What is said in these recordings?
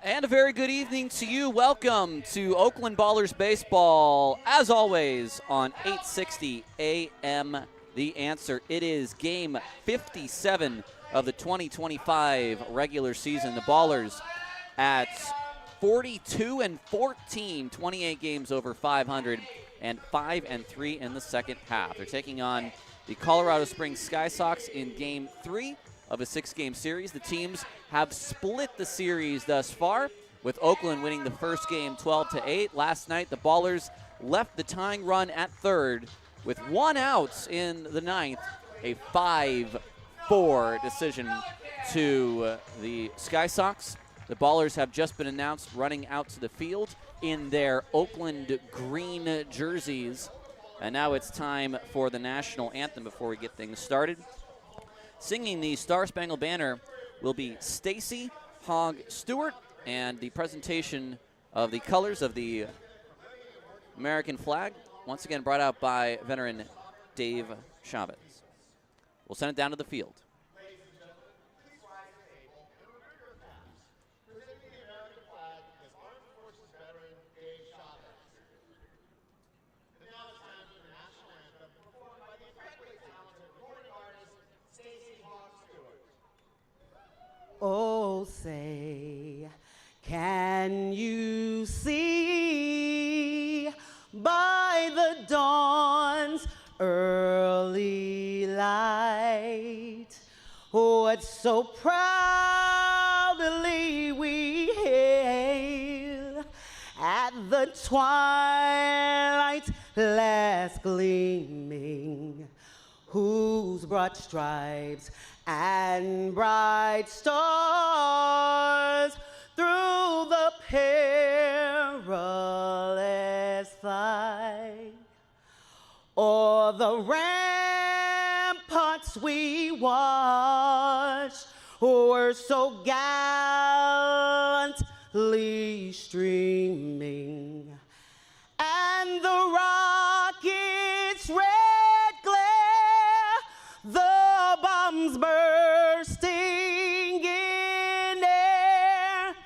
And a very good evening to you. Welcome to Oakland Ballers Baseball, as always, on 860 AM The Answer. It is game 57 of the 2025 regular season. The Ballers at 42-14, 28 games over 500, and 5-3 in the second half. They're taking on the Colorado Springs Sky Sox in game 3 of a 6-game series. The teams have split the series thus far, with Oakland winning the first game 12-8. Last night, the Ballers left the tying run at third with 1 out in the ninth, a 5-4 decision to the Sky Sox. The Ballers have just been announced running out to the field in their Oakland green jerseys. And now it's time for the national anthem before we get things started. Singing the Star Spangled Banner will be Stacy Hogg Stewart, and the presentation of the colors of the American flag, once again brought out by veteran Dave Chavez. We'll send it down to the field. Oh, say, can you see by the dawn's early light what so proudly we hail at the twilight's last gleaming, whose broad stripes and bright stars through the perilous fight, o'er the ramparts we watched were so gallantly streaming, and the rocket's red glare, the bombs bursting in air,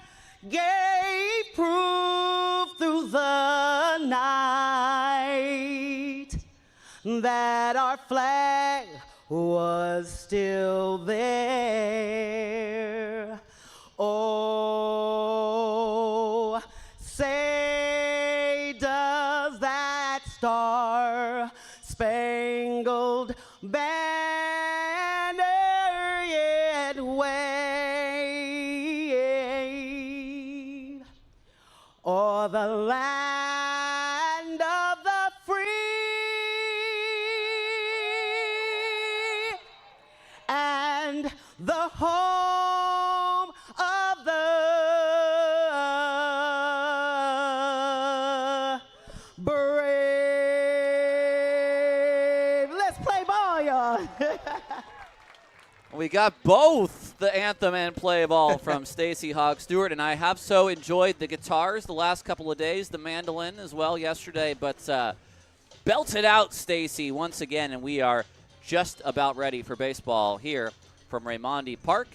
gave proof through the night that our flag was still there. Oh, say does that star-spangled banner yet wave o'er the land of the free and the home of the brave? Let's play ball, y'all. We got both the anthem and play ball from Stacy Hogg Stewart, and I have so enjoyed the guitars the last couple of days, the mandolin as well yesterday, but belt it out, Stacy, once again, and we are just about ready for baseball here from Raimondi Park.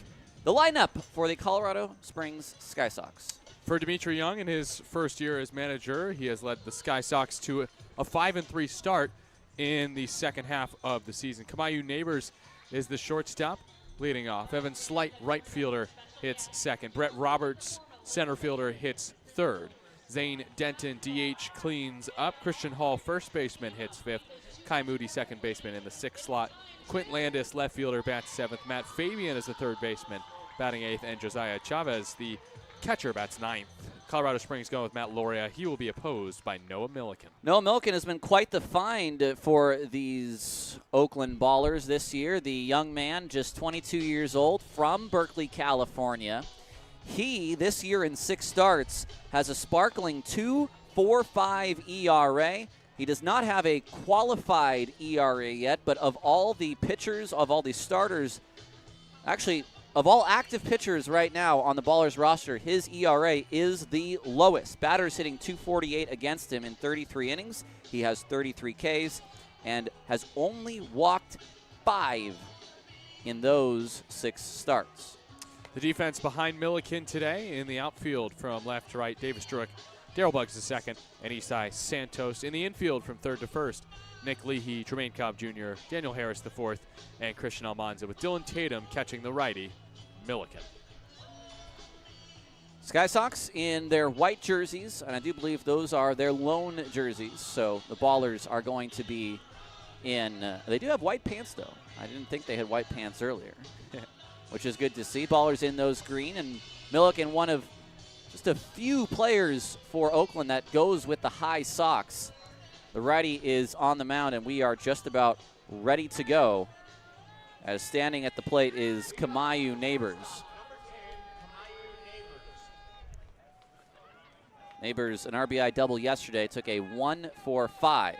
The lineup for the Colorado Springs Sky Sox. For Dimitri Young, in his first year as manager, he has led the Sky Sox to a 5-3 start in the second half of the season. Kamayu Neighbors is the shortstop, leading off. Evan Slight, right fielder, hits second. Brett Roberts, center fielder, hits third. Zane Denton, DH, cleans up. Christian Hall, first baseman, hits fifth. Kai Moody, second baseman, in the sixth slot. Quint Landis, left fielder, bats seventh. Matt Fabian is the third baseman, batting eighth. And Josiah Chavez, the catcher, bats ninth. Colorado Springs going with Matt Loria. He will be opposed by Noah Milliken. Noah Milliken has been quite the find for these Oakland Ballers this year. The young man, just 22 years old, from Berkeley, California. He, this year in 6 starts, has a sparkling 2.45 ERA. He does not have a qualified ERA yet, but of all the pitchers, of all the starters, actually, of all active pitchers right now on the Ballers roster, his ERA is the lowest. Batters hitting .248 against him in 33 innings. He has 33 Ks and has only walked 5 in those 6 starts. The defense behind Milliken today in the outfield from left to right, Davis Druick, Daryl Buggs the second, and Isai Santos. In the infield from third to first, Nick Leahy, Tremaine Cobb Jr., Daniel Harris the fourth, and Christian Almanza, with Dylan Tatum catching the righty, Milliken. Sky Sox in their white jerseys, and I do believe those are their lone jerseys, so the Ballers are going to be in, they do have white pants though. I didn't think they had white pants earlier, which is good to see. Ballers in those green, and Milliken, one of just a few players for Oakland that goes with the high socks. The righty is on the mound, and we are just about ready to go, as standing at the plate is Kamayu Neighbors. Neighbors, an RBI double yesterday, took a 1-for-5.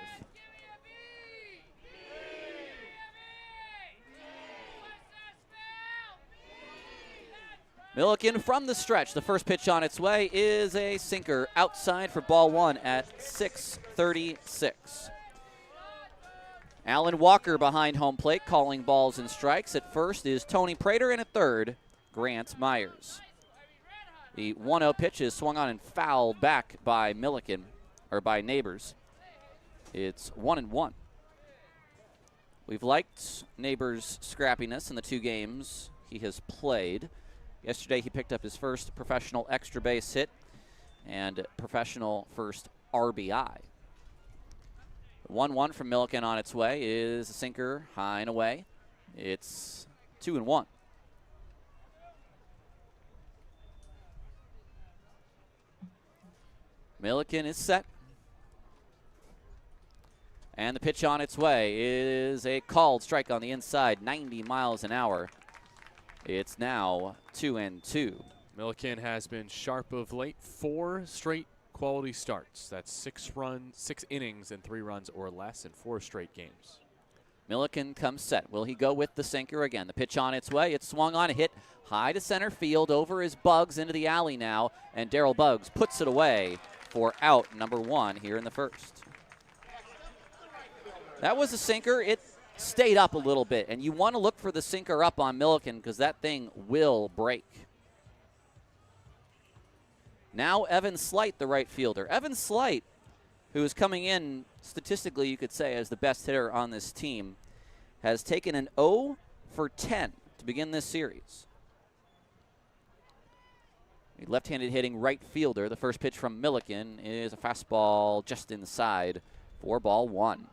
Milliken from the stretch. The first pitch on its way is a sinker outside for ball one at 6:36. Alan Walker behind home plate calling balls and strikes. At first is Tony Prater, and at third, Grant Myers. The 1-0 pitch is swung on and fouled back by Milliken, or by Neighbors. It's 1-1. We've liked Neighbors' scrappiness in the two games he has played. Yesterday he picked up his first professional extra base hit and professional first RBI. 1-1 from Milliken on its way is a sinker high and away. It's 2-1. Milliken is set. And the pitch on its way is a called strike on the inside, 90 miles an hour. It's now 2-2. Milliken has been sharp of late. 4 straight quality starts. That's 6 innings and 3 runs or less in 4 straight games. Milliken comes set. Will he go with the sinker again? The pitch on its way. It's swung on, hit high to center field. Over his Buggs into the alley now, and Daryl Buggs puts it away for out number 1 here in the first. That was a sinker. It stayed up a little bit, and you want to look for the sinker up on Milliken because that thing will break. Now Evan Slight, the right fielder. Evan Slight, who is coming in statistically, you could say, as the best hitter on this team, has taken an 0 for 10 to begin this series. A left-handed hitting right fielder. The first pitch from Milliken is a fastball just inside for ball 1.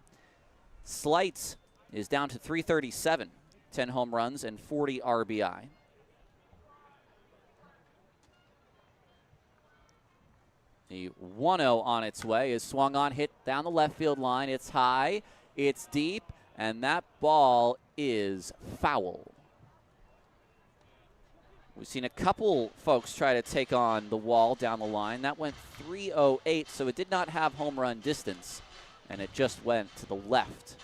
Slight is down to 337, 10 home runs and 40 RBI. The 1-0 on its way is swung on, hit down the left field line. It's high, it's deep, and that ball is foul. We've seen a couple folks try to take on the wall down the line. That went 308, so it did not have home run distance, and it just went to the left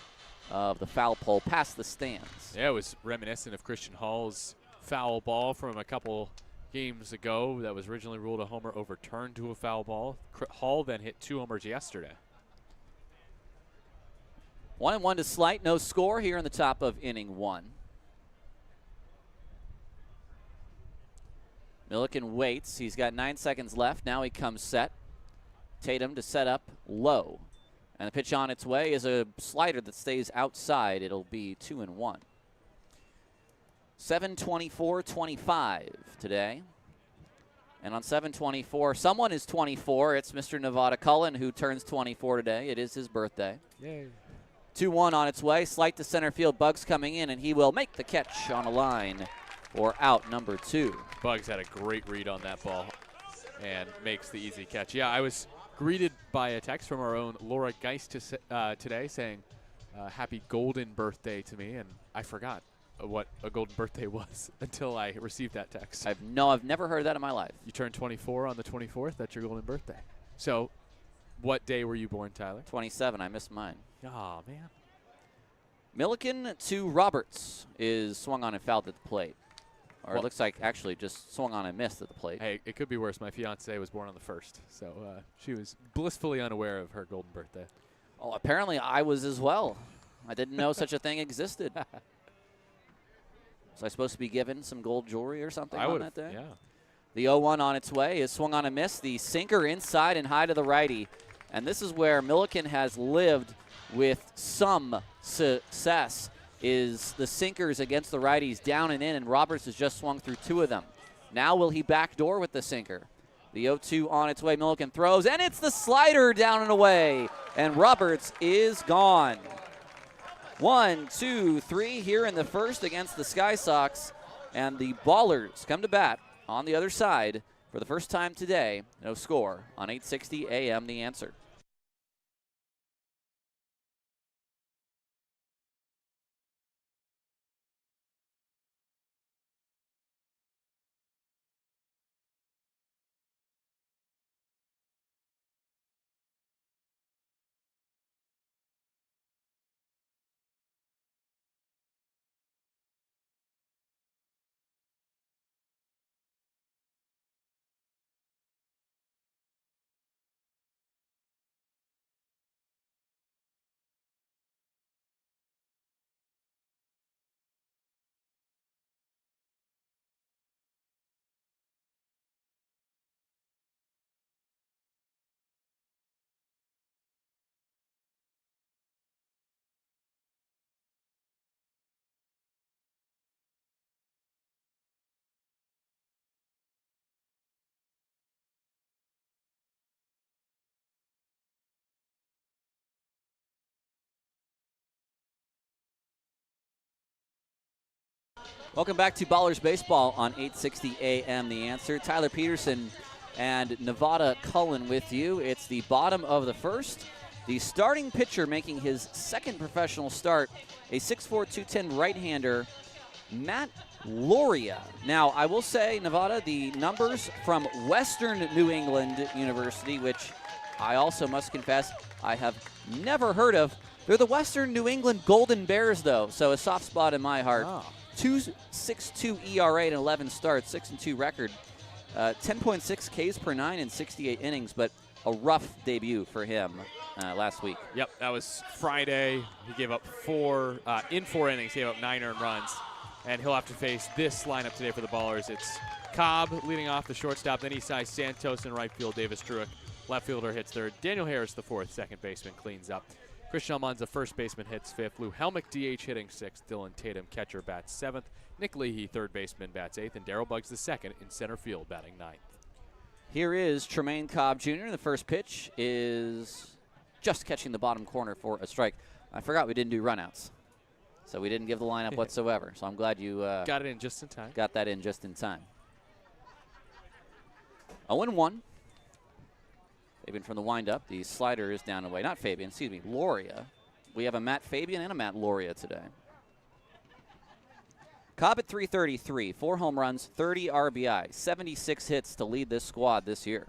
of the foul pole past the stands. Yeah, it was reminiscent of Christian Hall's foul ball from a couple games ago that was originally ruled a homer, overturned to a foul ball. Hall then hit 2 homers yesterday. 1-1 to Slight. No score here in the top of inning 1. Milliken waits. He's got 9 seconds left. Now he comes set. Tatum to set up low. And the pitch on its way is a slider that stays outside. It'll be 2-1. 7:24-25 today. And on 7:24, someone is 24. It's Mr. Nevada Cullen, who turns 24 today. It is his birthday. Yay. 2-1 on its way. Slight to center field. Buggs coming in, and he will make the catch on a line for out number 2. Buggs had a great read on that ball and makes the easy catch. Yeah, I was greeted by a text from our own Laura Geist today saying, happy golden birthday to me, and I forgot what a golden birthday was until I received that text. I've never heard that in my life. You turned 24 on the 24th. That's your golden birthday. So what day were you born, Tyler? 27. I missed mine. Oh, man. Milliken to Roberts is swung on and fouled at the plate. Or it looks like actually just swung on and missed at the plate. Hey, it could be worse. My fiance was born on the 1st, so she was blissfully unaware of her golden birthday. Oh, apparently I was as well. I didn't know such a thing existed. Was I supposed to be given some gold jewelry or something I on would that day? Yeah. The 0-1 on its way is swung on a miss. The sinker inside and high to the righty. And this is where Milliken has lived with some success, is the sinkers against the righties down and in, and Roberts has just swung through 2 of them. Now will he backdoor with the sinker? The 0-2 on its way. Milliken throws, and it's the slider down and away. And Roberts is gone. 1, 2, 3 here in the first against the Sky Sox. And the Ballers come to bat on the other side for the first time today. No score on 860 AM The Answer. Welcome back to Ballers Baseball on 860 AM The Answer. Tyler Peterson and Nevada Cullen with you. It's the bottom of the first. The starting pitcher making his second professional start, a 6'4", 210 right-hander, Matt Loria. Now, I will say, Nevada, the numbers from Western New England University, which I also must confess I have never heard of. They're the Western New England Golden Bears, though, so a soft spot in my heart. Oh. 2.62 ERA and 11 starts, 6-2 record, 10.6 Ks per 9 in 68 innings, but a rough debut for him last week. Yep, that was Friday. He gave up 4 innings. He gave up 9 earned runs, and he'll have to face this lineup today for the Ballers. It's Cobb leading off the shortstop, then Isai Santos in right field, Davis Truick, left fielder hits third, Daniel Harris the fourth, second baseman cleans up. Christian Almanza, first baseman, hits fifth. Lou Helmick, DH, hitting sixth. Dylan Tatum, catcher, bats seventh. Nick Leahy, third baseman, bats eighth. And Darryl Buggs, the second, in center field, batting ninth. Here is Tremaine Cobb Jr. The first pitch is just catching the bottom corner for a strike. I forgot we didn't do runouts, so we didn't give the lineup whatsoever. So I'm glad you got it in just in time. Got that in just in time. 0-1. Fabian from the windup. The slider is down away. Not Fabian, excuse me, Loria. We have a Matt Fabian and a Matt Loria today. Cobb at 333, 4 home runs, 30 RBI, 76 hits to lead this squad this year.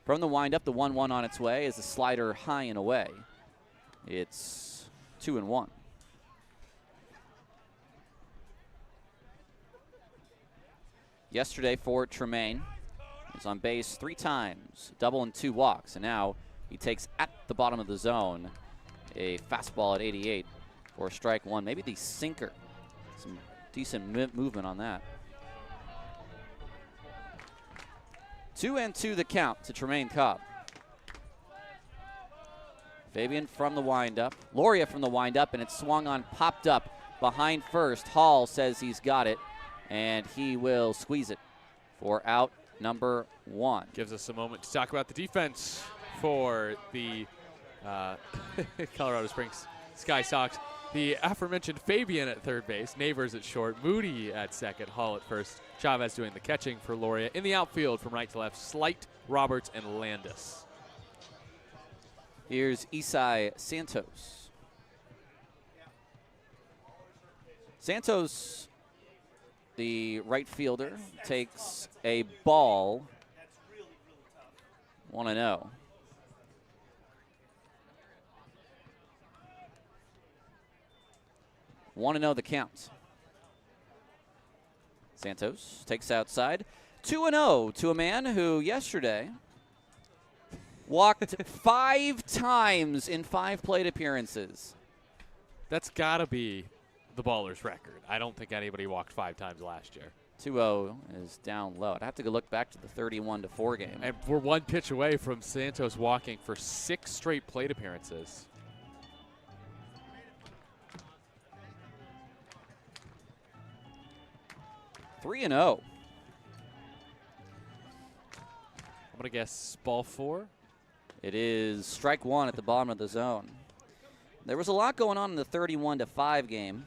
From the windup, the 1-1 on its way is a slider high and away. It's 2-1. Yesterday for Tremaine, he's on base 3 times, double and 2 walks, and now he takes at the bottom of the zone a fastball at 88 for strike one. Maybe the sinker. Some decent movement on that. 2-2 the count to Tremaine Cobb. Fabian from the windup. Loria from the windup, and it's swung on, popped up behind first. Hall says he's got it, and he will squeeze it for out number 1. Gives us a moment to talk about the defense for the Colorado Springs Sky Sox. The aforementioned Fabian at third base, Neighbors at short, Moody at second, Hall at first, Chavez doing the catching for Loria. In the outfield from right to left, Slight, Roberts, and Landis. Here's Isai Santos. Santos, the right fielder, takes a ball. 1-0. Want to know the count. Santos takes outside. 2-0 to a man who yesterday walked 5 times in 5 plate appearances. That's got to be the Ballers record. I don't think anybody walked 5 times last year. 2-0 is down low. I'd have to go look back to the 31-4 game. And we're 1 pitch away from Santos walking for 6 straight plate appearances. Three and 0. I'm going to guess ball 4. It is strike 1 at the bottom of the zone. There was a lot going on in the 31-5 game.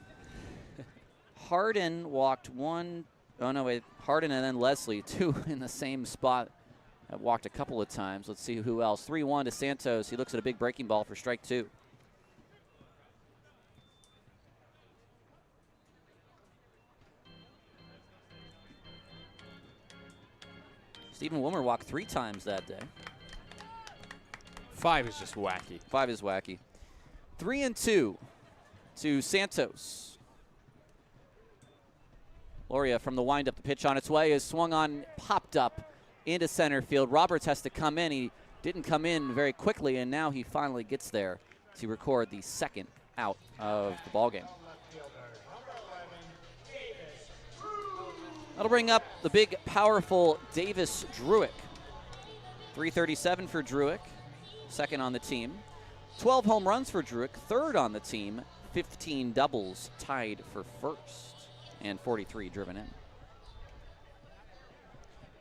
Harden walked one. Oh, no, wait. Harden and then Leslie, 2 in the same spot. Walked a couple of times. Let's see who else. 3-1 to Santos. He looks at a big breaking ball for strike 2. Stephen Wilmer walked 3 times that day. 5 is just wacky. 5 is wacky. 3-2 to Santos. Loria from the windup. The pitch on its way is swung on, popped up into center field. Roberts has to come in. He didn't come in very quickly, and now he finally gets there to record the second out of the ballgame. That'll bring up the big, powerful Davis Druick. 337 for Druick, second on the team. 12 home runs for Druick, third on the team. 15 doubles, tied for first. And 43 driven in.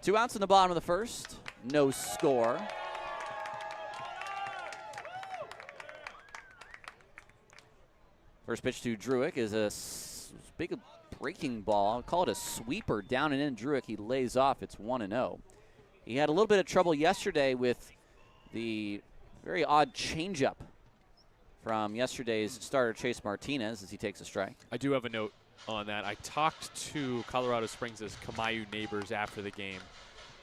2 outs in the bottom of the first. No score. First pitch to Druick is a big breaking ball. I'll call it a sweeper down and in. Druick, he lays off. It's 1-0. He had a little bit of trouble yesterday with the very odd changeup from yesterday's starter Chase Martinez as he takes a strike. I do have a note on that. I talked to Colorado Springs' Kamayu Neighbors after the game.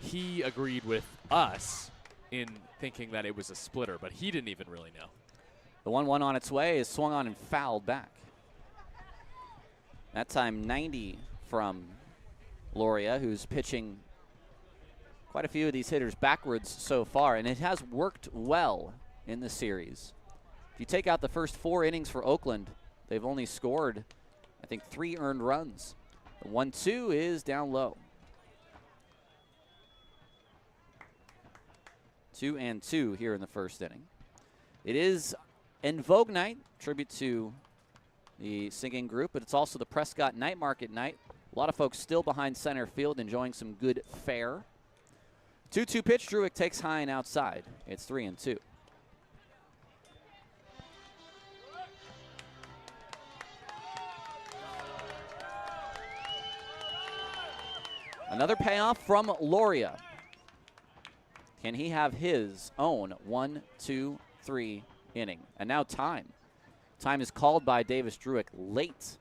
He agreed with us in thinking that it was a splitter, but he didn't even really know. The 1-1 on its way is swung on and fouled back. That time 90 from Loria, who's pitching quite a few of these hitters backwards so far, and it has worked well in the series. If you take out the first 4 innings for Oakland, they've only scored, I think, 3 earned runs. The 1-2 is down low. 2-2 here in the first inning. It is En Vogue night, tribute to the singing group, but it's also the Prescott Night Market night. A lot of folks still behind center field enjoying some good fare. 2-2 pitch, Druick takes high and outside. It's 3-2. Another payoff from Loria. Can he have his own 1-2-3 inning? And now time. Time is called by Davis Druick late.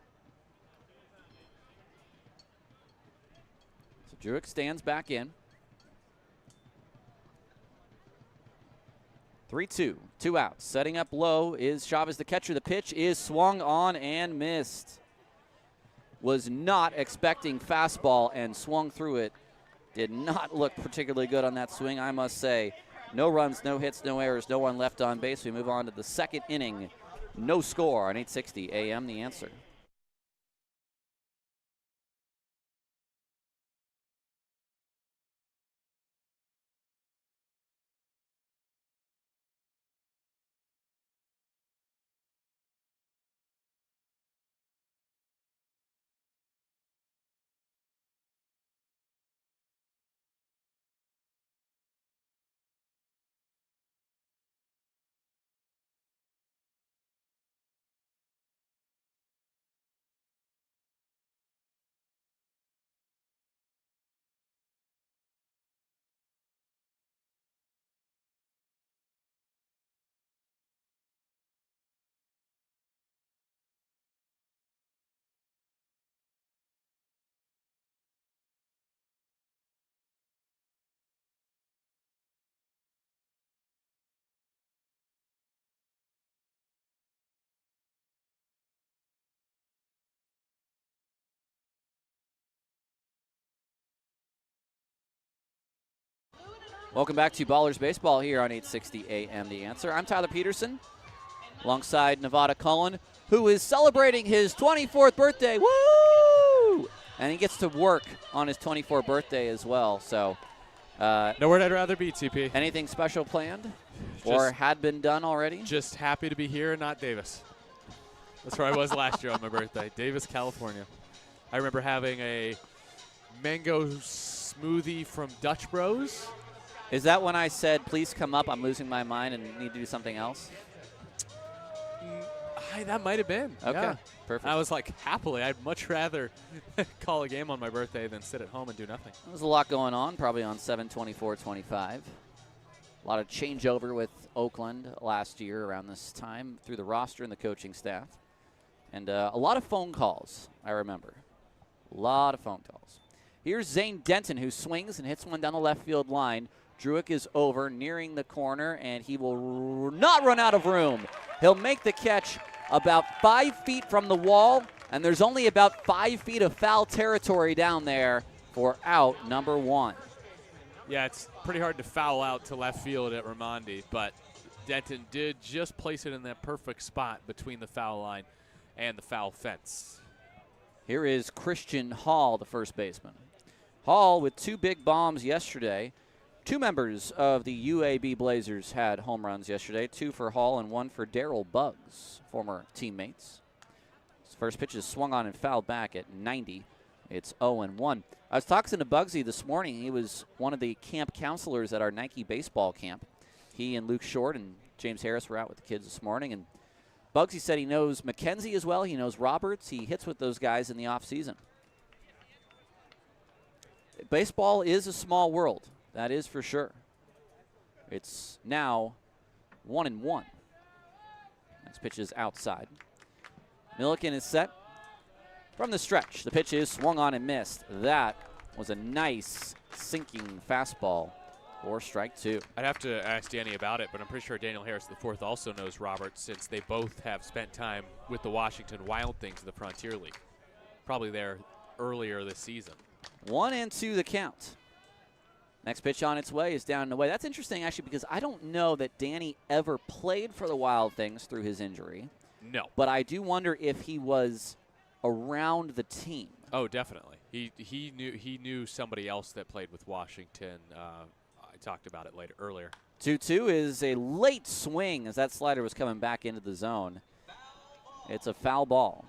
So Druick stands back in. 3-2, 2 outs. Setting up low is Chavez, the catcher. The pitch is swung on and missed. Was not expecting fastball and swung through it. Did not look particularly good on that swing, I must say. No runs, no hits, no errors, no one left on base. We move on to the second inning. No score on 860 AM, The Answer. Welcome back to Ballers Baseball here on 860 AM, The Answer. I'm Tyler Peterson. alongside Nevada Cullen, who is celebrating his 24th birthday. Woo! And he gets to work on his 24th birthday as well. So, nowhere I'd rather be, TP. Anything special planned or had been done already? Just happy to be here and not Davis. That's where I was last year on my birthday, Davis, California. I remember having a mango smoothie from Dutch Bros. Is that when I said, please come up, I'm losing my mind and need to do something else? That might have been. Okay, yeah. perfect. I was like, happily, I'd much rather call a game on my birthday than sit at home and do nothing. There's a lot going on, probably on 7/24/25. A lot of changeover with Oakland last year around this time through the roster and the coaching staff. And a lot of phone calls, I remember. A lot of phone calls. Here's Zane Denton, who swings and hits one down the left field line. Druick is over, nearing the corner, and he will not run out of room. He'll make the catch about 5 feet from the wall, and there's only about 5 feet of foul territory down there for out number 1. Yeah, it's pretty hard to foul out to left field at Raimondi, but Denton did just place it in that perfect spot between the foul line and the foul fence. Here is Christian Hall, the first baseman. Hall with 2 big bombs yesterday. 2 members of the UAB Blazers had home runs yesterday, 2 for Hall and 1 for Darryl Buggs, former teammates. His first pitch is swung on and fouled back at 90. It's 0-1. I was talking to Bugsy this morning. He was one of the camp counselors at our Nike baseball camp. He and Luke Short and James Harris were out with the kids this morning. And Bugsy said he knows McKenzie as well. He knows Roberts. He hits with those guys in the offseason. Baseball is a small world. That is for sure. It's now 1-1. Next pitch is outside. Milliken is set from the stretch. The pitch is swung on and missed. That was a nice sinking fastball for strike 2. I'd have to ask Danny about it, but I'm pretty sure Daniel Harris IV also knows Roberts, since they both have spent time with the Washington Wild Things in the Frontier League. Probably there earlier this season. 1-2 the count. Next pitch on its way is down and away. That's interesting, actually, because I don't know that Danny ever played for the Wild Things through his injury. No. But I do wonder if he was around the team. Oh, definitely. He knew somebody else that played with Washington. I talked about it earlier. 2-2 is a late swing as that slider was coming back into the zone. It's a foul ball.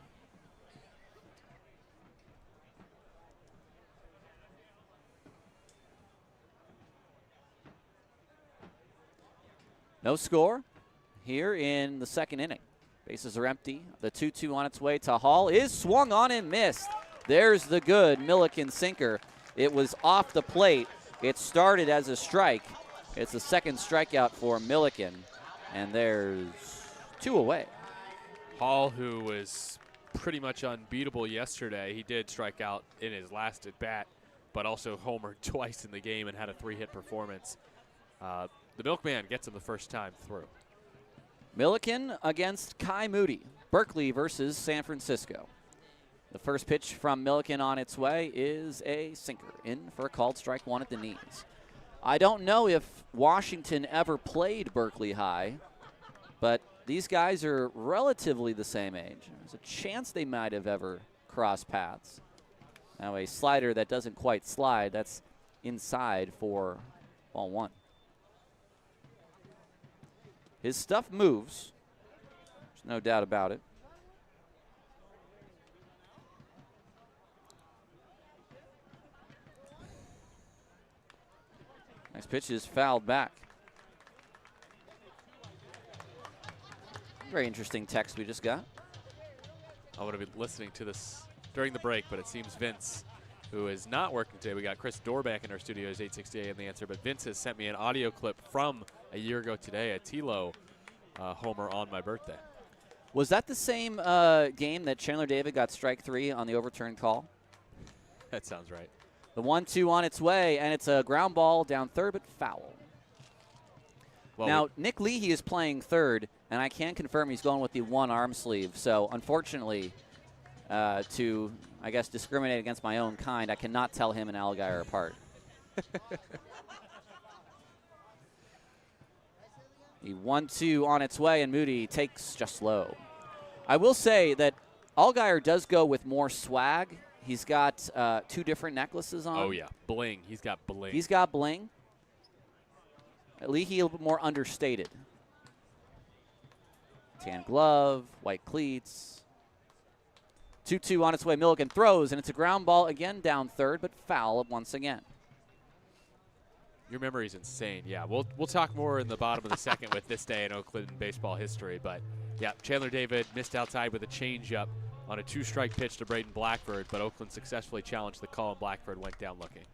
No score here in the second inning. Bases are empty. The 2-2 on its way to Hall is swung on and missed. There's the good Milliken sinker. It was off the plate. It started as a strike. It's the second strikeout for Milliken, and there's 2 away. Hall, who was pretty much unbeatable yesterday, he did strike out in his last at bat, but also homered twice in the game and had a 3-hit performance. The Milkman gets him the first time through. Milliken against Kai Moody. Berkeley versus San Francisco. The first pitch from Milliken on its way is a sinker, in for a called strike 1 at the knees. I don't know if Washington ever played Berkeley High, but these guys are relatively the same age. There's a chance they might have ever crossed paths. Now a slider that doesn't quite slide, that's inside for ball 1. His stuff moves. There's no doubt about it. Next pitch is fouled back. Very interesting text we just got. I would have been listening to this during the break, but it seems Vince, who is not working today. We got Chris Dorback in our studios, 860 AM The Answer, but Vince has sent me an audio clip from a year ago today, a Tilo homer on my birthday. Was that the same game that Chandler David got strike 3 on the overturned call? That sounds right. The 1-2 on its way, and it's a ground ball down third, but foul. Well, now, Nick Leahy is playing third, and I can confirm he's going with the one arm sleeve. So, unfortunately, to, I guess, discriminate against my own kind, I cannot tell him and Allgaier apart. The 1-2 on its way, and Moody takes just low. I will say that Allgaier does go with more swag. He's got 2 different necklaces on. Oh, yeah. Bling. He's got bling. He's got bling. Leahy a little bit more understated. Tan glove, white cleats. 2-2 on its way. Milligan throws, and it's a ground ball again down third, but foul once again. Your memory's insane. Yeah, we'll talk more in the bottom of the second with this day in Oakland baseball history. But, yeah, Chandler David missed outside with a changeup on a 2-strike pitch to Braden Blackford, but Oakland successfully challenged the call, and Blackford went down looking.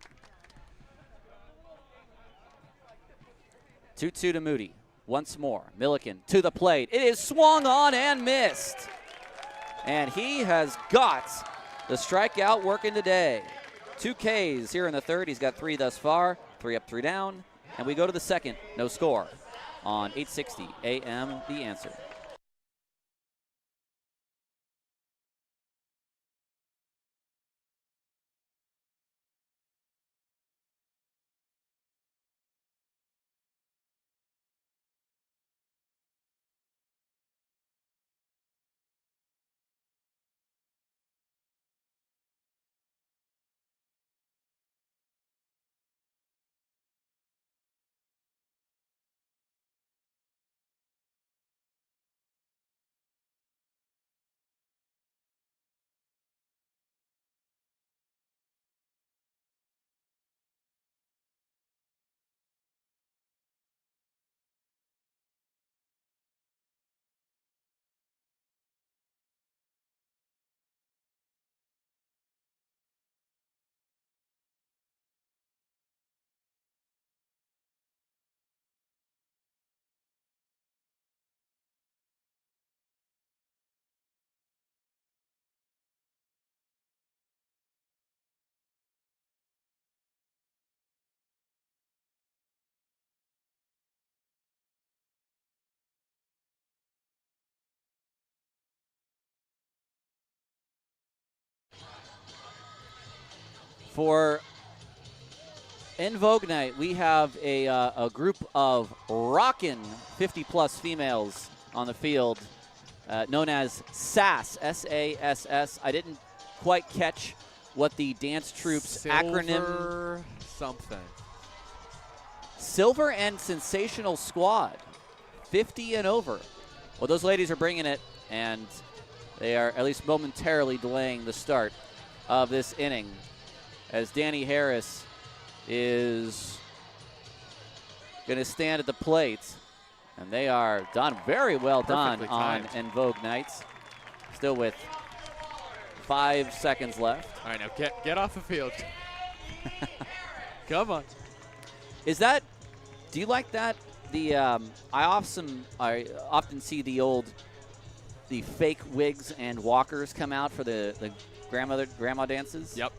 2-2 to Moody. Once more, Milliken to the plate. It is swung on and missed. And he has got the strikeout working today. 2 Ks here in the third. He's got 3 thus far. 3 up, 3 down. And we go to the second. No score on 860 AM The Answer. For In Vogue Night, we have a group of rockin' 50-plus females on the field known as SAS, S-A-S-S. I didn't quite catch what the dance troup's acronym. Something. Silver and Sensational Squad, 50 and over. Well, those ladies are bringing it, and they are at least momentarily delaying the start of this inning, as Danny Harris is going to stand at the plate. And they are done, very well done on En Vogue Nights. Still with 5 seconds left. All right, now get off the field. Come on. Is that, do you like that? I often see the fake wigs and walkers come out for the grandma dances. Yep.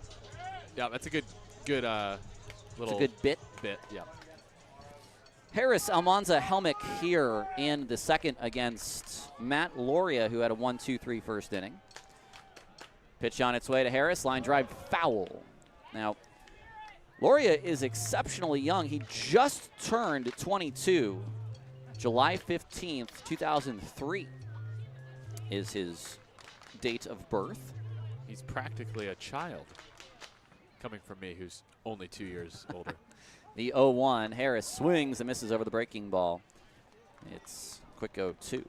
Yeah, that's a good little. It's a good bit. Yeah. Harris Almanza Helmick here in the second against Matt Loria, who had a 1-2-3 first inning. Pitch on its way to Harris. Line drive foul. Now, Loria is exceptionally young. He just turned 22. July 15th, 2003 is his date of birth. He's practically a child, coming from me, who's only 2 years older. The 0-1. Harris swings and misses over the breaking ball. It's quick 0-2.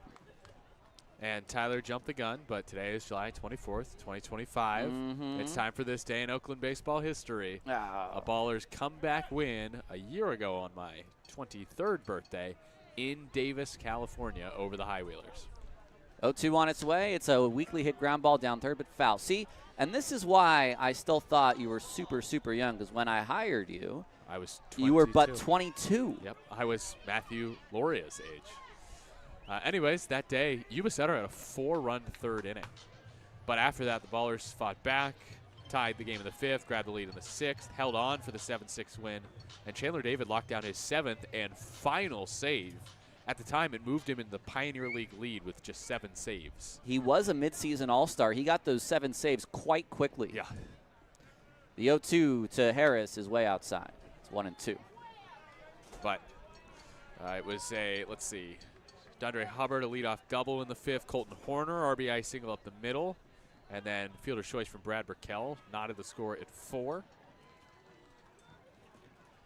And Tyler jumped the gun, but today is July 24th, 2025. It's time for this day in Oakland baseball history. A Ballers comeback win a year ago on my 23rd birthday in Davis, California, over the High Wheelers. 0-2 on its way. It's a weakly hit ground ball down third, but foul. See, and this is why I still thought you were super, super young, because when I hired you, I was 22. You were but 22. Yep, I was Matthew Loria's age. Anyways, that day, Yuba Sutter had a 4-run third inning. But after that, the Ballers fought back, tied the game in the 5th, grabbed the lead in the 6th, held on for the 7-6 win, and Chandler David locked down his 7th and final save. At the time, it moved him in the Pioneer League lead with just 7 saves. He was a midseason All-Star. He got those 7 saves quite quickly. Yeah. The 0-2 to Harris is way outside. It's 1-2. But It was a, let's see, Dondre Hubbard, a leadoff double in the 5th. Colton Horner, RBI single up the middle. And then fielder's choice from Brad Burkell, knotted the score at 4.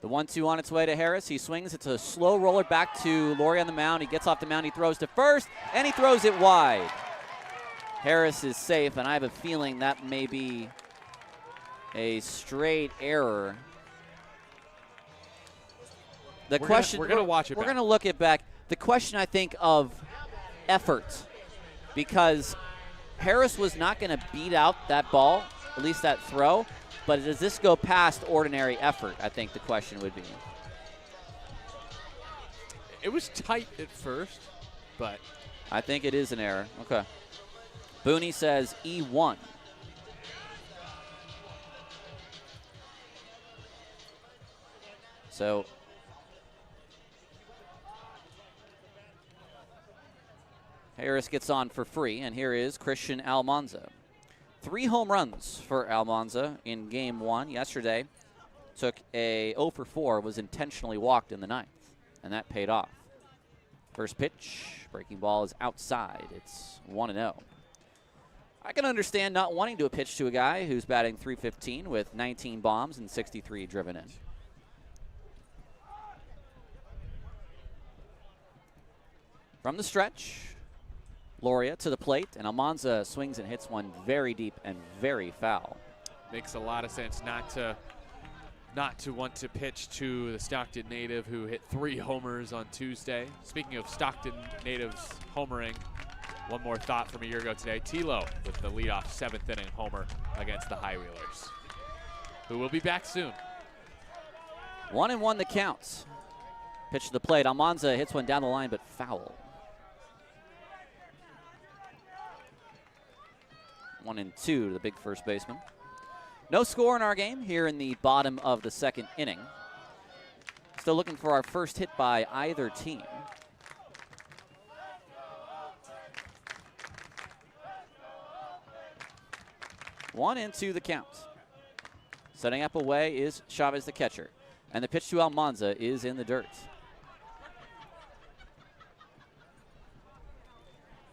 The 1-2 on its way to Harris. He swings. It's a slow roller back to Laurie on the mound. He gets off the mound. He throws to first, and he throws it wide. Harris is safe, and I have a feeling that may be a straight error. We're going to watch it We're back. going to look it back. The question, I think, of effort, because Harris was not going to beat out that ball, at least that throw, but does this go past ordinary effort, I think the question would be. It was tight at first, but I think it is an error. Okay. Booney says E1. So Harris gets on for free, and here is Christian Almanza. 3 home runs for Almanza in game 1 yesterday. Took a 0 for 4, was intentionally walked in the 9th, and that paid off. First pitch, breaking ball is outside. It's 1-0. I can understand not wanting to pitch to a guy who's batting .315 with 19 bombs and 63 driven in. From the stretch, Loria to the plate, and Almanza swings and hits one very deep and very foul. makes a lot of sense not to want to pitch to the Stockton native who hit 3 homers on Tuesday. Speaking of Stockton natives homering, one more thought from a year ago today. Tilo with the leadoff 7th inning homer against the High Wheelers, who will be back soon. 1-1 the count. Pitch to the plate. Almanza hits one down the line, but foul. 1-2 to the big first baseman. No score in our game here in the bottom of the 2nd inning. Still looking for our first hit by either team. One and two the count. Setting up away is Chavez, the catcher. And the pitch to Almanza is in the dirt.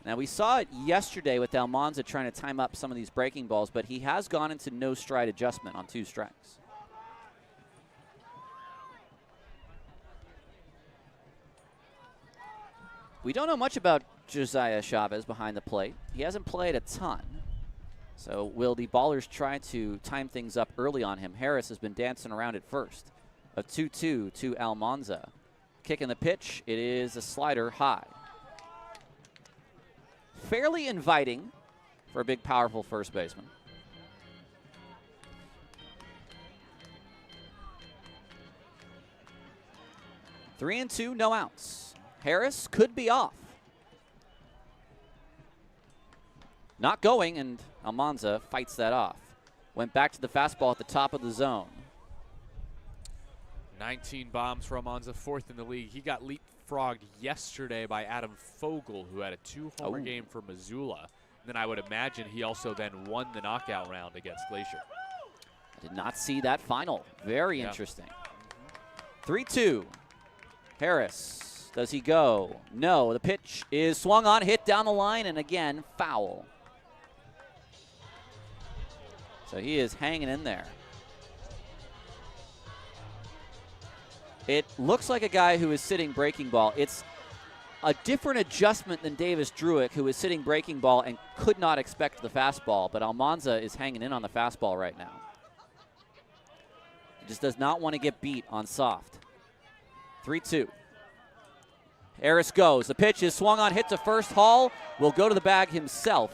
Now, we saw it yesterday with Almanza trying to time up some of these breaking balls, but he has gone into no stride adjustment on 2 strikes. We don't know much about Josiah Chavez behind the plate. He hasn't played a ton. So will the Ballers try to time things up early on him? Harris has been dancing around at first. A 2-2 to Almanza. Kicking the pitch, it is a slider high. Fairly inviting for a big, powerful first baseman. Three and two, no outs. Harris could be off. Not going, and Almanza fights that off. Went back to the fastball at the top of the zone. 19 bombs for Almanza, 4th in the league. He got leapfrogged yesterday by Adam Fogel, who had a 2-homer game for Missoula. And then I would imagine he also then won the knockout round against Glacier. I did not see that final. Very interesting. 3-2. Harris, does he go? No, the pitch is swung on, hit down the line, and again, foul. So he is hanging in there. It looks like a guy who is sitting breaking ball. It's a different adjustment than Davis Druick, who is sitting breaking ball and could not expect the fastball, but Almanza is hanging in on the fastball right now. He just does not want to get beat on soft. 3-2. Harris goes. The pitch is swung on, hit to first. Hall will go to the bag himself,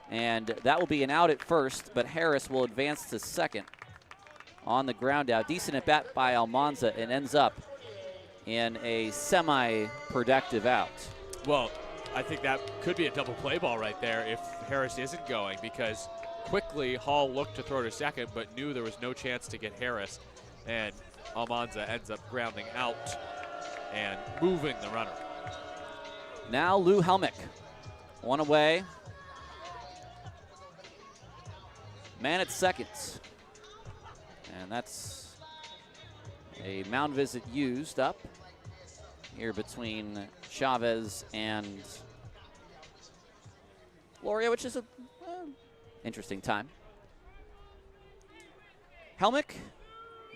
and that will be an out at first, but Harris will advance to second on the ground out. Decent at bat by Almanza, and ends up in a semi-productive out. Well, I think that could be a double play ball right there if Harris isn't going, because quickly Hall looked to throw to second but knew there was no chance to get Harris, and Almanza ends up grounding out and moving the runner. Now Lou Helmick, one away. Man at second. And that's a mound visit used up. here between Chavez and Loria, which is a interesting time. Helmick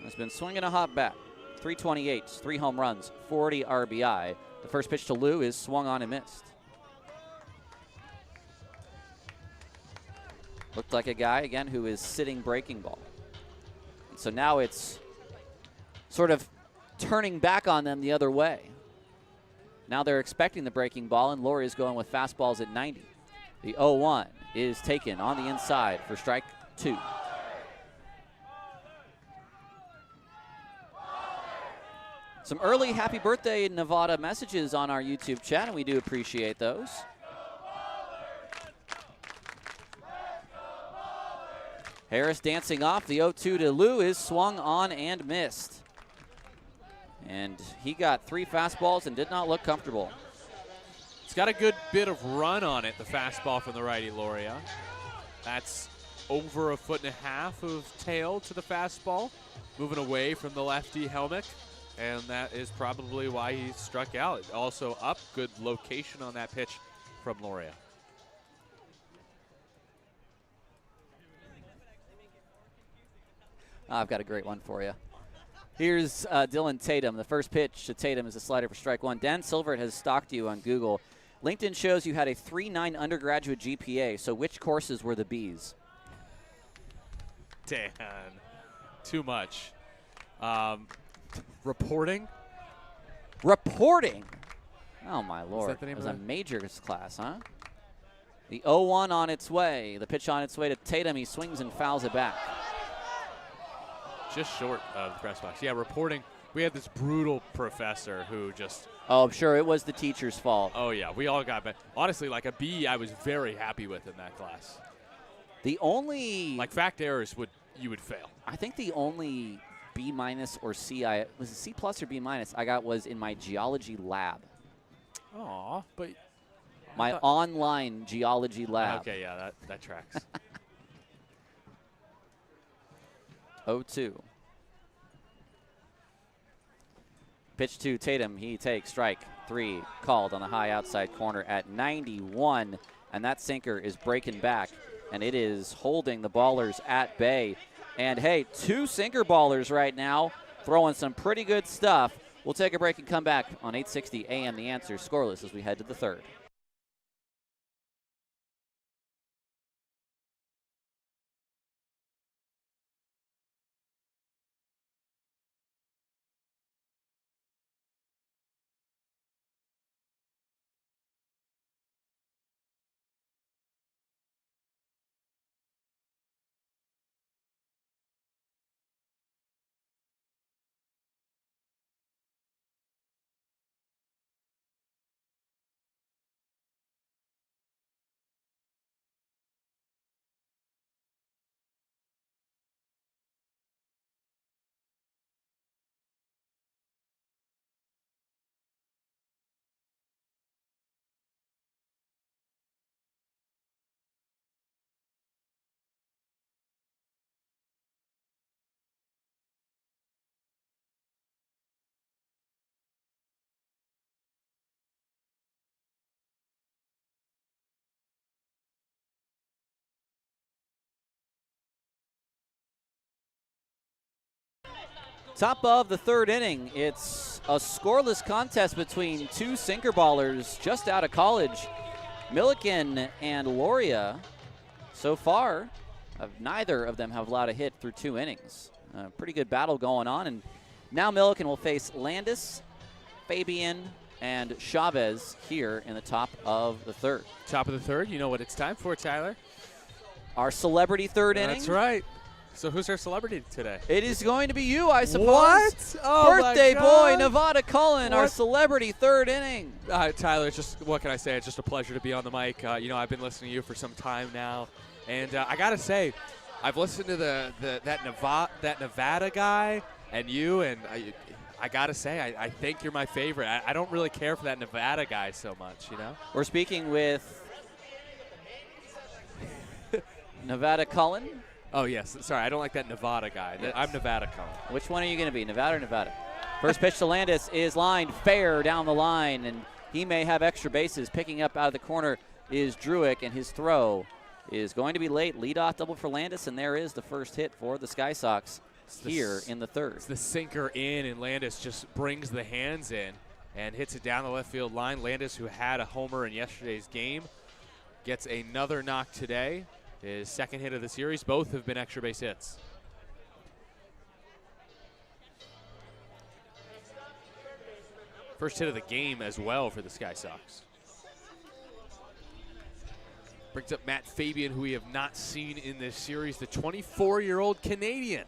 has been swinging a hot bat. 328, 3 home runs, 40 RBI. The first pitch to Lou is swung on and missed. Looked like a guy, again, who is sitting breaking ball. And so now it's sort of turning back on them the other way. Now they're expecting the breaking ball, and Laurie is going with fastballs at 90. The 0-1 is taken on the inside for strike 2. Some early happy birthday Nevada messages on our YouTube chat, and we do appreciate those. Harris dancing off. The 0-2 to Lou is swung on and missed. And he got 3 fastballs and did not look comfortable. It's got a good bit of run on it, the fastball from the righty Loria. That's over 1.5 feet of tail to the fastball, moving away from the lefty Helmick. And that is probably why he struck out. Also up, good location on that pitch from Loria. I've got a great one for you. Here's Dylan Tatum. The first pitch to Tatum is a slider for strike 1. Dan Silvert has stalked you on Google. LinkedIn shows you had a 3.9 undergraduate GPA, so which courses were the B's? Dan, too much. Reporting? Reporting? Oh, my Lord. Is that the name it was of a majors class, huh? The 0-1 on its way. The pitch on its way to Tatum. He swings and fouls it back. Just short of the press box. Yeah, reporting. We had this brutal professor who just... Oh, I'm sure it was the teacher's fault. Oh, yeah. We all got... But honestly, like a B, I was very happy with in that class. The only... Like fact errors, you would fail. I think the only B- or C, was it C+ or B- I got was in my geology lab. Aw, but... My online geology lab. Okay, yeah, that tracks. 0-2. Pitch to Tatum. He takes strike 3, called on the high outside corner at 91. And that sinker is breaking back, and it is holding the ballers at bay. And, hey, 2 sinker ballers right now throwing some pretty good stuff. We'll take a break and come back on 860 AM. The Answer, scoreless as we head to the 3rd. Top of the 3rd inning. It's a scoreless contest between 2 sinker ballers just out of college. Milliken and Loria, so far, neither of them have allowed a hit through 2 innings. Pretty good battle going on. And now Milliken will face Landis, Fabian, and Chavez here in the top of the 3rd. Top of the 3rd. You know what it's time for, Tyler? Our celebrity 3rd inning. That's right. So who's our celebrity today? It is going to be you, I suppose. What? Oh, birthday my boy, God. Nevada Cullen, our What? celebrity 3rd inning. Tyler, it's just, what can I say? It's just a pleasure to be on the mic. I've been listening to you for some time now. And I got to say, I've listened to that Nevada guy and you, and I got to say, I think you're my favorite. I don't really care for that Nevada guy so much, you know? We're speaking with Nevada Cullen. Oh, yes. Sorry, I don't like that Nevada guy. Yes. I'm Nevada Cullen. Which one are you going to be, Nevada or Nevada? First pitch to Landis is lined fair down the line, and he may have extra bases. Picking up out of the corner is Druick, and his throw is going to be late. Leadoff double for Landis, and there is the first hit for the Sky Sox here in the third. It's the sinker in, and Landis just brings the hands in and hits it down the left field line. Landis, who had a homer in yesterday's game, gets another knock today. His second hit of the series. Both have been extra base hits. First hit of the game as well for the Sky Sox. Brings up Matt Fabian, who we have not seen in this series, the 24-year-old Canadian.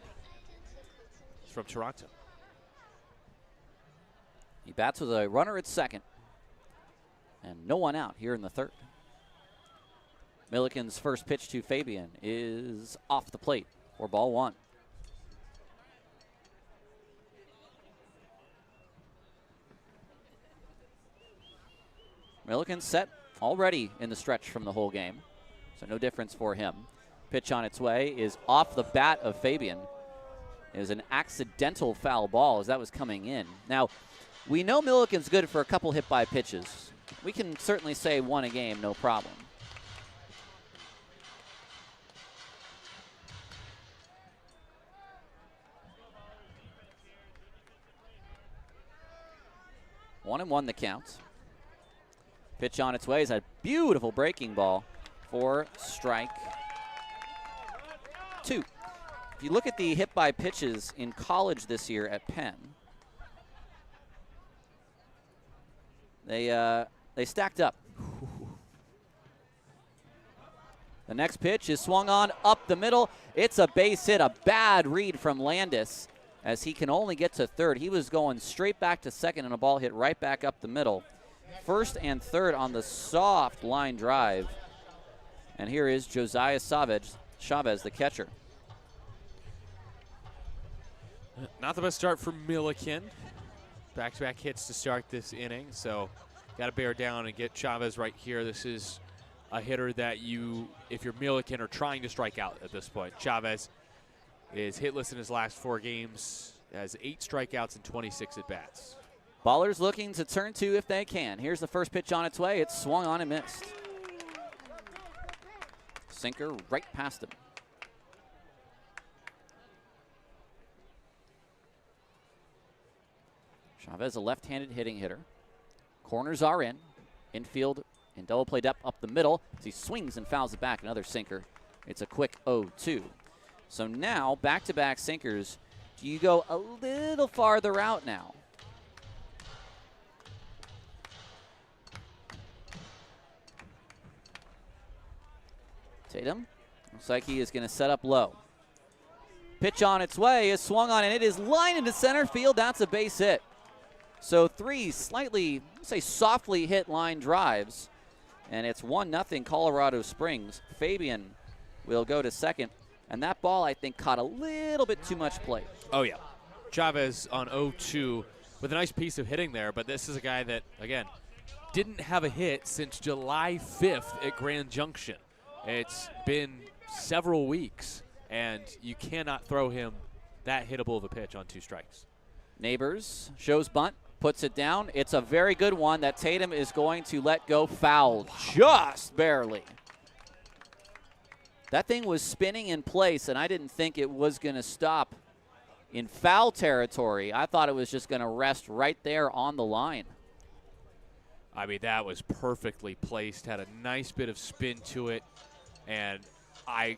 He's from Toronto. He bats with a runner at second, and no one out here in the third. Milliken's first pitch to Fabian is off the plate for ball one. Milliken set already in the stretch from the whole game, so no difference for him. Pitch on its way is off the bat of Fabian. It was an accidental foul ball as that was coming in. Now, we know Milliken's good for a couple hit by pitches. We can certainly say one a game, no problem. One and one the count. Pitch on its way is a beautiful breaking ball for strike two. If you look at the hit by pitches in college this year at Penn, they stacked up. The next pitch is swung on up the middle. It's a base hit, a bad read from Landis as he can only get to third. He was going straight back to second and a ball hit right back up the middle. First and third on the soft line drive. And here is Josiah Chavez, the catcher. Not the best start for Milliken. Back-to-back hits to start this inning, so got to bear down and get Chavez right here. This is a hitter that you, if you're Milliken, are trying to strike out at this point. Chavez is hitless in his last 4 games, has 8 strikeouts and 26 at-bats. Ballers looking to turn two if they can. Here's the first pitch on its way. It's swung on and missed. Sinker right past him. Chavez, a left-handed hitting hitter. Corners are in. Infield and double play depth up the middle as he swings and fouls it back. Another sinker. It's a quick 0-2. So now, back-to-back sinkers. Do you go a little farther out now? Tatum looks like he is going to set up low. Pitch on its way is swung on, and it is lined into center field. That's a base hit. So 3 slightly, say, softly hit line drives, and it's 1-0 Colorado Springs. Fabian will go to second, and that ball, I think, caught a little bit too much plate. Oh, yeah. Chavez on 0-2 with a nice piece of hitting there, but this is a guy that, again, didn't have a hit since July 5th at Grand Junction. It's been several weeks, and you cannot throw him that hittable of a pitch on 2 strikes. Neighbors shows bunt, puts it down. It's a very good one that Tatum is going to let go foul just barely. That thing was spinning in place, and I didn't think it was going to stop in foul territory. I thought it was just going to rest right there on the line. I mean, that was perfectly placed, had a nice bit of spin to it, and I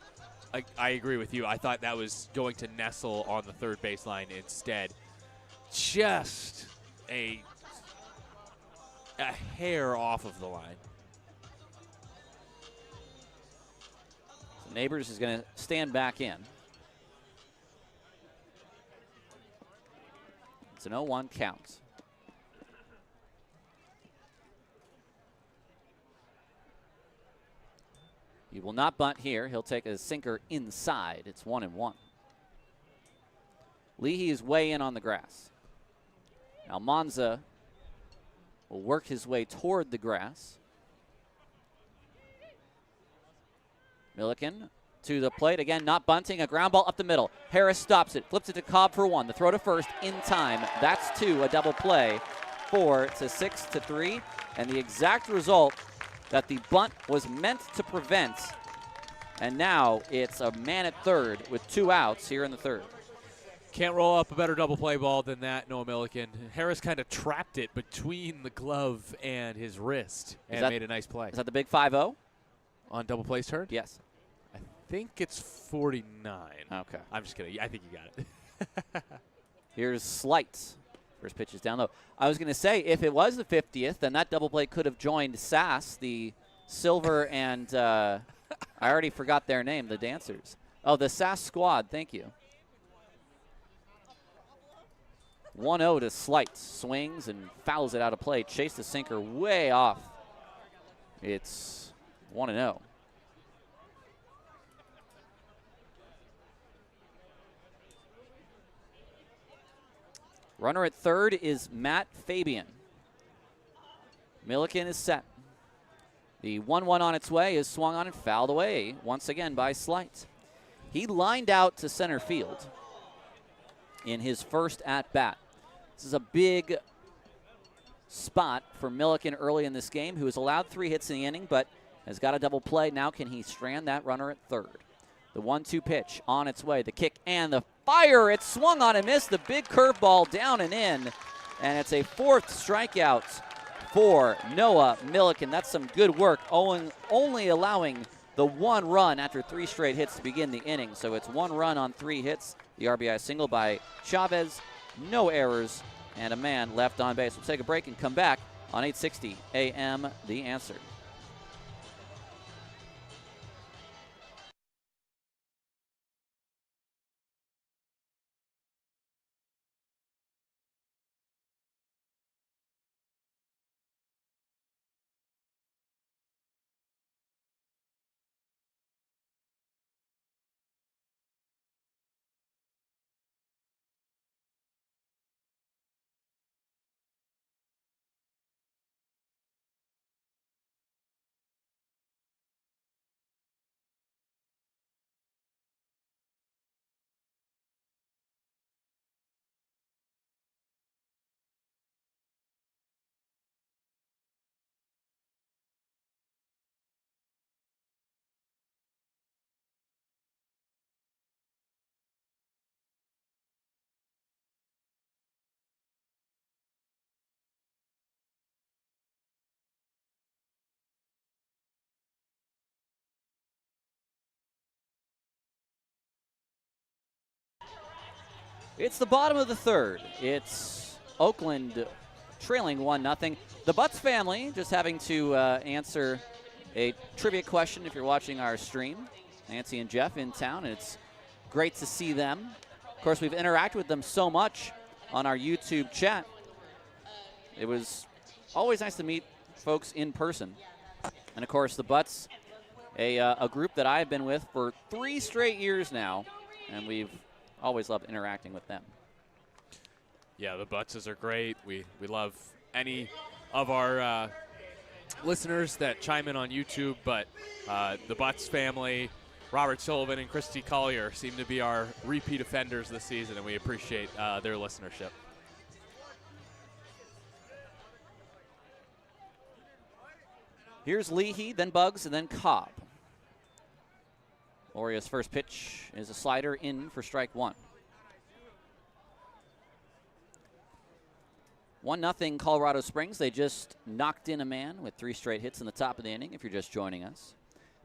agree with you. I thought that was going to nestle on the third baseline instead. Just a hair off of the line. So Neighbors is going to stand back in. It's an 0-1 count. He will not bunt here. He'll take a sinker inside. It's 1-1. Leahy is way in on the grass. Almanza will work his way toward the grass. Milliken to the plate. Again, not bunting. A ground ball up the middle. Harris stops it. Flips it to Cobb for 1. The throw to first in time. That's 2. A double play. 4 to 6 to 3. And the exact result that the bunt was meant to prevent. And now it's a man at third with 2 outs here in the third. Can't roll up a better double play ball than that, Noah Milliken. Harris kind of trapped it between the glove and his wrist and made a nice play. Is that the big 5-0? On double plays turn? Yes. I think it's 49. Okay. I'm just kidding. I think you got it. Here's Slights. First pitch is down low. I was going to say, if it was the 50th, then that double play could have joined SAS, the silver and I already forgot their name, the dancers. Oh, the SAS squad. Thank you. 1-0 to Slights. Swings and fouls it out of play. Chase the sinker way off. It's 1-0. Runner at third is Matt Fabian. Milliken is set. The 1-1 on its way is swung on and fouled away once again by Slights. He lined out to center field in his first at-bat. This is a big spot for Milliken early in this game, who has allowed 3 hits in the inning, but has got a double play. Now can he strand that runner at third? The 1-2 pitch on its way. The kick and the fire. It's swung on and missed. The big curveball down and in. And it's a 4th strikeout for Noah Milliken. That's some good work, only allowing the 1 run after 3 straight hits to begin the inning. So it's 1 run on 3 hits. The RBI single by Chavez. No errors, and a man left on base. We'll take a break and come back on 860 AM, The Answer. It's the bottom of the third. It's Oakland trailing 1-0. The Butts family just having to answer a trivia question if you're watching our stream. Nancy and Jeff in town, and it's great to see them. Of course, we've interacted with them so much on our YouTube chat. It was always nice to meet folks in person. And, of course, the Butts, a group that I've been with for 3 straight years now, and we've always loved interacting with them. Yeah, the Buttses are great. We love any of our listeners that chime in on YouTube, but the Butts family, Robert Sullivan and Christy Collier, seem to be our repeat offenders this season, and we appreciate their listenership. Here's Leahy, then Bugs, and then Cobb. Loria's first pitch is a slider in for strike 1. 1-0 Colorado Springs. They just knocked in a man with 3 straight hits in the top of the inning, if you're just joining us.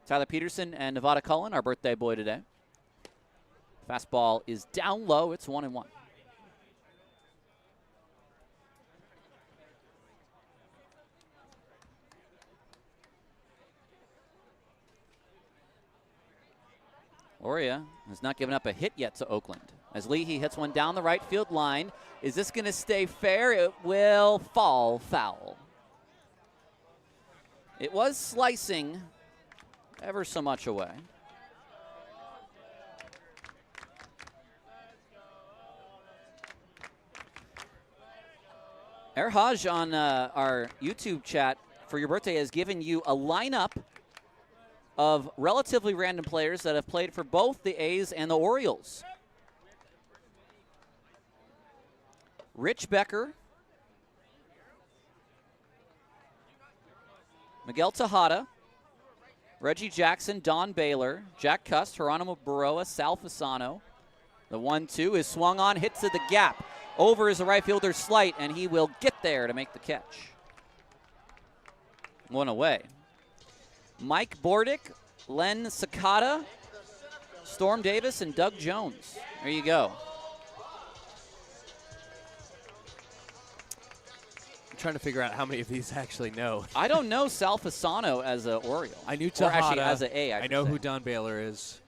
Tyler Peterson and Nevada Cullen, our birthday boy today. Fastball is down low. It's 1-1. Loria has not given up a hit yet to Oakland. As Leahy hits one down the right field line. Is this going to stay fair? It will fall foul. It was slicing ever so much away. Erhaj on our YouTube chat for your birthday has given you a lineup of relatively random players that have played for both the A's and the Orioles. Rich Becker, Miguel Tejada, Reggie Jackson, Don Baylor, Jack Cust, Geronimo Baroa, Sal Fasano. The 1-2 is swung on, hits to the gap. Over is the right fielder Slight, and he will get there to make the catch. One away. Mike Bordick, Len Sakata, Storm Davis, and Doug Jones. There you go. I'm trying to figure out how many of these I actually know. I don't know Sal Fasano as an Oriole. I knew Or Tejada. actually as an A, I know who Don Baylor is.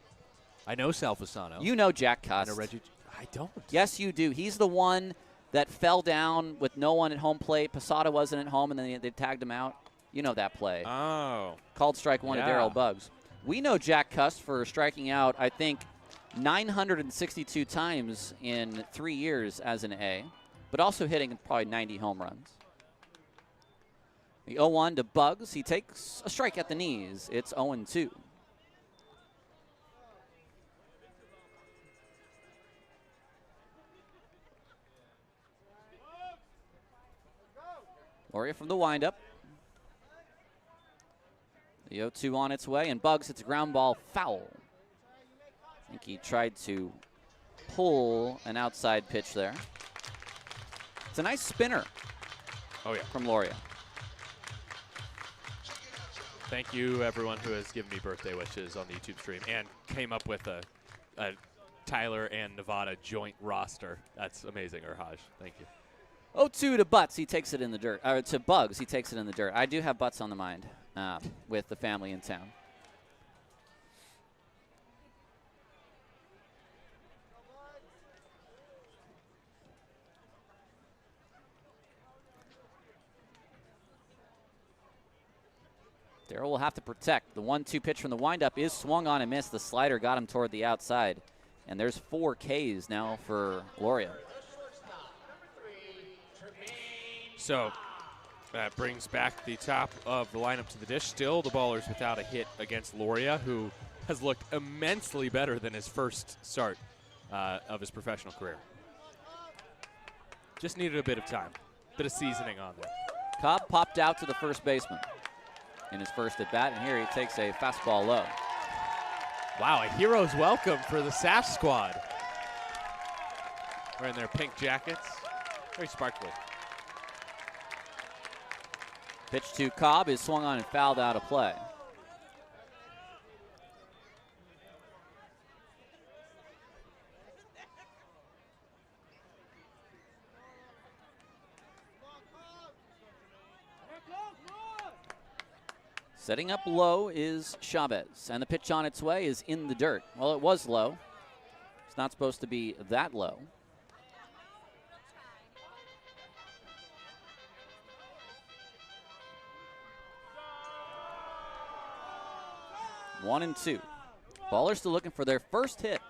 I know Sal Fasano. You know Jack I Cust. know Reggie. I don't. Yes, you do. He's the one that fell down with no one at home plate. Posada wasn't at home, and then they tagged him out. You know that play. Oh. Called strike one to Yeah. Darryl Buggs. We know Jack Cust for striking out, I think, 962 times in 3 years as an A, but also hitting probably 90 home runs. The 0-1 to Buggs. He takes a strike at the knees. It's 0-2. Loria from the windup. The 0-2 on its way, and Buggs hits a ground ball foul. I think he tried to pull an outside pitch there. It's a nice spinner. Oh, yeah. From Loria. Thank you, everyone who has given me birthday wishes on the YouTube stream and came up with a Tyler and Nevada joint roster. That's amazing, Raj. Thank you. 0-2 to Butts. He takes it in the dirt. Or to Buggs. He takes it in the dirt. I do have Butts on the mind with the family in town. Darryl will have to protect. The 1-2 pitch from the windup is swung on and missed. The slider got him toward the outside. And there's 4 Ks now for Loria. So that brings back the top of the lineup to the dish. Still the Ballers without a hit against Loria, who has looked immensely better than his first start of his professional career. Just needed a bit of time, bit of seasoning on there. Cobb popped out to the first baseman in his first at bat, and here he takes a fastball low. Wow, a hero's welcome for the Sash squad. Wearing their pink jackets. Very sparkly. Pitch to Cobb is swung on and fouled out of play. Setting up low is Chavez, and the pitch on its way is in the dirt. Well, it was low. It's not supposed to be that low. One and two. Ballers still looking for their first hit.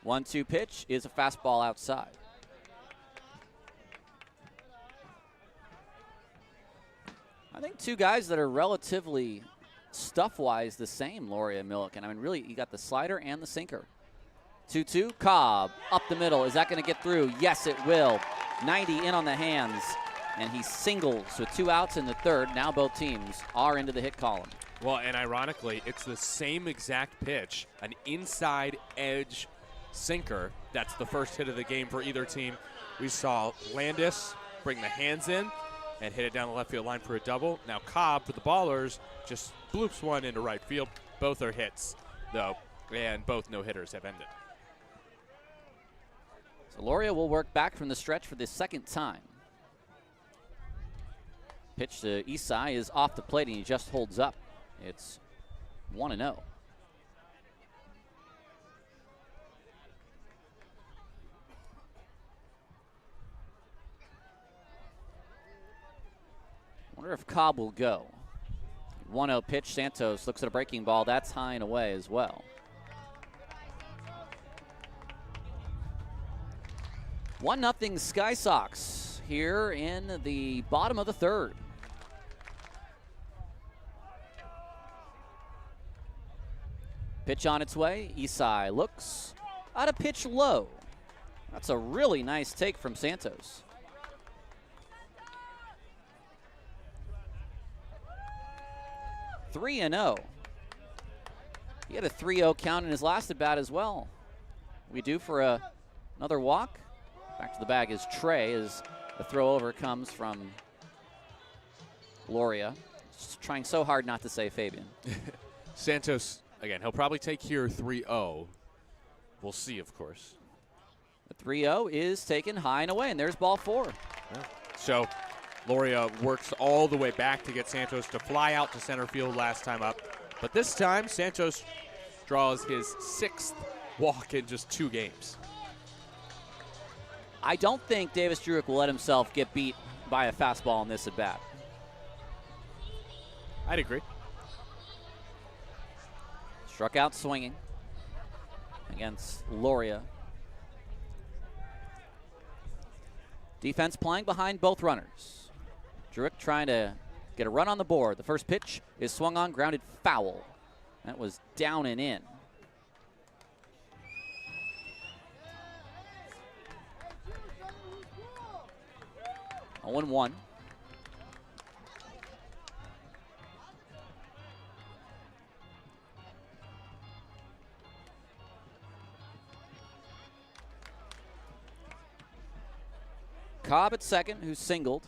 1-2 pitch is a fastball outside. I think two guys that are relatively stuff-wise the same, Loria and Milliken. I mean, really, you got the slider and the sinker. 2-2, Cobb up the middle. Is that going to get through? Yes, it will. 90 in on the hands, and he singles with 2 outs in the third. Now both teams are into the hit column. Well, and ironically, it's the same exact pitch, an inside edge sinker. That's the first hit of the game for either team. We saw Landis bring the hands in and hit it down the left field line for a double. Now Cobb, for the Ballers, just bloops one into right field. Both are hits, though, and both no-hitters have ended. So Loria will work back from the stretch for the second time. Pitch to Isai is off the plate, and he just holds up. It's 1-0. Wonder if Cobb will go. 1-0 pitch. Santos looks at a breaking ball. That's high and away as well. 1-0 Sky Sox here in the bottom of the third. Pitch on its way. Isai looks out of pitch low. That's a really nice take from Santos. Three and 0. He had a 3-0 count in his last at bat as well. We due for another walk. Back to the bag is Trey as the throw over comes from Loria. Just trying so hard not to say Fabian. Santos, again, he'll probably take here 3-0. We'll see, of course. The 3-0 is taken high and away, and there's ball 4. Yeah. So Loria works all the way back to get Santos to fly out to center field last time up. But this time, Santos draws his 6th walk in just 2 games. I don't think Davis Druick will let himself get beat by a fastball in this at bat. I'd agree. Struck out swinging against Loria. Defense playing behind both runners. Druick trying to get a run on the board. The first pitch is swung on, grounded foul. That was down and in. Oh, 1. Cobb at second, who singled.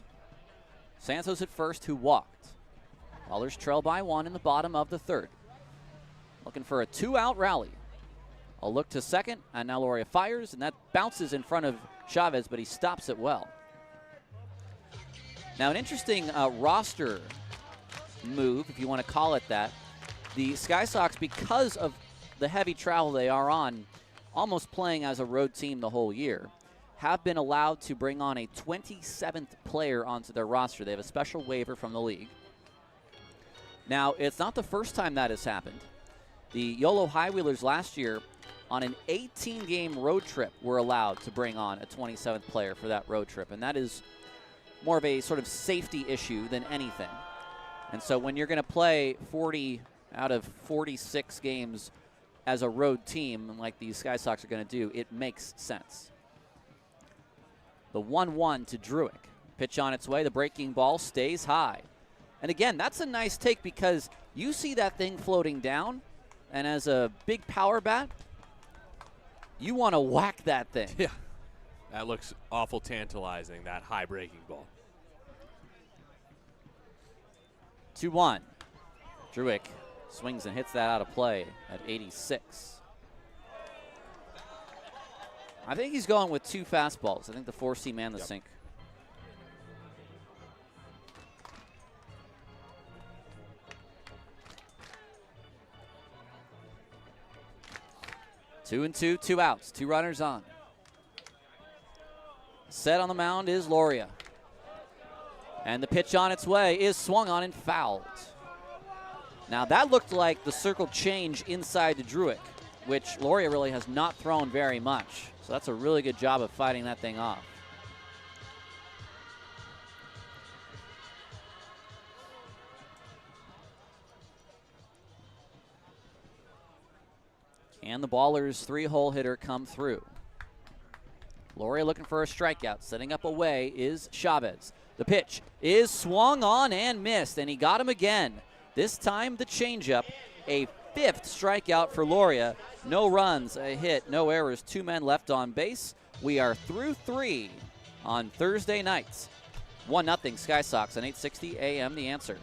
Santos at first, who walked. Wallers trail by 1 in the bottom of the 3rd. Looking for a 2-out rally. A look to second, and now Loria fires, and that bounces in front of Chavez, but he stops it well. Now, an interesting roster move, if you want to call it that. The Sky Sox, because of the heavy travel they are on, almost playing as a road team the whole year, have been allowed to bring on a 27th player onto their roster. They have a special waiver from the league. Now, it's not the first time that has happened. The YOLO High Wheelers last year, on an 18-game road trip, were allowed to bring on a 27th player for that road trip, and that is more of a sort of safety issue than anything. And so when you're going to play 40 out of 46 games as a road team, like these Sky Sox are going to do, it makes sense. The 1-1 to Druick. Pitch on its way. The breaking ball stays high. And again, that's a nice take because you see that thing floating down, and as a big power bat, you want to whack that thing. Yeah. That looks awful tantalizing, that high breaking ball. 2-1. Druick swings and hits that out of play at 86. I think he's going with 2 fastballs. I think the 4-seam and the sink. Two and 2, 2 outs, 2 runners on. Set on the mound is Loria. And the pitch on its way is swung on and fouled. Now that looked like the circle change inside to Druick, which Loria really has not thrown very much. So that's a really good job of fighting that thing off. Can the Ballers' 3-hole hitter come through? Loria looking for a strikeout. Setting up away is Chavez. The pitch is swung on and missed, and he got him again. This time the changeup, a 5th strikeout for Loria. No runs, a hit, no errors, 2 men left on base. We are through 3 on Thursday nights. 1-0 Sky Sox on 860 AM The Answer.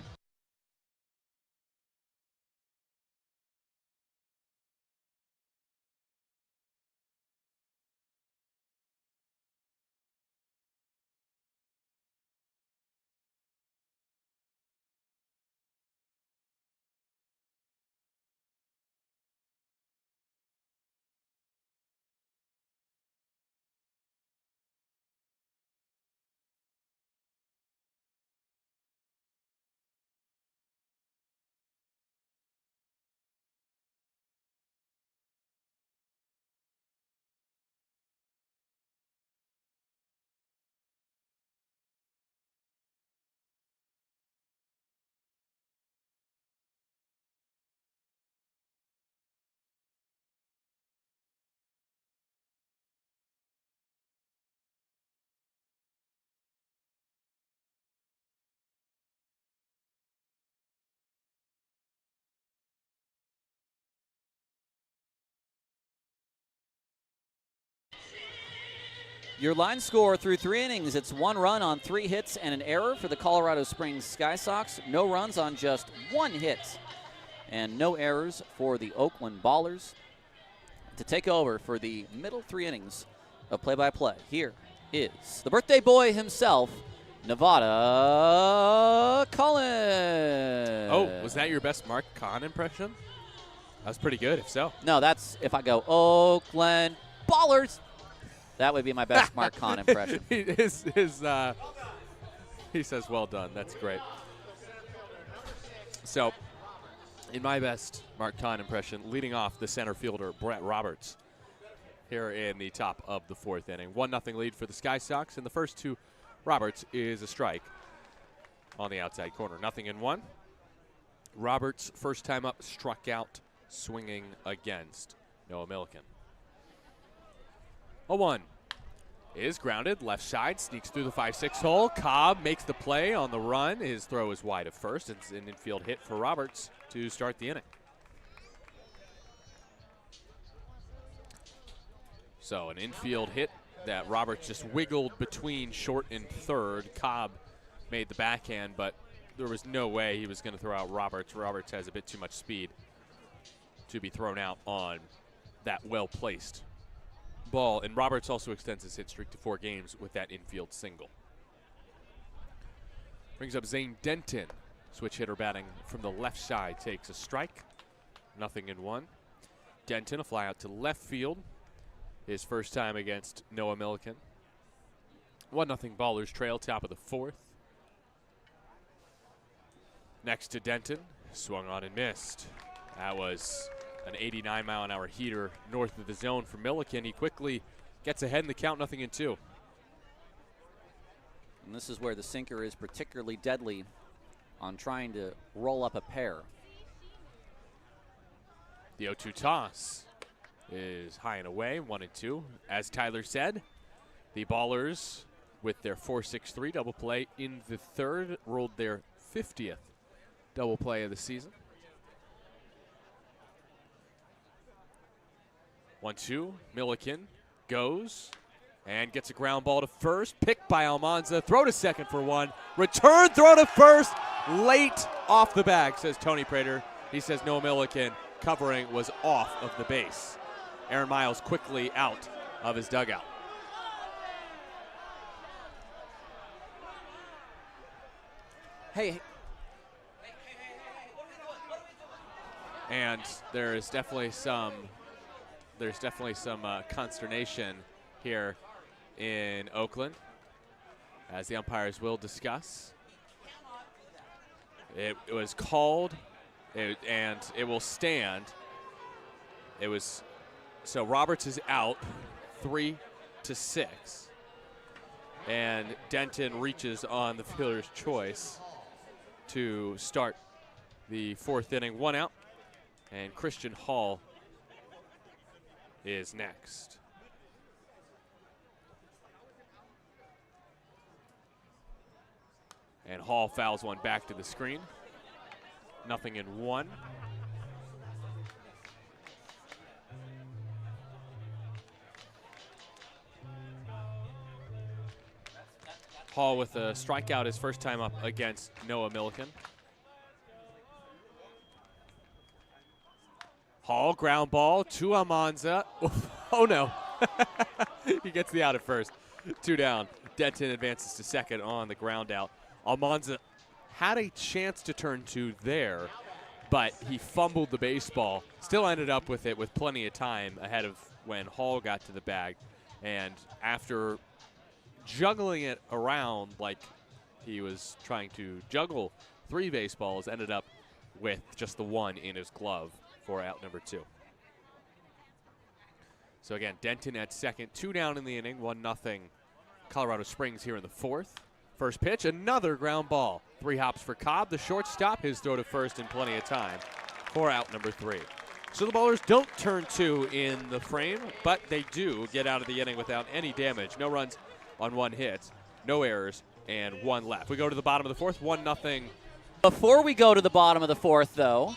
Your line score through 3 innings, it's 1 run on 3 hits and an error for the Colorado Springs Sky Sox. No runs on just 1 hit and no errors for the Oakland Ballers. To take over for the middle 3 innings of play-by-play, here is the birthday boy himself, Nevada Collins. Oh, was that your best Mark Kahn impression? That was pretty good, if so. No, that's if I go Oakland Ballers. That would be my best Mark Kahn impression. He says, well done. That's great. So, in my best Mark Kahn impression, leading off the center fielder, Brett Roberts, here in the top of the 4th inning. 1-0 lead for the Sky Sox. And the first to Roberts is a strike on the outside corner. 0-1. Roberts, first time up, struck out swinging against Noah Milliken. 0-1 is grounded, left side, sneaks through the 5-6 hole. Cobb makes the play on the run. His throw is wide at first. It's an infield hit for Roberts to start the inning. So an infield hit that Roberts just wiggled between short and third. Cobb made the backhand, but there was no way he was going to throw out Roberts. Roberts has a bit too much speed to be thrown out on that well-placed ball. And Roberts also extends his hit streak to 4 games with that infield single. Brings up Zane Denton. Switch hitter batting from the left side takes a strike. 0-1. Denton, a fly out to left field. His first time against Noah Milliken. 1-0 Ballers trail, top of the 4th. Next to Denton, swung on and missed. That was an 89-mile-an-hour heater north of the zone for Milliken. He quickly gets ahead in the count, 0-2. And this is where the sinker is particularly deadly on trying to roll up a pair. The 0-2 toss is high and away, 1-2. As Tyler said, the Ballers, with their 4-6-3 double play in the 3rd, rolled their 50th double play of the season. 1-2, Milliken goes and gets a ground ball to first. Picked by Almanza. Throw to second for 1. Return throw to first. Late off the bag, says Tony Prater. He says Noah Milliken covering was off of the base. Aaron Miles quickly out of his dugout. Hey. And there's definitely some consternation here in Oakland, as the umpires will discuss. It was called, and it will stand. It was, so Roberts is out 3-6, and Denton reaches on the fielder's choice to start the 4th inning. 1 out, and Christian Hall is next. And Hall fouls one back to the screen. 0-1. Hall with a strikeout his first time up against Noah Milliken. Hall, ground ball to Almanza. Oh no. He gets the out at first. 2 down. Denton advances to second on the ground out. Almanza had a chance to turn 2 there, but he fumbled the baseball. Still ended up with it with plenty of time ahead of when Hall got to the bag. And after juggling it around like he was trying to juggle 3 baseballs, ended up with just the 1 in his glove for out number 2. So again, Denton at second, 2 down in the inning, 1-0 Colorado Springs here in the 4th. First pitch, another ground ball. 3 hops for Cobb, the shortstop, his throw to first in plenty of time for out number 3. So the Ballers don't turn 2 in the frame, but they do get out of the inning without any damage. No runs on 1 hit, no errors, and 1 left. We go to the bottom of the 4th, 1-0. Before we go to the bottom of the 4th, though,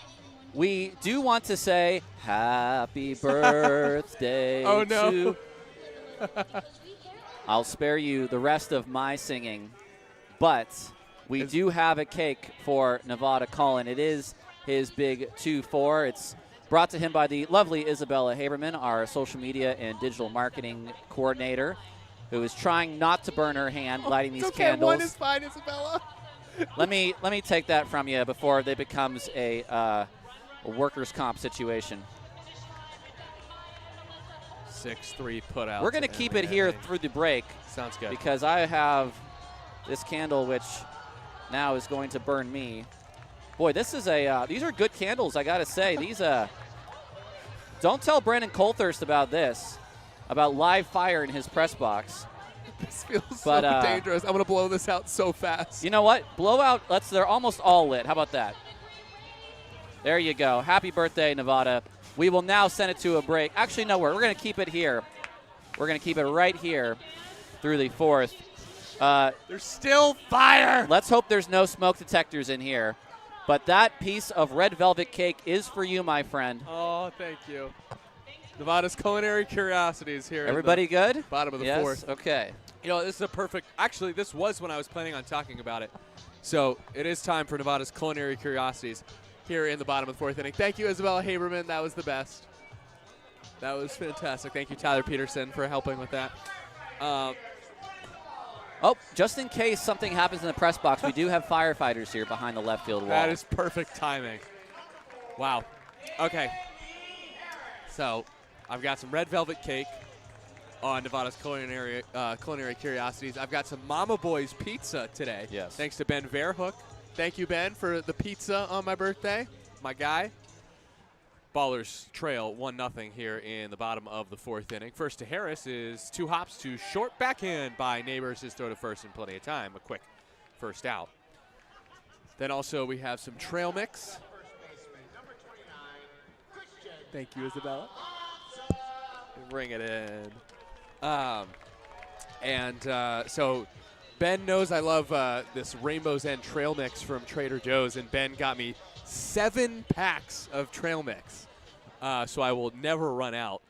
we do want to say happy birthday Oh, no. to I'll spare you the rest of my singing, but we do have a cake for Nevada Cullen. It is his big 2-4. It's brought to him by the lovely Isabella Haberman, our social media and digital marketing coordinator, who is trying not to burn her hand lighting these candles. One is fine, Isabella. Let me take that from you before it becomes a workers' comp situation. 6-3 put out. We're going to keep it here through the break. Sounds good. Because I have this candle, which now is going to burn me. Boy, this is these are good candles, I got to say. These, don't tell Brandon Colthurst about this, about live fire in his press box. This feels so dangerous. I'm going to blow this out so fast. You know what? Blow out. They're almost all lit. How about that? There you go. Happy birthday, Nevada. We will now send it to a break. Actually, no, we're going to keep it here. We're going to keep it right here through the 4th. There's still fire. Let's hope there's no smoke detectors in here. But that piece of red velvet cake is for you, my friend. Oh, thank you. Nevada's Culinary Curiosities here. Everybody good? Bottom of the yes? 4th. Okay. You know, this is a perfect – actually, this was when I was planning on talking about it. So it is time for Nevada's Culinary Curiosities here in the bottom of the 4th inning. Thank you, Isabella Haberman. That was the best. That was fantastic. Thank you, Tyler Peterson, for helping with that. Just in case something happens in the press box, we do have firefighters here behind the left field wall. That is perfect timing. Wow. Okay. So I've got some red velvet cake on Nevada's Culinary Curiosities. I've got some Mama Boy's pizza today. Yes. Thanks to Ben Verhoek. Thank you, Ben, for the pizza on my birthday. My guy. Ballers trail 1-0 here in the bottom of the 4th inning. First to Harris is 2 hops to short backhand by Neighbors. His throw to first in plenty of time. A quick first out. Then also we have some trail mix. Thank you, Isabella. Bring it in. So Ben knows I love this Rainbow's End trail mix from Trader Joe's, and Ben got me 7 packs of trail mix. So I will never run out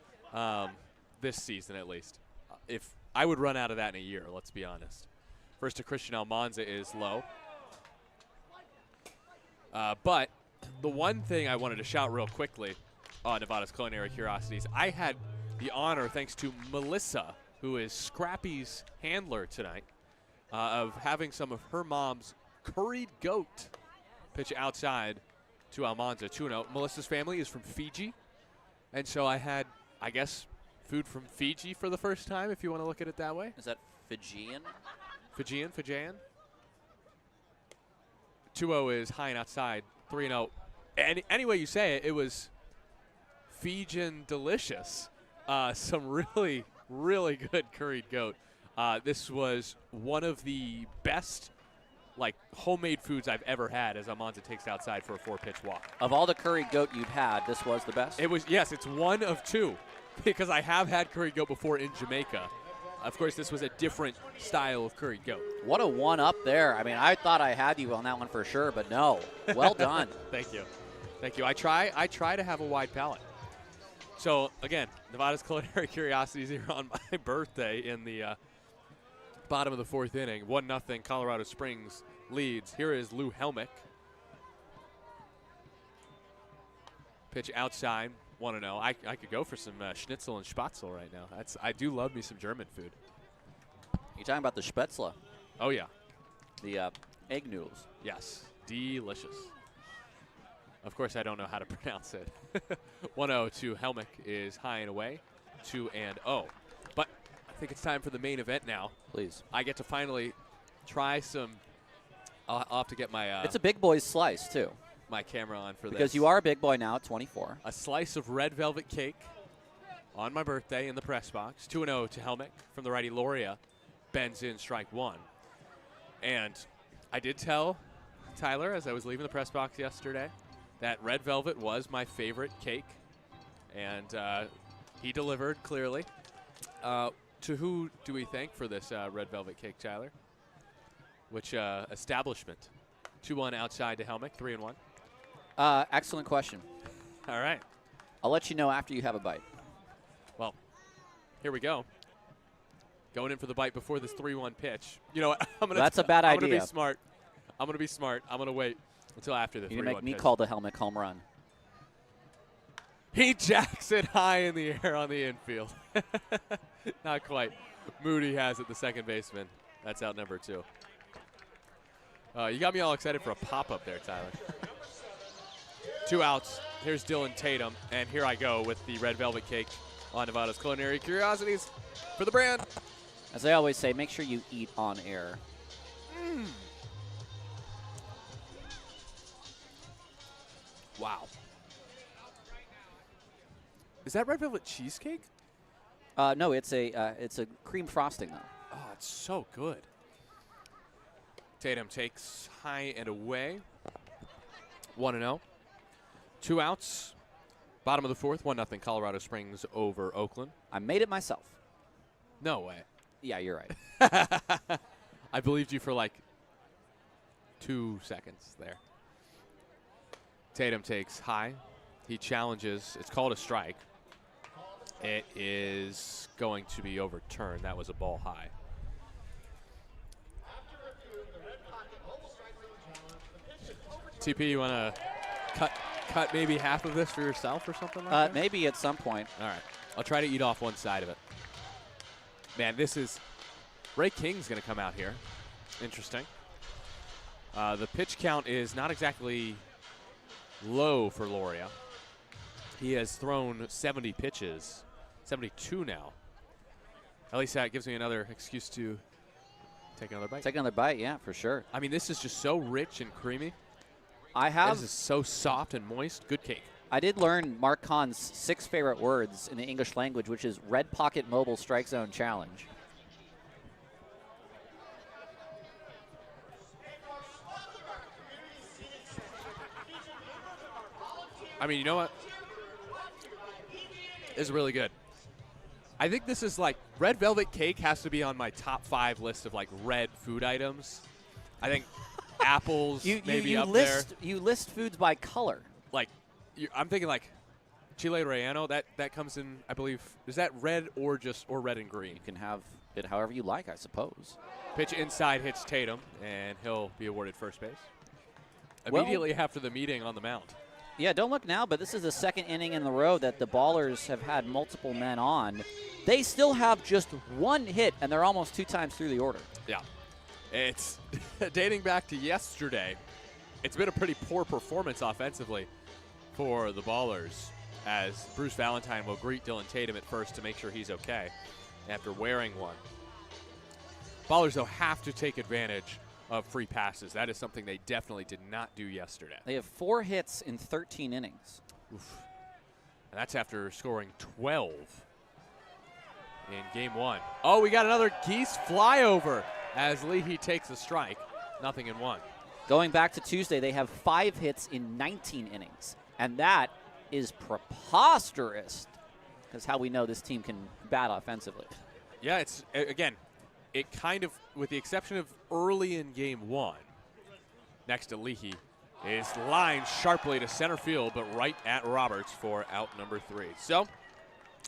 this season, at least. If I would run out of that in a year, let's be honest. First to Christian Almanza is low. But the one thing I wanted to shout real quickly on Nevada's Culinary Curiosities, I had the honor, thanks to Melissa, who is Scrappy's handler tonight, of having some of her mom's curried goat pitch outside to Almanza, 2-0. Melissa's family is from Fiji, and so I had, I guess, food from Fiji for the first time, if you want to look at it that way. Is that Fijian? Fijian? 2-0 is high and outside, 3-0. Any way you say it, it was Fijian delicious. Some really, really good curried goat. This was one of the best homemade foods I've ever had as Almanza takes outside for a 4-pitch walk. Of all the curried goat you've had, this was the best? It was, yes, it's one of 2 because I have had curried goat before in Jamaica. Of course, this was a different style of curried goat. What a one-up there. I mean, I thought I had you on that one for sure, but no. Well done. Thank you. Thank you. I try to have a wide palate. So, again, Nevada's Culinary Curiosities here on my birthday in the bottom of the 4th inning. 1-0 Colorado Springs leads. Here is Lou Helmick. Pitch outside, 1-0. I could go for some schnitzel and spatzel right now. I do love me some German food. You talking about the spätzle? Oh, yeah. The egg noodles. Yes. Delicious. Of course, I don't know how to pronounce it. 1-0 to Helmick is high and away, 2-0. But I think it's time for the main event now. Please. I get to finally try some. I'll have to get my. It's a big boy's slice, too. My camera on for this. Because you are a big boy now at 24. A slice of red velvet cake on my birthday in the press box. 2-0 to Helmick from the righty Loria. Bends in strike 1. And I did tell Tyler as I was leaving the press box yesterday that red velvet was my favorite cake. And he delivered clearly. To who do we thank for this red velvet cake, Tyler? Which establishment? 2-1 outside to Helmick, 3-1. Excellent question. All right. I'll let you know after you have a bite. Well, here we go. Going in for the bite before this 3-1 pitch. You know what? That's a bad I'm going to idea. be smart. I'm going to be smart. I'm going to wait until after the 3-1 pitch. You make me call the helmet home run. He jacks it high in the air on the infield. Not quite. Moody has it, the second baseman. That's out number 2. You got me all excited for a pop-up there, Tyler. 2 outs. Here's Dylan Tatum, and here I go with the red velvet cake on Nevada's Culinary Curiosities for the brand. As I always say, make sure you eat on air. Wow. Is that red velvet cheesecake? No, it's a cream frosting though. Oh, it's so good. Tatum takes high and away. 1-0. 2 outs. Bottom of the 4th, 1-0 Colorado Springs over Oakland. I made it myself. No way. Yeah, you're right. I believed you for like 2 seconds there. Tatum takes high. He challenges. It's called a strike. It is going to be overturned. That was a ball high. TP, you want to cut maybe half of this for yourself or something like that? Maybe at some point. All right. I'll try to eat off one side of it. Man, this is Ray King's going to come out here. Interesting. The pitch count is not exactly low for Loria. He has thrown 70 pitches, 72 now. At least that gives me another excuse to take another bite. Take another bite, yeah, for sure. I mean, this is just so rich and creamy. This is so soft and moist. Good cake. I did learn Mark Kahn's 6 favorite words in the English language, which is Red Pocket Mobile Strike Zone Challenge. I mean, you know what? This is really good. I think this is like red velvet cake has to be on my top 5 list of like red food items. I think apples maybe up there. You list foods by color. Like, I'm thinking like chile relleno. That comes in, I believe. Is that red or red and green? You can have it however you like, I suppose. Pitch inside hits Tatum, and he'll be awarded first base. Immediately after the meeting on the mound. Yeah, don't look now, but this is the second inning in a row that the Ballers have had multiple men on. They still have just 1 hit, and they're almost 2 times through the order. Yeah. It's dating back to yesterday. It's been a pretty poor performance offensively for the Ballers, as Bruce Valentine will greet Dylan Tatum at first to make sure he's okay after wearing one. Ballers, though, have to take advantage of free passes. That is something they definitely did not do yesterday. They have 4 hits in 13 innings. Oof. And that's after scoring 12 in game 1. Oh, we got another Geese flyover as Leahy takes a strike. 0-1. Going back to Tuesday, they have 5 hits in 19 innings. And that is preposterous, because how we know this team can bat offensively. Yeah, it's, again, it kind of, with the exception of early in game 1, next to Leahy, is lined sharply to center field, but right at Roberts for out number 3. So,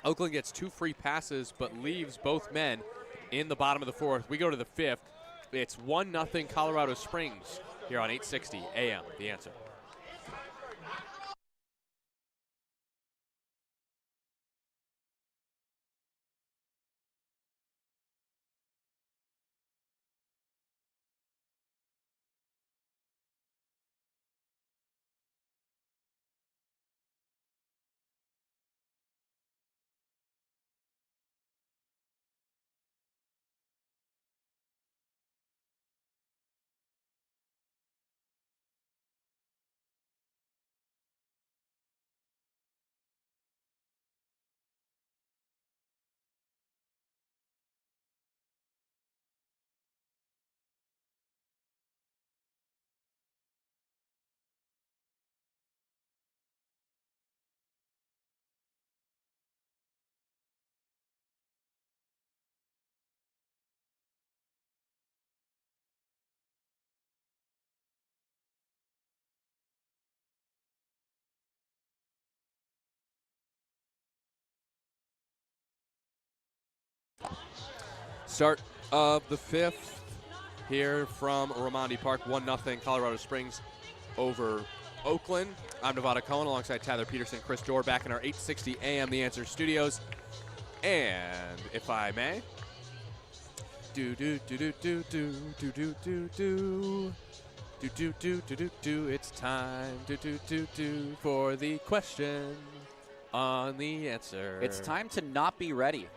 Oakland gets 2 free passes, but leaves both men in the bottom of the 4th. We go to the 5th. It's 1-0 Colorado Springs here on 860 AM. The Answer. Start of the 5th here from Raimondi Park. 1-0 Colorado Springs over Oakland. I'm Nevada Cohen alongside Tyler Peterson, Chris Dorr, back in our 860 AM The Answer studios. And if I may, it's time for the question on the answer. It's time to not be ready.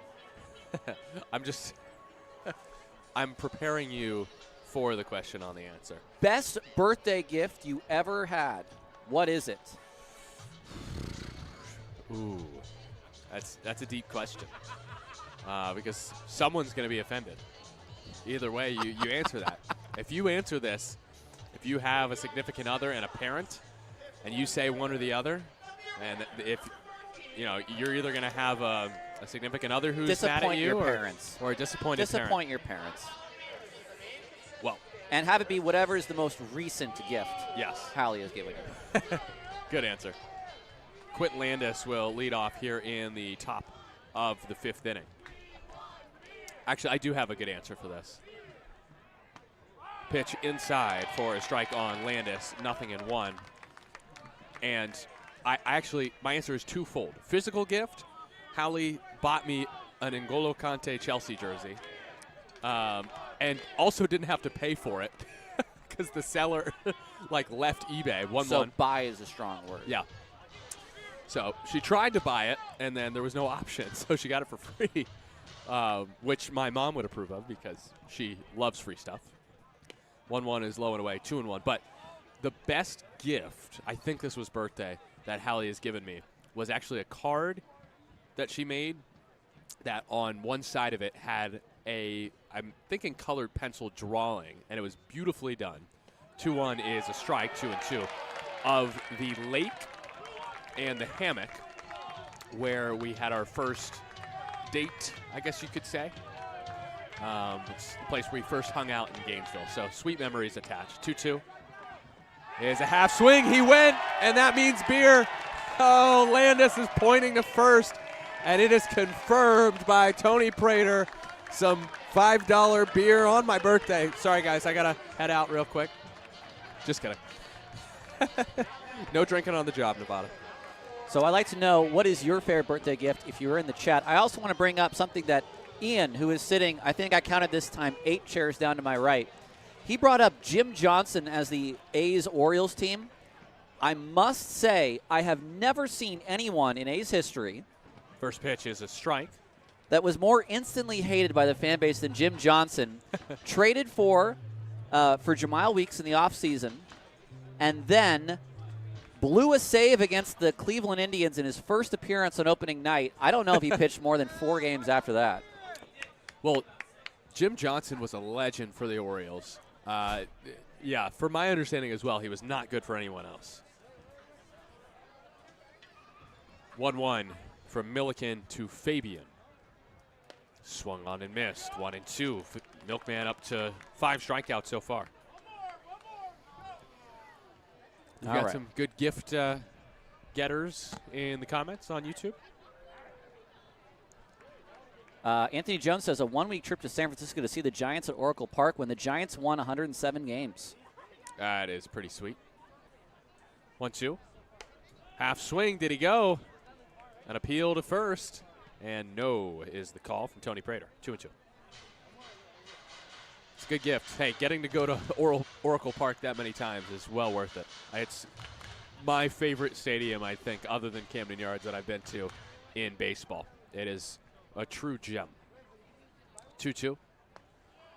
I'm preparing you for the question on the answer. Best birthday gift you ever had. What is it? Ooh, that's a deep question because someone's going to be offended. Either way, you answer that. If you answer this, if you have a significant other and a parent, and you say one or the other, and if you're either going to have a significant other who's mad at you, or a disappointed parent. Your parents. Well, and have it be whatever is the most recent gift. Yes, Hallie is giving you. Good answer. Quentin Landis will lead off here in the top of the 5th inning. Actually, I do have a good answer for this. Pitch inside for a strike on Landis, 0-1. And my answer is twofold. Physical gift, Hallie bought me an N'Golo Kante Chelsea jersey, and also didn't have to pay for it because the seller left eBay. 1-1. So buy is a strong word. Yeah. So she tried to buy it, and then there was no option, so she got it for free, which my mom would approve of because she loves free stuff. 1-1 is low and away, 2-1. But the best gift, I think this was birthday, that Hallie has given me was actually a card that she made that on one side of it had I'm thinking colored pencil drawing, and it was beautifully done. 2-1 is a strike, 2-2, of the lake and the hammock where we had our first date, I guess you could say. It's the place where we first hung out in Gainesville. So sweet memories attached. 2-2 is a half swing. He went, and that means beer. Oh, Landis is pointing to first, and it is confirmed by Tony Prater. Some $5 beer on my birthday. Sorry, guys, I got to head out real quick. Just kidding. No drinking on the job, Nevada. So I'd like to know, what is your favorite birthday gift if you were in the chat? I also want to bring up something that Ian, who is sitting, I think I counted this time, 8 chairs down to my right. He brought up Jim Johnson as the A's-Orioles team. I must say, I have never seen anyone in A's history. First pitch is a strike. That was more instantly hated by the fan base than Jim Johnson. Traded for Jamile Weeks in the offseason, and then blew a save against the Cleveland Indians in his first appearance on opening night. I don't know if he pitched more than 4 games after that. Well, Jim Johnson was a legend for the Orioles. Yeah, for my understanding as well, he was not good for anyone else. 1-1 from Milliken to Fabian. Swung on and missed. 1-2. Milkman up to 5 strikeouts so far. We've got some good gift getters in the comments on YouTube. Anthony Jones says a 1-week trip to San Francisco to see the Giants at Oracle Park when the Giants won 107 games. That is pretty sweet. 1-2. Half swing. Did he go? An appeal to first. And no is the call from Tony Prater. 2-2. It's a good gift. Hey, getting to go to Oracle Park that many times is well worth it. It's my favorite stadium, I think, other than Camden Yards that I've been to in baseball. It is a true gem. 2-2.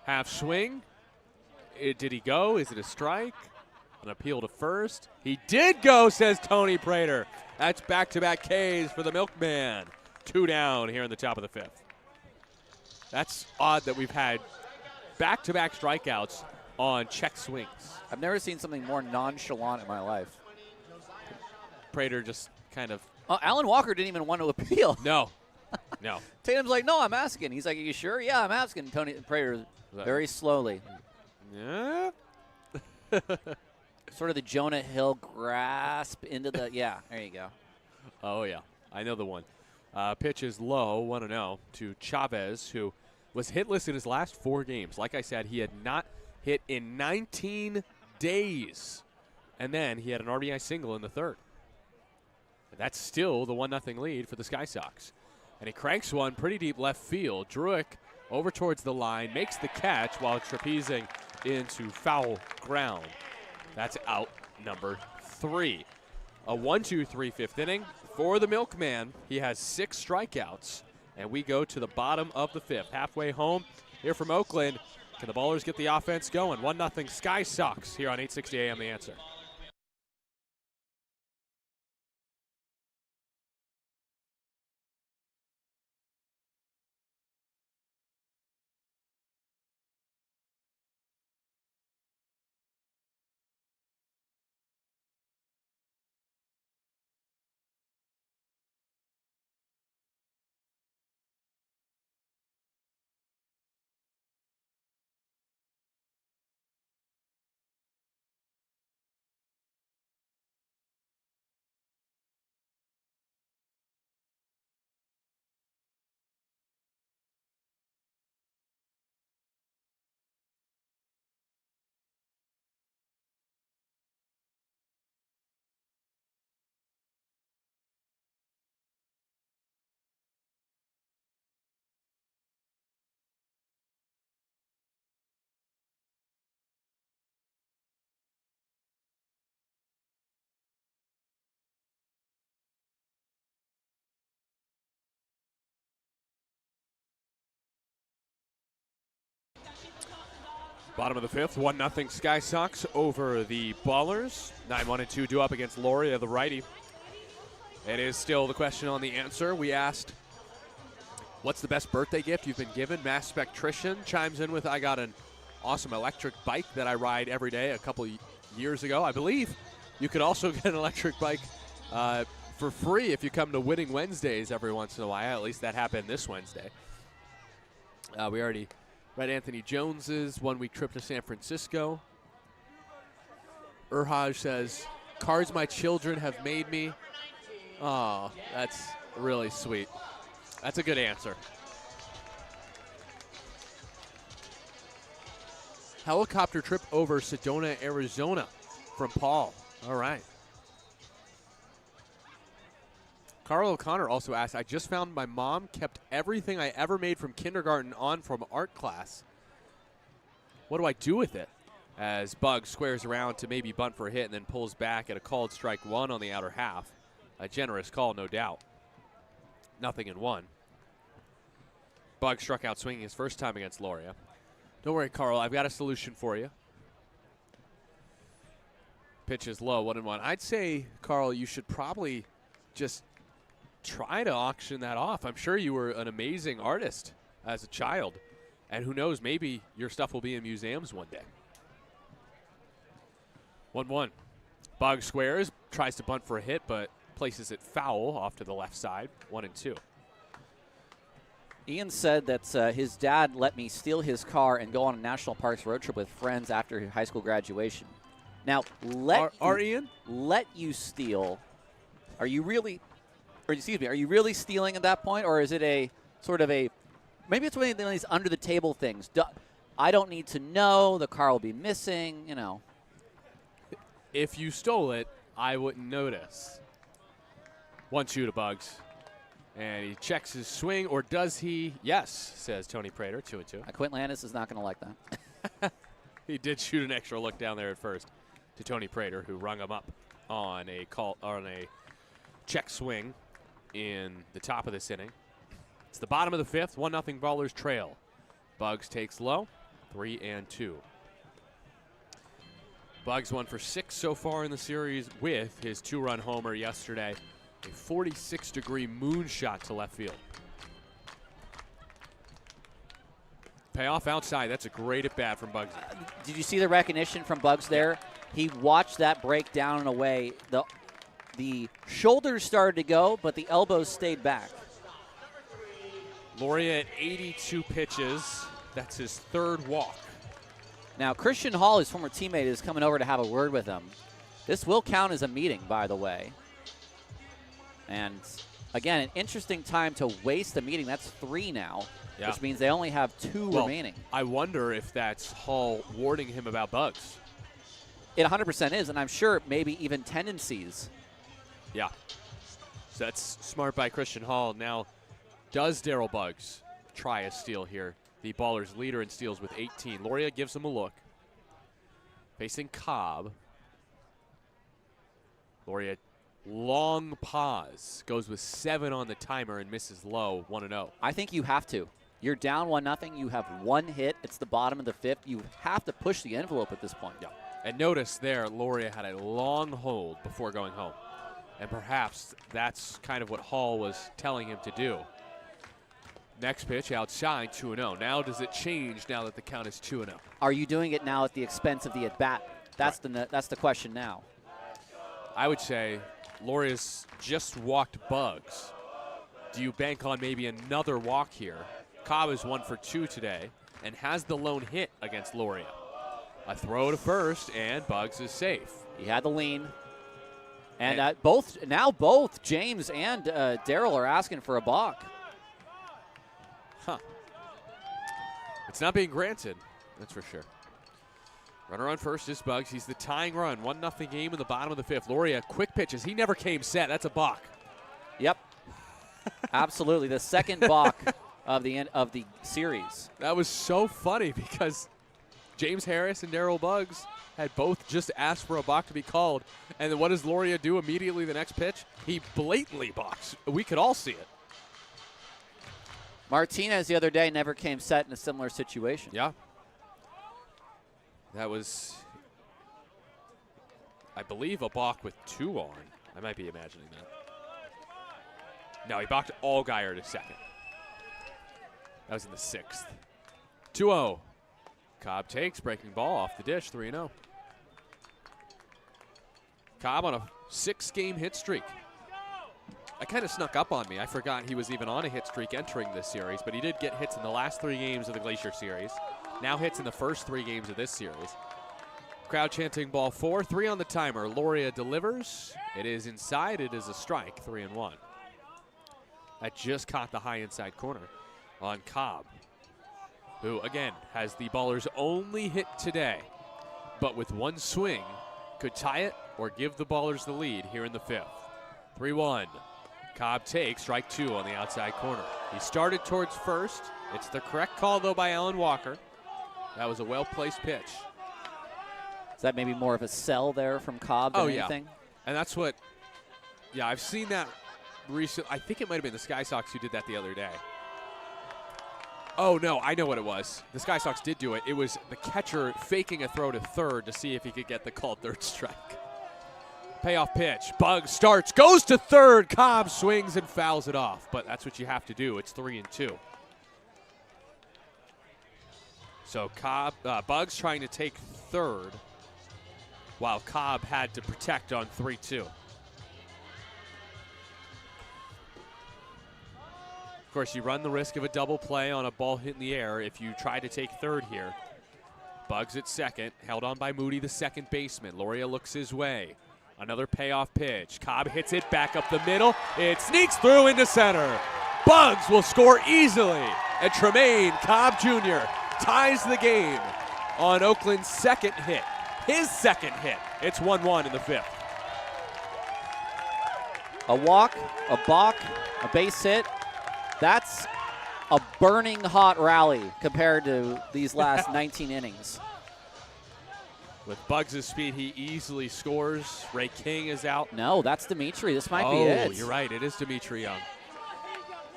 Half swing. Did he go? Is it a strike? An appeal to first. He did go, says Tony Prater. That's back-to-back Ks for the Milkman. 2 down here in the top of the 5th. That's odd that we've had back-to-back strikeouts on check swings. I've never seen something more nonchalant in my life. Prater just kind of... Alan Walker didn't even want to appeal. No. No. Tatum's like, no, I'm asking. He's like, are you sure? Yeah, I'm asking. Tony Prater very slowly. Yeah. Sort of the Jonah Hill grasp into the, yeah, there you go. Oh, yeah. I know the one. Pitch is low, 1-0 to Chavez, who was hitless in his last 4 games. Like I said, he had not hit in 19 days. And then he had an RBI single in the 3rd. And that's still the 1-0 lead for the Sky Sox. And he cranks one pretty deep left field. Druick over towards the line, makes the catch while trapezing into foul ground. That's out number 3. A 1-2-3 5th inning for the Milkman. He has 6 strikeouts, and we go to the bottom of the 5th. Halfway home here from Oakland. Can the Ballers get the offense going? 1-0 Sky Sox here on 860 AM The Answer. Bottom of the 5th, 1-0 Sky Sox over the Ballers. 9-1-2 due up against Loria, the righty. It is still the question on the answer. We asked, what's the best birthday gift you've been given? Mass Spectrician chimes in with, I got an awesome electric bike that I ride every day a couple years ago. I believe you could also get an electric bike for free if you come to Winning Wednesdays every once in a while. At least that happened this Wednesday. We already read Anthony Jones's 1-week trip to San Francisco. Urhaj says, cards my children have made me. Oh, that's really sweet. That's a good answer. Helicopter trip over Sedona, Arizona from Paul. All right. Carl O'Connor also asked, I just found my mom kept everything I ever made from kindergarten on from art class. What do I do with it? As Buggs squares around to maybe bunt for a hit and then pulls back at a called strike 1 on the outer half. A generous call, no doubt. 0-1. Buggs struck out swinging his first time against Loria. Don't worry, Carl, I've got a solution for you. Pitch is low, 1-1. I'd say, Carl, you should probably just try to auction that off. I'm sure you were an amazing artist as a child. And who knows, maybe your stuff will be in museums one day. 1-1. Boggs squares, tries to bunt for a hit, but places it foul off to the left side. 1-2. Ian said that his dad let me steal his car and go on a national parks road trip with friends after high school graduation. Now, Ian? Let you steal. Are you really stealing at that point, or is it a sort of a, maybe it's one of these under the table things? I don't need to know. The car will be missing, you know. If you stole it, I wouldn't notice. 1-2 to Buggs. And he checks his swing, or does he? Yes, says Tony Prater, 2-2. Quint Landis is not going to like that. He did shoot an extra look down there at first to Tony Prater, who rung him up on a check swing in the top of this inning. It's the bottom of the 5th, 1-0 Ballers trail. Buggs takes low, 3-2. Buggs 1 for 6 so far in the series with his 2-run homer yesterday. A 46-degree moonshot to left field. Payoff outside. That's a great at-bat from Buggs. Did you see the recognition from Buggs there? He watched that break down and away. The shoulders started to go, but the elbows stayed back. Loria at 82 pitches. That's his 3rd walk. Now, Christian Hall, his former teammate, is coming over to have a word with him. This will count as a meeting, by the way. And, again, an interesting time to waste a meeting. That's 3 now. Yeah. which means they only have 2 remaining. I wonder if that's Hall warning him about bugs. It 100% is, and I'm sure maybe even tendencies. Yeah. So that's smart by Christian Hall. Now, does Daryl Buggs try a steal here? The Ballers leader in steals with 18. Loria gives him a look. Facing Cobb. Loria, long pause. Goes with 7 on the timer and misses low, 1-0. I think you have to. You're down 1-0. You have 1 hit. It's the bottom of the 5th. You have to push the envelope at this point. Yeah. And notice there, Loria had a long hold before going home. And perhaps that's kind of what Hall was telling him to do. Next pitch outside, 2-0. Now does it change now that the count is 2-0? Are you doing it now at the expense of the at-bat? That's the question now. I would say Loria's just walked Buggs. Do you bank on maybe another walk here? Cobb is 1 for 2 today and has the lone hit against Loria. A throw to first, and Buggs is safe. He had the lean. And both James and Daryl are asking for a balk. Huh. It's not being granted, that's for sure. Runner on first is Buggs. He's the tying run. 1-0 game in the bottom of the 5th. Loria, quick pitches. He never came set. That's a balk. Yep. Absolutely. The second balk of the series. That was so funny because James Harris and Daryl Buggs had both just asked for a balk to be called. And then what does Loria do immediately the next pitch? He blatantly balks. We could all see it. Martinez the other day never came set in a similar situation. Yeah. That was, I believe, a balk with 2 on. I might be imagining that. No, he balked Allgaier to second. That was in the 6th. 2-0. Cobb takes, breaking ball off the dish, 3-0. Cobb on a 6-game hit streak. That kind of snuck up on me. I forgot he was even on a hit streak entering this series, but he did get hits in the last 3 games of the Glacier Series. Now hits in the first 3 games of this series. Crowd chanting ball 4, 3 on the timer. Loria delivers. It is inside. It is a strike, 3-1. That just caught the high inside corner on Cobb, who, again, has the Ballers' only hit today, but with 1 swing, could tie it or give the Ballers the lead here in the 5th. 3-1. Cobb takes, strike 2 on the outside corner. He started towards first. It's the correct call, though, by Alan Walker. That was a well-placed pitch. Is that maybe more of a sell there from Cobb than anything? And that's what, I've seen that recently. I think it might have been the Sky Sox who did that the other day. Oh, no, I know what it was. The Sky Sox did do it. It was the catcher faking a throw to third to see if he could get the called third strike. Payoff pitch. Buggs starts, goes to third. Cobb swings and fouls it off. But that's what you have to do. It's 3-2. So Buggs trying to take third while Cobb had to protect on 3-2. Of course, you run the risk of a double play on a ball hit in the air if you try to take third here. Buggs at second, held on by Moody, the second baseman. Loria looks his way. Another payoff pitch. Cobb hits it back up the middle. It sneaks through into center. Buggs will score easily. And Tremaine Cobb Jr. ties the game on Oakland's second hit. His second hit. It's 1-1 in the 5th. A walk, a balk, a base hit. That's a burning hot rally compared to these last 19 innings. With Buggs' speed, he easily scores. Ray King is out. No, that's Dimitri. This might be it. Oh, you're right. It is Dimitri Young.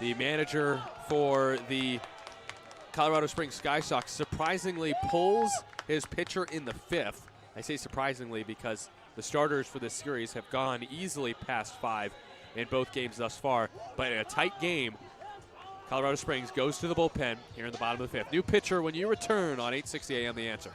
The manager for the Colorado Springs Sky Sox surprisingly pulls his pitcher in the 5th. I say surprisingly because the starters for this series have gone easily past 5 in both games thus far. But in a tight game, Colorado Springs goes to the bullpen here in the bottom of the 5th. New pitcher when you return on 860 AM The Answer.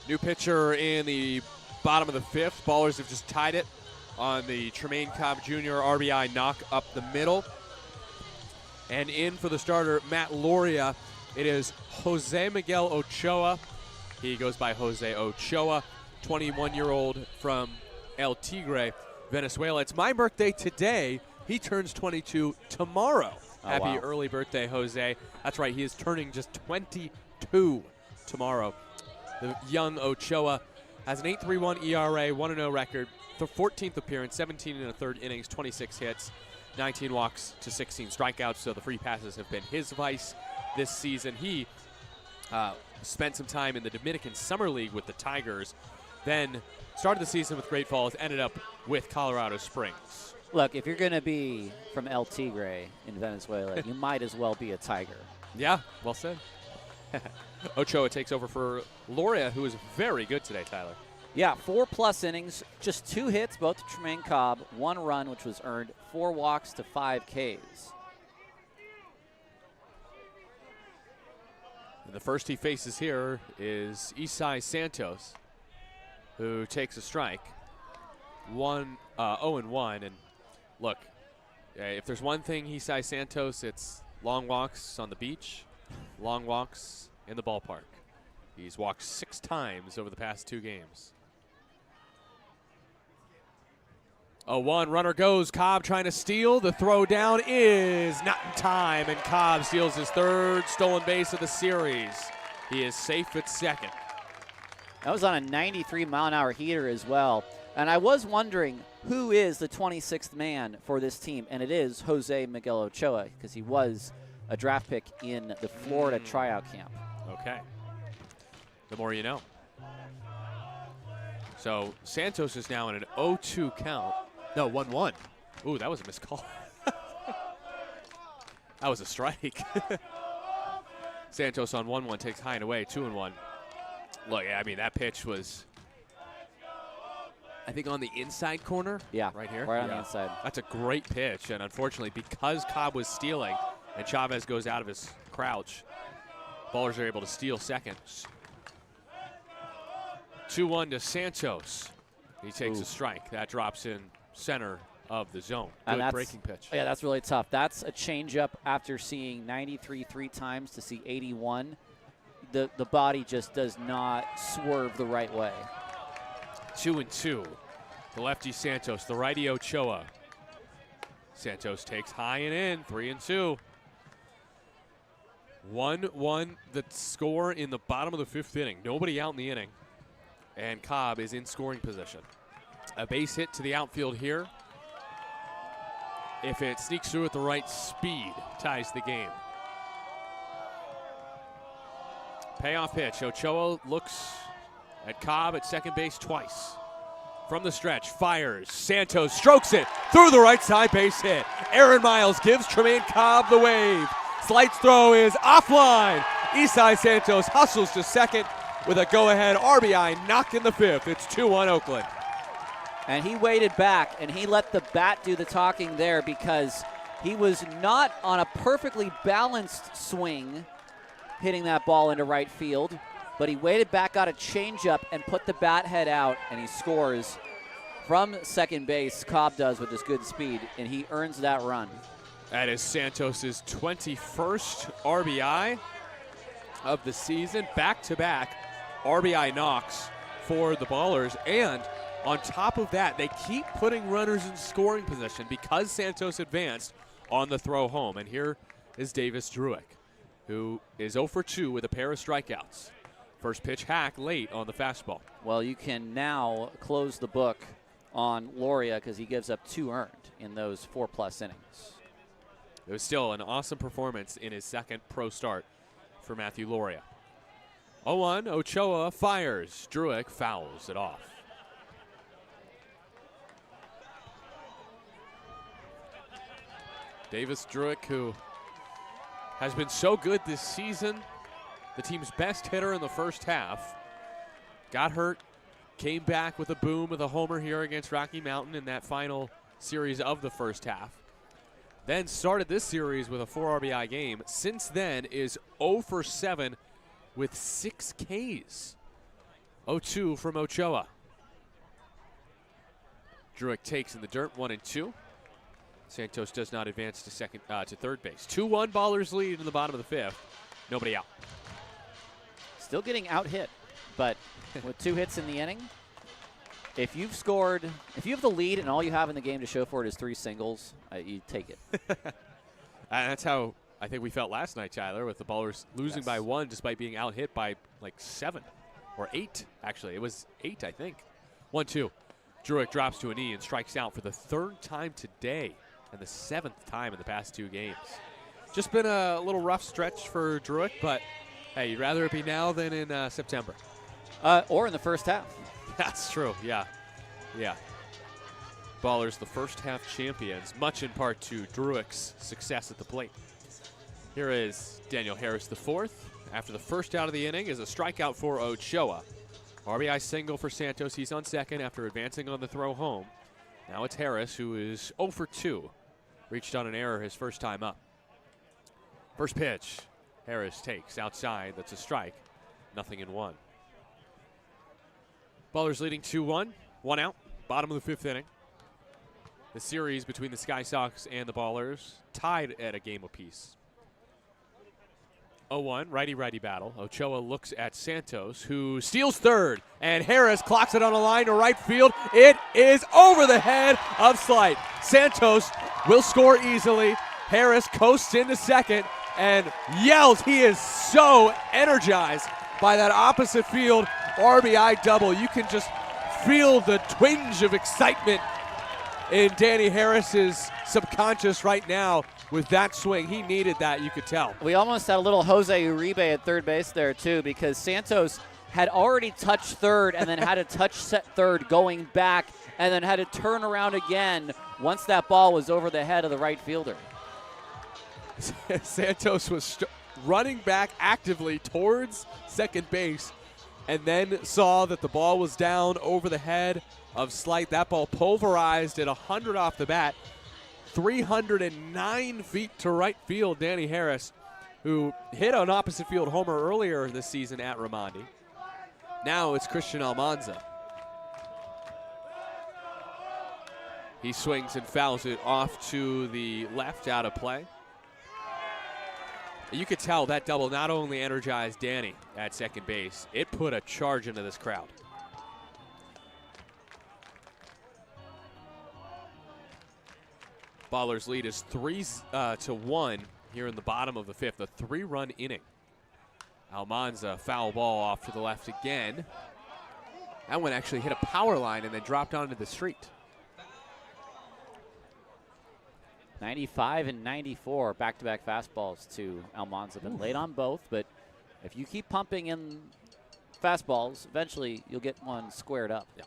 New pitcher in the bottom of the fifth. Ballers have just tied it on the Tremaine Cobb Jr. RBI knock up the middle. And in for the starter, Matt Loria, it is Jose Miguel Ochoa. He goes by Jose Ochoa, 21-year-old from El Tigre, Venezuela. It's my birthday today. He turns 22 tomorrow. Oh, Happy wow. early birthday, Jose. That's right, he is turning just 22 tomorrow. The young Ochoa has an 8.31 ERA, 1-0 record, the 14th appearance, 17 and a third innings, 26 hits, 19 walks to 16 strikeouts, so the free passes have been his vice this season. He spent some time in the Dominican Summer League with the Tigers, then started the season with Great Falls, ended up with Colorado Springs. Look, if you're going to be from El Tigre in Venezuela, you might as well be a Tiger. Yeah, well said. Ochoa takes over for Loria, who is very good today, Tyler. Yeah, 4+ innings, just 2 hits, both to Tremaine Cobb, 1 run, which was earned, 4 walks to 5 Ks. And the first he faces here is Isai Santos, who takes a strike. 0-1, and look, if there's one thing Isai Santos, it's long walks on the beach, long walks in the ballpark. He's walked 6 times over the past 2 games. 0-1, runner goes. Cobb trying to steal. The throw down is not in time, and Cobb steals his 3rd stolen base of the series. He is safe at second. That was on a 93-mile-an-hour heater as well. And I was wondering who is the 26th man for this team, and it is Jose Miguel Ochoa because he was a draft pick in the Florida tryout camp. Okay. The more you know. So Santos is now in an 0-2 count. No, 1-1. Ooh, that was a missed call. That was a strike. Santos on 1-1 takes high and away, 2-1. Look, I mean, that pitch was, I think, on the inside corner. Yeah, right here. right on the inside. That's a great pitch, and unfortunately, because Cobb was stealing and Chavez goes out of his crouch, ballers are able to steal seconds. 2-1 to Santos. He takes a strike. That drops in center of the zone. And Good breaking pitch. Yeah, that's really tough. That's a changeup after seeing 93 3 times to see 81. The body just does not swerve the right way. 2-2. The lefty Santos, the righty Ochoa. Santos takes high and in, 3-2. 1-1, the score in the bottom of the 5th inning. Nobody out in the inning. And Cobb is in scoring position. A base hit to the outfield here. If it sneaks through at the right speed, ties the game. Payoff pitch. Ochoa looks at Cobb at second base twice. From the stretch, fires. Santos strokes it through the right side, base hit. Aaron Miles gives Tremaine Cobb the wave. Slight throw is offline. Isai Santos hustles to second with a go-ahead RBI knock in the 5th. It's 2-1 Oakland. And he waited back, and he let the bat do the talking there because he was not on a perfectly balanced swing hitting that ball into right field, but he waited back, got a changeup, and put the bat head out, and he scores from second base. Cobb does with his good speed, and he earns that run. That is Santos's 21st RBI of the season. Back-to-back RBI knocks for the Ballers. And on top of that, they keep putting runners in scoring position because Santos advanced on the throw home. And here is Davis Druick, who is 0 for 2 with a pair of strikeouts. First pitch hack late on the fastball. Well, you can now close the book on Loria because he gives up 2 earned in those 4+ innings. It was still an awesome performance in his second pro start for Matthew Loria. 0-1, Ochoa fires. Druick fouls it off. Davis Druick, who has been so good this season, the team's best hitter in the first half, got hurt, came back with a boom with a homer here against Rocky Mountain in that final series of the first half. Then started this series with a 4 RBI game. Since then is 0 for 7 with 6 Ks. 0-2 from Ochoa. Druick takes in the dirt, 1-2. Santos does not advance to third base. 2-1 Ballers lead in the bottom of the fifth. Nobody out. Still getting out hit, but with 2 hits in the inning, if you have the lead and all you have in the game to show for it is 3 singles, you take it. And that's how I think we felt last night, Tyler, with the Ballers losing Yes. by 1 despite being out hit by like 7 or 8, actually. It was 8, I think. 1-2. Druick drops to a knee and strikes out for the 3rd time today and the 7th time in the past 2 games. Just been a little rough stretch for Druick, but hey, you'd rather it be now than in September. Or in the first half. That's true, yeah. Yeah. Ballers, the first half champions, much in part to Druick's success at the plate. Here is Daniel Harris IV. After the first out of the inning is a strikeout for Ochoa. RBI single for Santos. He's on second after advancing on the throw home. Now it's Harris, who is 0 for 2. Reached on an error his first time up. First pitch. Harris takes outside. That's a strike. 0-1. Ballers leading 2-1. 1 out. Bottom of the 5th inning. The series between the Sky Sox and the Ballers tied at a game apiece. 0-1, righty-righty battle. Ochoa looks at Santos, who steals third, and Harris clocks it on a line to right field. It is over the head of Slight. Santos will score easily. Harris coasts into second and yells. He is so energized by that opposite field RBI double. You can just feel the twinge of excitement in Danny Harris's subconscious right now with that swing. He needed that, you could tell. We almost had a little Jose Uribe at third base there, too, because Santos had already touched third and then had to touch set third going back and then had to turn around again once that ball was over the head of the right fielder. Santos was running back actively towards second base and then saw that the ball was down over the head of Slight. That ball pulverized at 100 off the bat. 309 feet to right field, Danny Harris, who hit an opposite field homer earlier this season at Raimondi. Now it's Christian Almanza. He swings and fouls it off to the left, out of play. You could tell that double not only energized Danny at second base, it put a charge into this crowd. Ballers lead is 3-1 here in the bottom of the 5th, a 3-run inning. Almanza, foul ball off to the left again. That one actually hit a power line and then dropped onto the street. 95 and 94, back-to-back fastballs to Almanza. Been late on both, but if you keep pumping in fastballs, eventually you'll get one squared up. Yeah.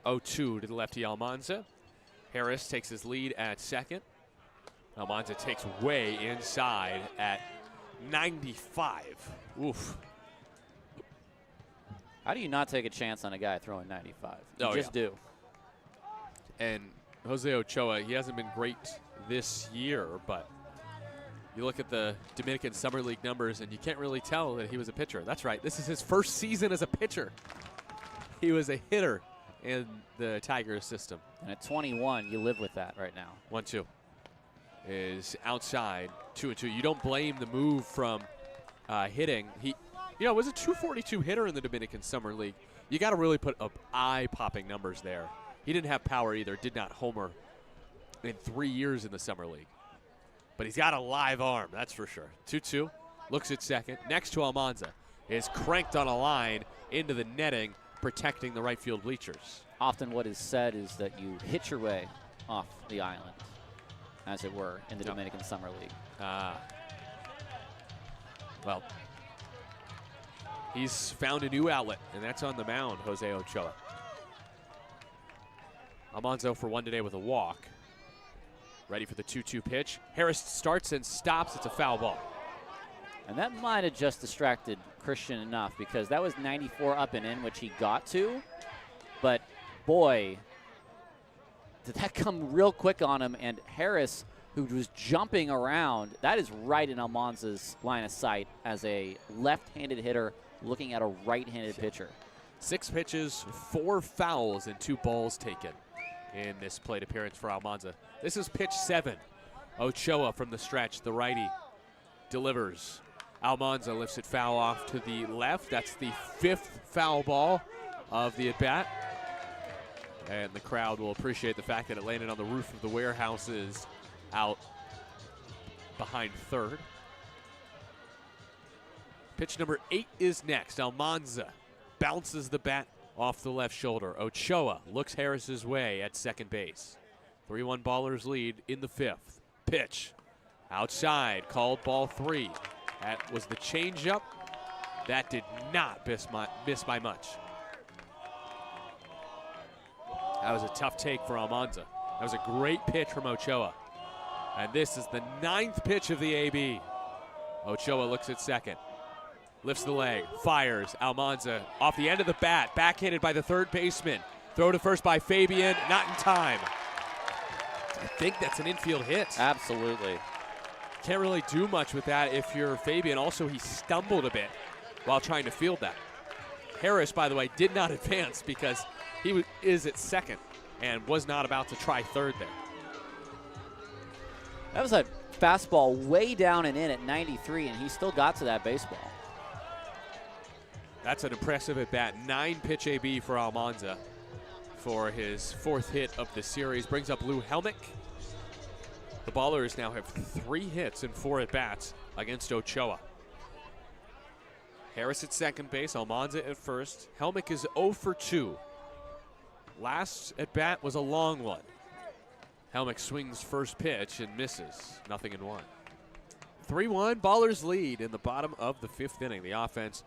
0-2 to the lefty Almanza. Harris takes his lead at second. Almanza takes way inside at 95. Oof. How do you not take a chance on a guy throwing 95? You Oh, just do. And Jose Ochoa, he hasn't been great this year, but you look at the Dominican Summer League numbers and you can't really tell that he was a pitcher. That's right. This is his first season as a pitcher. He was a hitter in the Tigers system. And at 21, you live with that right now. 1-2 is outside. 2-2. You don't blame the move from hitting. He, was a 242 hitter in the Dominican Summer League. You got to really put up eye-popping numbers there. He didn't have power either. Did not homer in 3 years in the Summer League. But he's got a live arm, that's for sure. 2-2. Looks at second. Next to Almanza is cranked on a line into the netting, protecting the right field bleachers. Often what is said is that you hit your way off the island, as it were, in the Dominican Summer League. Well, he's found a new outlet, and that's on the mound, Jose Ochoa. Almanza for 1 today with a walk. Ready for the 2-2 pitch. Harris starts and stops. It's a foul ball. And that might have just distracted Christian enough, because that was 94 up and in, which he got to. But, boy, did that come real quick on him. And Harris, who was jumping around, that is right in Almanza's line of sight as a left-handed hitter looking at a right-handed pitcher. 6 pitches, 4 fouls, and 2 balls taken in this plate appearance for Almanza. This is pitch 7. Ochoa from the stretch, the righty, delivers. Almanza lifts it foul off to the left. That's the 5th foul ball of the at-bat. And the crowd will appreciate the fact that it landed on the roof of the warehouses out behind third. Pitch number 8 is next. Almanza bounces the bat off the left shoulder. Ochoa looks Harris's way at second base. 3-1 Ballers lead in the 5th. Pitch outside, called ball 3. That was the changeup. That did not miss by much. That was a tough take for Almanza. That was a great pitch from Ochoa. And this is the 9th pitch of the AB. Ochoa looks at second. Lifts the leg, fires. Almanza off the end of the bat, backhanded by the third baseman. Throw to first by Fabian, not in time. I think that's an infield hit. Absolutely. Can't really do much with that if you're Fabian. Also, he stumbled a bit while trying to field that. Harris, by the way, did not advance because he is at second and was not about to try third there. That was a fastball way down and in at 93, and he still got to that baseball. That's an impressive at-bat. 9-pitch AB for Almanza for his 4th hit of the series. Brings up Lou Helmick. The Ballers now have 3 hits and 4 at-bats against Ochoa. Harris at second base, Almanza at first. Helmick is 0 for 2. Last at-bat was a long one. Helmick swings first pitch and misses. 0-1. 3-1, Ballers lead in the bottom of the 5th inning. The offense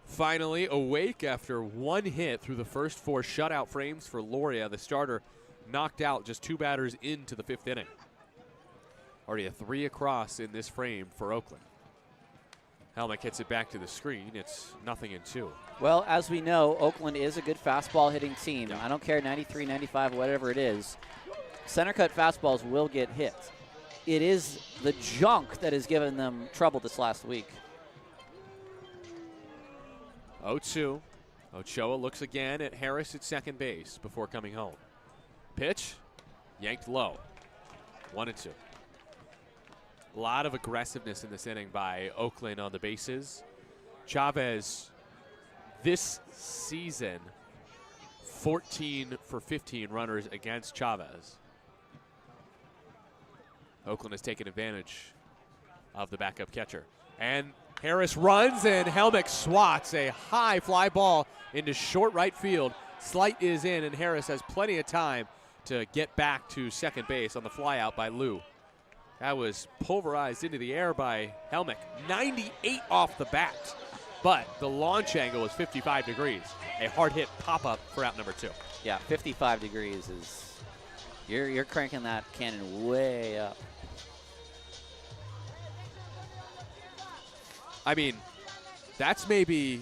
finally awake after 1 hit through the first 4 shutout frames for Loria. The starter knocked out just 2 batters into the 5th inning. Already a 3 across in this frame for Oakland. Helmick hits it back to the screen. It's 0-2. Well, as we know, Oakland is a good fastball hitting team. I don't care, 93, 95, whatever it is. Center cut fastballs will get hit. It is the junk that has given them trouble this last week. 0-2. Ochoa looks again at Harris at second base before coming home. Pitch, yanked low. 1-2. A lot of aggressiveness in this inning by Oakland on the bases. Chavez, this season, 14 for 15 runners against Chavez. Oakland has taken advantage of the backup catcher. And Harris runs, and Helmick swats a high fly ball into short right field. Slight is in, and Harris has plenty of time to get back to second base on the fly out by Lou. That was pulverized into the air by Helmick. 98 off the bat, but the launch angle was 55 degrees. A hard hit pop-up for out number 2. Yeah, 55 degrees is, you're cranking that cannon way up. I mean, that's maybe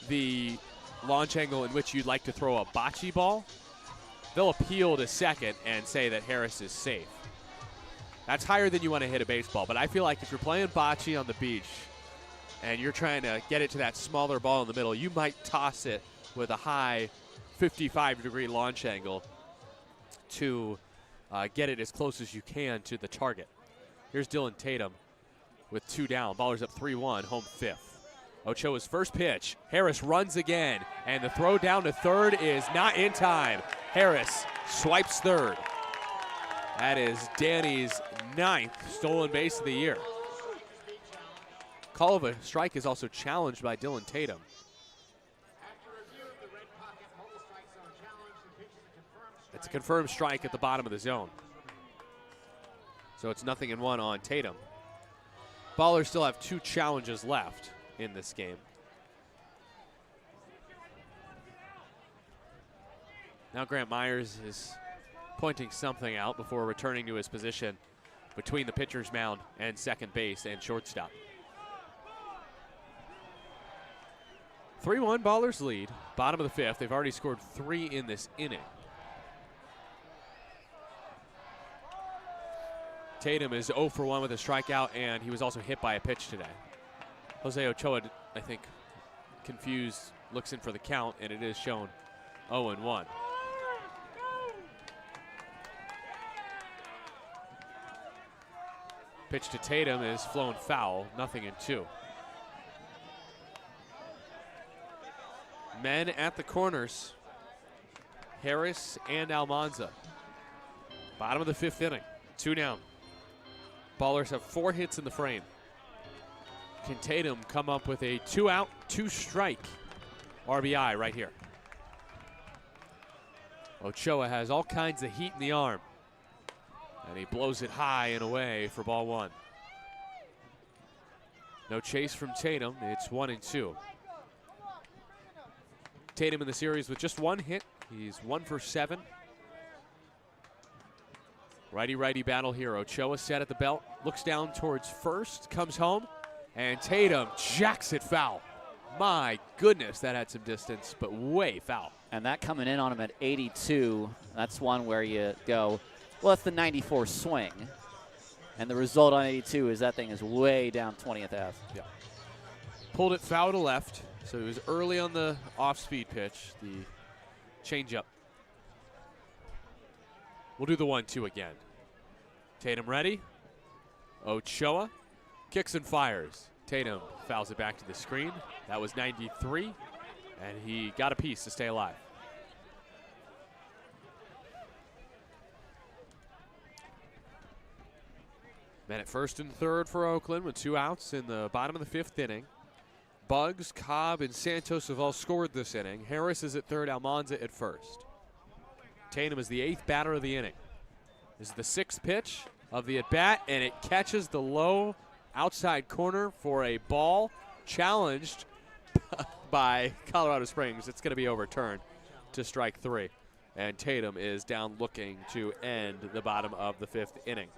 the launch angle in which you'd like to throw a bocce ball. They'll appeal to second and say that Harris is safe. That's higher than you want to hit a baseball, but I feel like if you're playing bocce on the beach and you're trying to get it to that smaller ball in the middle, you might toss it with a high 55-degree launch angle to get it as close as you can to the target. Here's Dylan Tatum with 2 down. Ballers up 3-1, home 5th. Ochoa's first pitch. Harris runs again, and the throw down to third is not in time. Harris swipes third. That is Danny's 9th stolen base of the year. Call of a strike is also challenged by Dylan Tatum. It's a confirmed strike at the bottom of the zone. So it's 0-1 on Tatum. Ballers still have 2 challenges left in this game. Now Grant Myers is pointing something out before returning to his position between the pitcher's mound and second base and shortstop. 3-1 Ballers lead, bottom of the 5th. They've already scored 3 in this inning. Tatum is 0 for 1 with a strikeout, and he was also hit by a pitch today. Jose Ochoa, I think, confused, looks in for the count, and it is shown 0-1. Pitch to Tatum is flown foul, 0-2. Men at the corners, Harris and Almanza. Bottom of the 5th inning, 2 down. Ballers have 4 hits in the frame. Can Tatum come up with a 2-out, 2-strike RBI right here? Ochoa has all kinds of heat in the arm. And he blows it high and away for ball 1. No chase from Tatum. It's 1-2. Tatum in the series with just 1 hit. He's 1 for 7. Righty-righty battle here. Ochoa set at the belt. Looks down towards first. Comes home. And Tatum jacks it foul. My goodness, that had some distance, but way foul. And that coming in on him at 82, that's one where you go, well, that's the 94 swing. And the result on 82 is that thing is way down 20th Ave. Yeah. Pulled it foul to left, so it was early on the off-speed pitch, the changeup. We'll do the 1-2 again. Tatum ready. Ochoa kicks and fires. Tatum fouls it back to the screen. That was 93, and he got a piece to stay alive. Men at first and third for Oakland with 2 outs in the bottom of the 5th inning. Bugs, Cobb, and Santos have all scored this inning. Harris is at third, Almanza at first. Tatum is the 8th batter of the inning. This is the 6th pitch of the at-bat, and it catches the low outside corner for a ball challenged by Colorado Springs. It's going to be overturned to strike 3. And Tatum is down looking to end the bottom of the 5th inning.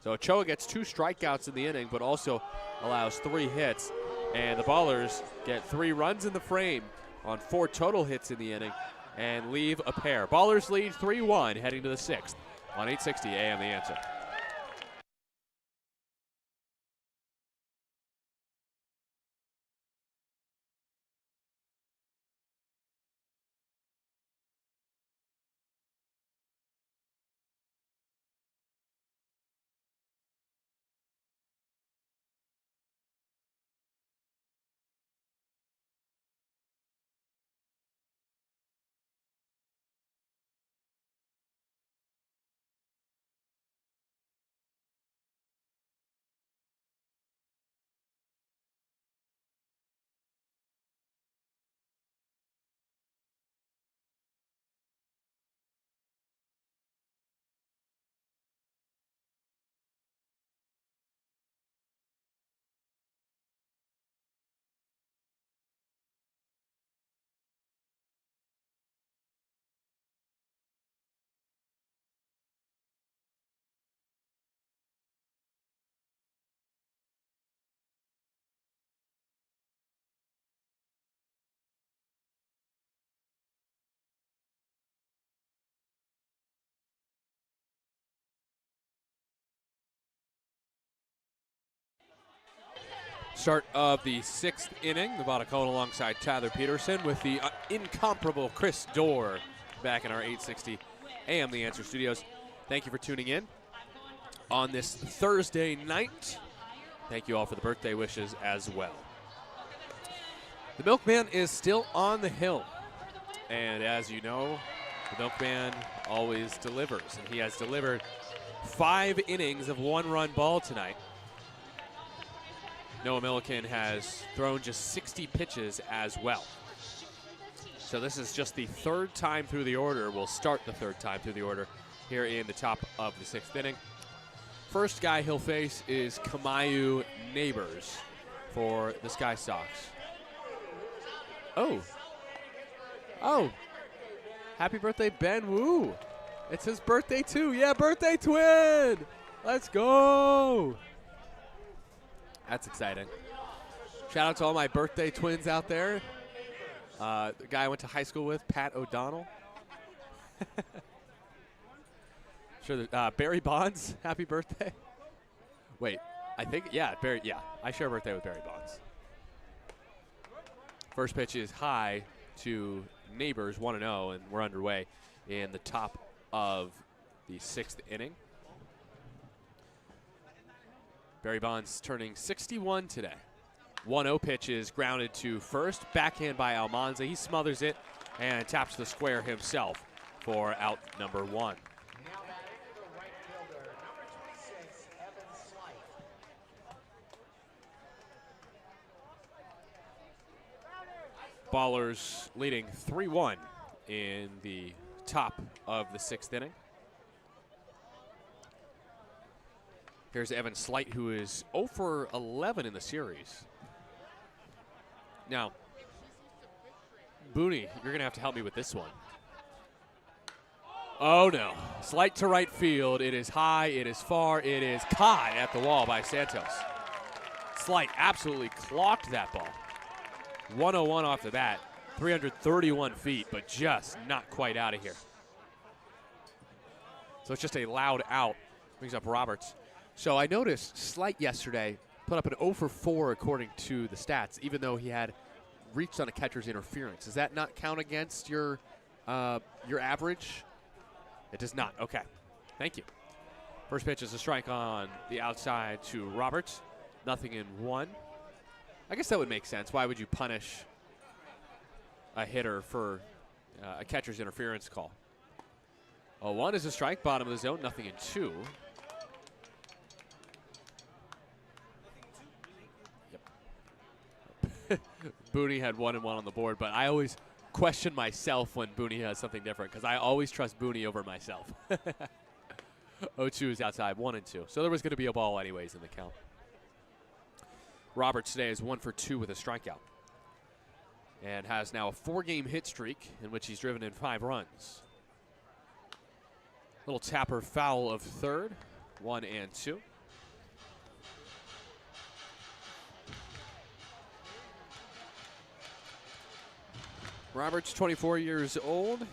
So Ochoa gets 2 strikeouts in the inning, but also allows 3 hits. And the Ballers get 3 runs in the frame on 4 total hits in the inning and leave a pair. Ballers lead 3-1 heading to the 6th on 860 AM The Answer. Start of the 6th inning. The Vodacone alongside Tyler Peterson with the incomparable Chris Dorr back in our 860 AM The Answer studios. Thank you for tuning in on this Thursday night. Thank you all for the birthday wishes as well. The Milkman is still on the hill. And as you know, the Milkman always delivers. And he has delivered 5 innings of 1-run ball tonight. Noah Milliken has thrown just 60 pitches as well. So this is just the 3rd time through the order. We'll start the 3rd time through the order here in the top of the 6th inning. First guy he'll face is Kamayu Neighbors for the Sky Sox. Oh. Happy birthday, Ben Wu. It's his birthday too. Yeah, birthday twin. Let's go. That's exciting. Shout out to all my birthday twins out there. The guy I went to high school with, Pat O'Donnell. Sure. Barry Bonds, happy birthday. Wait, I think, yeah, Barry, yeah. I share a birthday with Barry Bonds. First pitch is high to Neighbors, 1-0, and we're underway in the top of the 6th inning. Barry Bonds turning 61 today. 1-0 pitch is grounded to first. Backhand by Almanza. He smothers it and taps the square himself for out number 1. Ballers leading 3-1 in the top of the 6th inning. Here's Evan Slight, who is 0 for 11 in the series. Now, Booney, you're going to have to help me with this one. Oh, no. Slight to right field. It is high. It is far. It is caught at the wall by Santos. Slight absolutely clocked that ball. 101 off the bat. 331 feet, but just not quite out of here. So it's just a loud out. Brings up Roberts. So I noticed Slight yesterday put up an 0 for 4 according to the stats, even though he had reached on a catcher's interference. Does that not count against your average? It does not. Okay. Thank you. First pitch is a strike on the outside to Roberts. 0-1. I guess that would make sense. Why would you punish a hitter for a catcher's interference call? 0-1 is a strike, bottom of the zone, 0-2. Booney had 1-1 on the board, but I always question myself when Booney has something different because I always trust Booney over myself. 0-2 is outside, 1-2. So there was going to be a ball anyways in the count. Roberts today is 1 for 2 with a strikeout and has now a 4-game hit streak in which he's driven in 5 runs. Little tapper foul of third, 1-2. Roberts, 24 years old,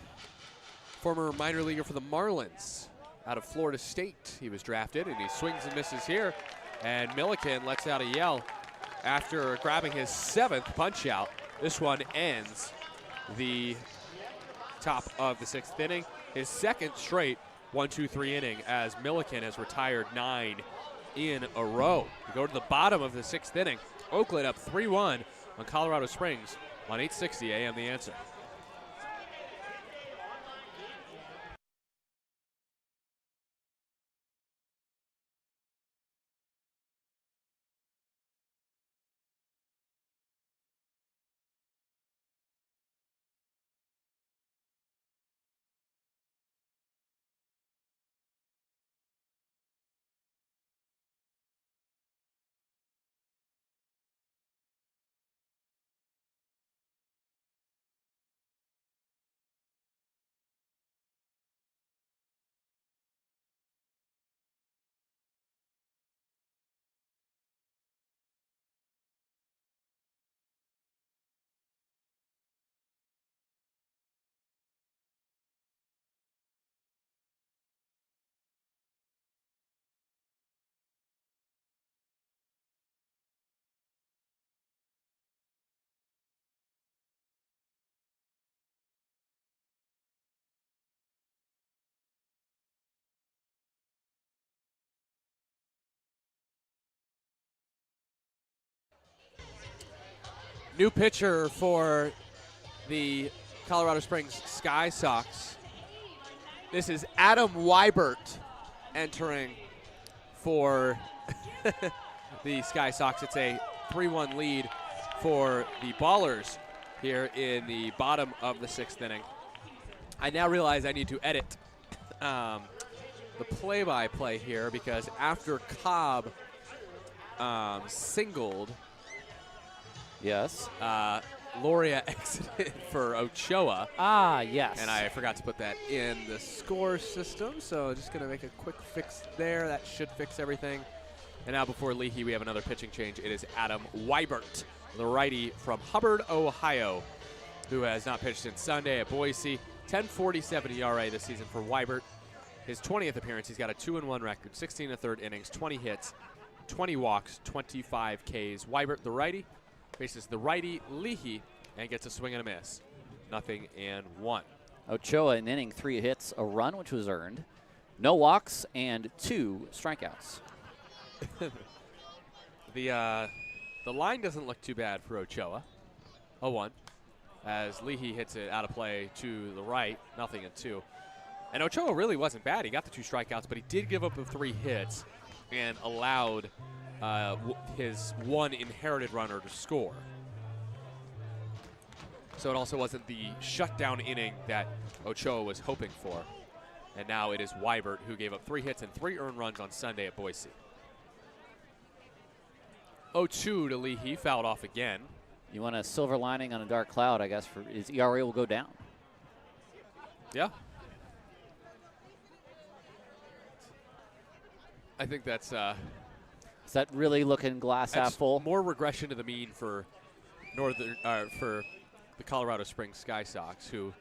former minor leaguer for the Marlins out of Florida State. He was drafted, and he swings and misses here. And Milliken lets out a yell after grabbing his 7th punch out. This one ends the top of the 6th inning. His 2nd straight 1-2-3 inning as Milliken has retired 9 in a row. We go to the bottom of the 6th inning. Oakland up 3-1 on Colorado Springs. On 860 AM, The Answer. New pitcher for the Colorado Springs Sky Sox. This is Adam Weibert entering for the Sky Sox. It's a 3-1 lead for the Ballers here in the bottom of the 6th inning. I now realize I need to edit the play-by-play here because after Cobb singled, Yes. Loria exited for Ochoa. Ah, yes. And I forgot to put that in the score system, so just going to make a quick fix there. That should fix everything. And now before Leahy, we have another pitching change. It is Adam Weibert, the righty from Hubbard, Ohio, who has not pitched since Sunday at Boise. 10.47 ERA this season for Weibert. His 20th appearance, he's got a 2-1 record, 16 1/3 innings, 20 hits, 20 walks, 25 Ks. Weibert, the righty, faces the righty Leahy and gets a swing and a miss. 0-1. Ochoa in inning 3 hits, a run which was earned, no walks, and 2 strikeouts. The line doesn't look too bad for Ochoa. 0-1. As Leahy hits it out of play to the right, 0-2. And Ochoa really wasn't bad. He got the 2 strikeouts, but he did give up the 3 hits and allowed his 1 inherited runner to score. So it also wasn't the shutdown inning that Ochoa was hoping for. And now it is Weibert who gave up 3 hits and 3 earned runs on Sunday at Boise. 0-2 to Leahy, fouled off again. You want a silver lining on a dark cloud, I guess, for his ERA will go down. Yeah. I think that's Is that really looking glass half full? more regression to the mean for for the Colorado Springs Sky Sox, who,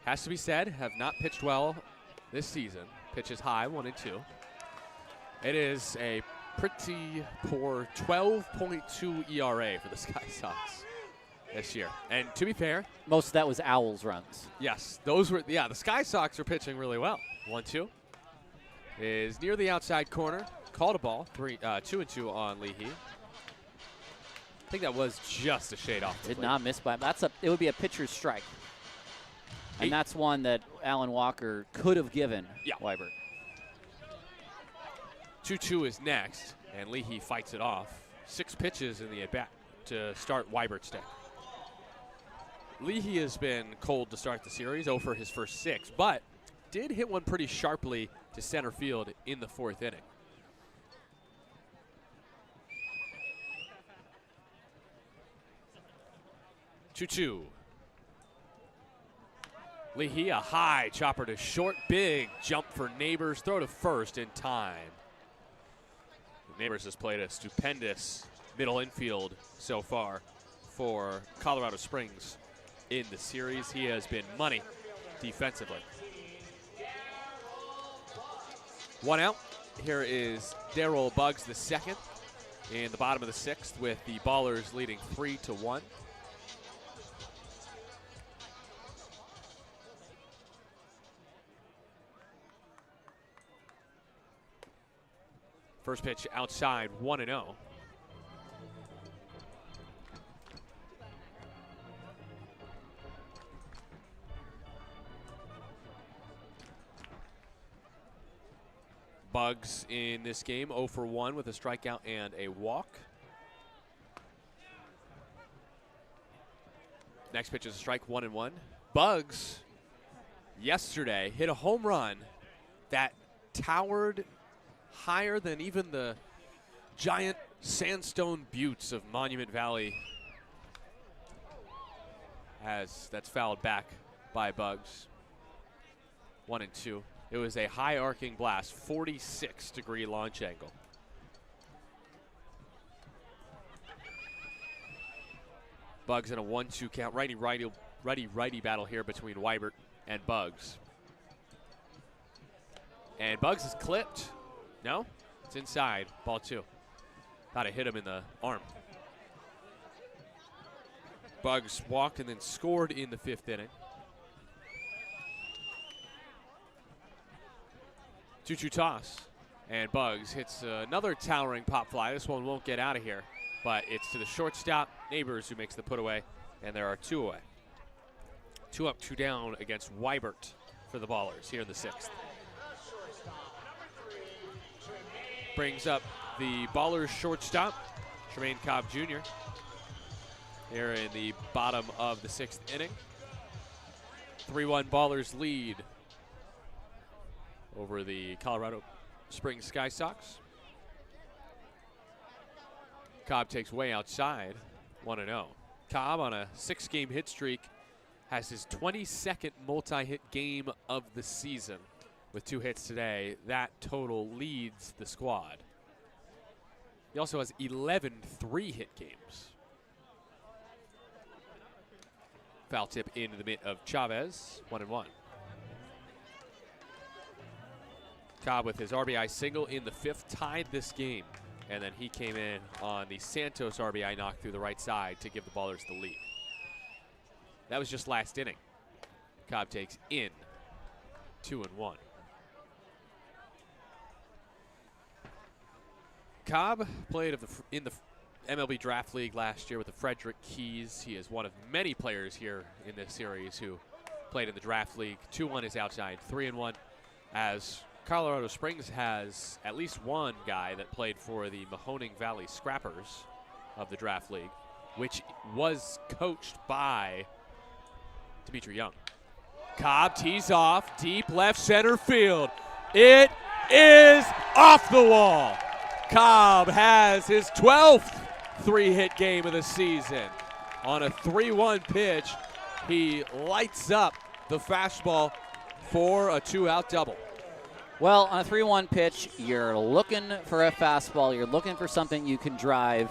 has to be said, have not pitched well this season. Pitches high, 1-2. It is a pretty poor 12.2 ERA for the Sky Sox this year. And to be fair, Most of that was Owls runs. yes, those were, the Sky Sox are pitching really well. 1-2 is near the outside corner. Called a ball, 2-2 on Leahy. I think that was just a shade off the Did plate. not miss by. It would be a pitcher's strike. And that's one that Alan Walker could have given Weibert. 2-2 is next, and Leahy fights it off. 6 pitches in the at-bat to start Weibert's day. Leahy has been cold to start the series, 0 for his first 6, but did hit one pretty sharply to center field in the 4th inning. Two. Leahy, a high chopper to short, big jump for Neighbors, throw to first in time. Neighbors has played a stupendous middle infield so far for Colorado Springs in the series. He has been money defensively. 1 out. Here is Darryl Buggs the second in the bottom of the 6th with the Ballers leading 3-1. First pitch outside, 1-0. Buggs in this game, 0 for 1 with a strikeout and a walk. Next pitch is a strike, 1-1. Buggs yesterday hit a home run that towered higher than even the giant sandstone buttes of Monument Valley, as that's fouled back by Buggs. 1-2. It was a high arcing blast, 46-degree launch angle. Buggs in a 1-2 count. Righty-righty battle here between Weibert and Buggs. And Buggs is clipped. No, it's inside. Ball 2. Thought to hit him in the arm. Buggs walked and then scored in the 5th inning. 2-2 toss. And Buggs hits another towering pop fly. This one won't get out of here, but it's to the shortstop, Neighbors, who makes the put away, and there are 2 away. 2 up, 2 down against Weibert for the Ballers here in the 6th. Brings up the Ballers shortstop, Tremaine Cobb Jr. here in the bottom of the 6th inning. 3-1 Ballers lead over the Colorado Springs Sky Sox. Cobb takes way outside, 1-0. Cobb on a 6-game hit streak has his 22nd multi-hit game of the season. With 2 hits today, that total leads the squad. He also has 11 3-hit games. Foul tip into the mitt of Chavez, 1-1. Cobb with his RBI single in the 5th tied this game. And then he came in on the Santos RBI knock through the right side to give the Ballers the lead. That was just last inning. Cobb takes in 2-1. Cobb played in the MLB Draft League last year with the Frederick Keys. He is one of many players here in this series who played in the Draft League. 2-1 is outside, 3-1 as Colorado Springs has at least one guy that played for the Mahoning Valley Scrappers of the Draft League, which was coached by Dimitri Young. Cobb tees off, deep left center field. It is off the wall. Cobb has his 12th three-hit game of the season. On a 3-1 pitch, he lights up the fastball for a 2-out double. Well, on a 3-1 pitch, you're looking for a fastball. You're looking for something you can drive.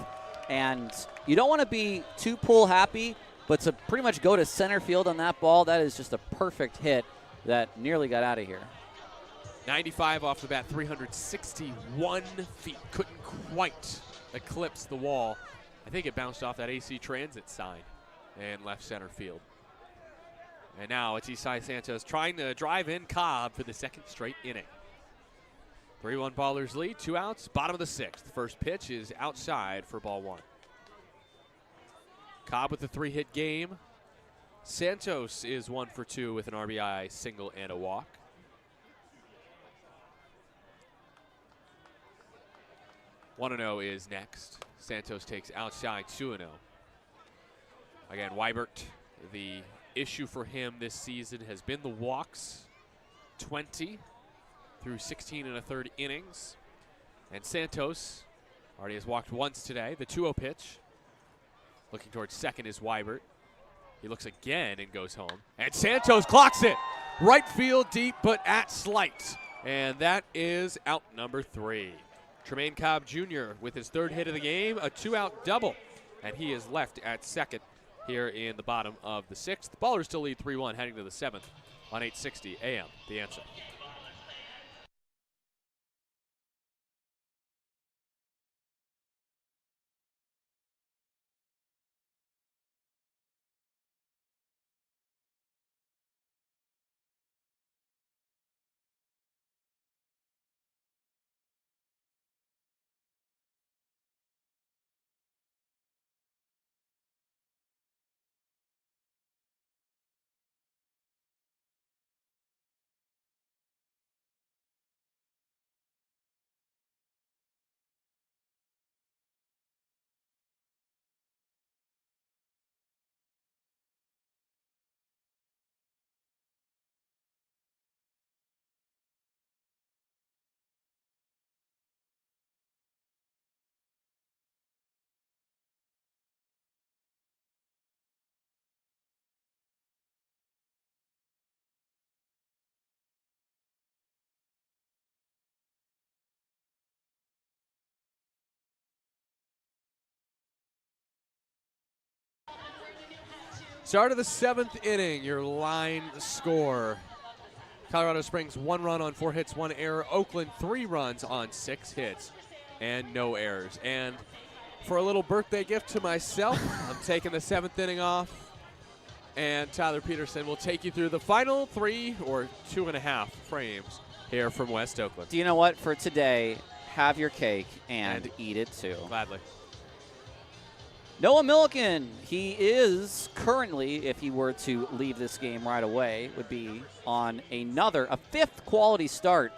And you don't want to be too pull happy, but to pretty much go to center field on that ball, that is just a perfect hit that nearly got out of here. 95 off the bat, 361 feet. Couldn't quite eclipse the wall. I think it bounced off that AC Transit sign in left center field. And now it's Isai Santos trying to drive in Cobb for the second straight inning. 3-1 Ballers lead, 2 outs, bottom of the 6th. First pitch is outside for ball 1. Cobb with a 3-hit game. Santos is 1 for 2 with an RBI single and a walk. One 1-0 is next. Santos takes outside 2-0. Again, Weibert, the issue for him this season has been the walks. 20 through 16 1/3 innings. And Santos already has walked once today. The 2-0 pitch. Looking towards second is Weibert. He looks again and goes home. And Santos clocks it. Right field deep, but at slight. And that is out number 3. Tremaine Cobb Jr. with his 3rd hit of the game, a 2-out double. And he is left at second here in the bottom of the 6th. The Ballers still lead 3-1 heading to the 7th on 860 AM. The Answer. Start of the 7th inning, your line score. Colorado Springs 1 run on 4 hits, 1 error. Oakland 3 runs on 6 hits and no errors. And for a little birthday gift to myself, I'm taking the 7th inning off. And Tyler Peterson will take you through the final 3 or 2.5 frames here from West Oakland. Do you know what? For today, have your cake and eat it too. Gladly. Noah Milliken, he is currently, if he were to leave this game right away, would be on a 5th quality start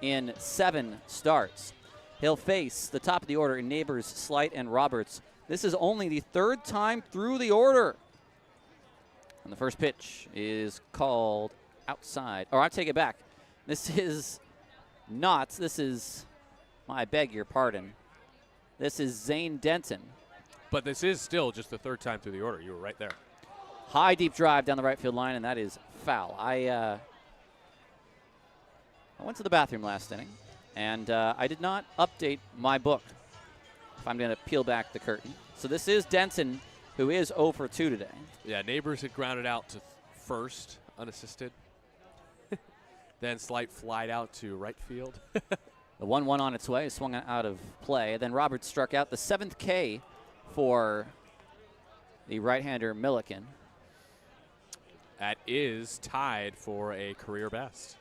in 7 starts. He'll face the top of the order in Neighbors, Slight, and Roberts. This is only the 3rd time through the order. And the first pitch is called outside. Or I take it back. This is I beg your pardon. This is Zane Denton. But this is still just the 3rd time through the order. You were right there. High deep drive down the right field line, and that is foul. I went to the bathroom last inning, and I did not update my book, if I'm going to peel back the curtain. So this is Denton, who is 0 for 2 today. Yeah, Neighbors had grounded out to first, unassisted. Then Slight flied out to right field. The 1-1 on its way, swung out of play. Then Roberts struck out, the 7th K for the right-hander Milliken. That is tied for a career best.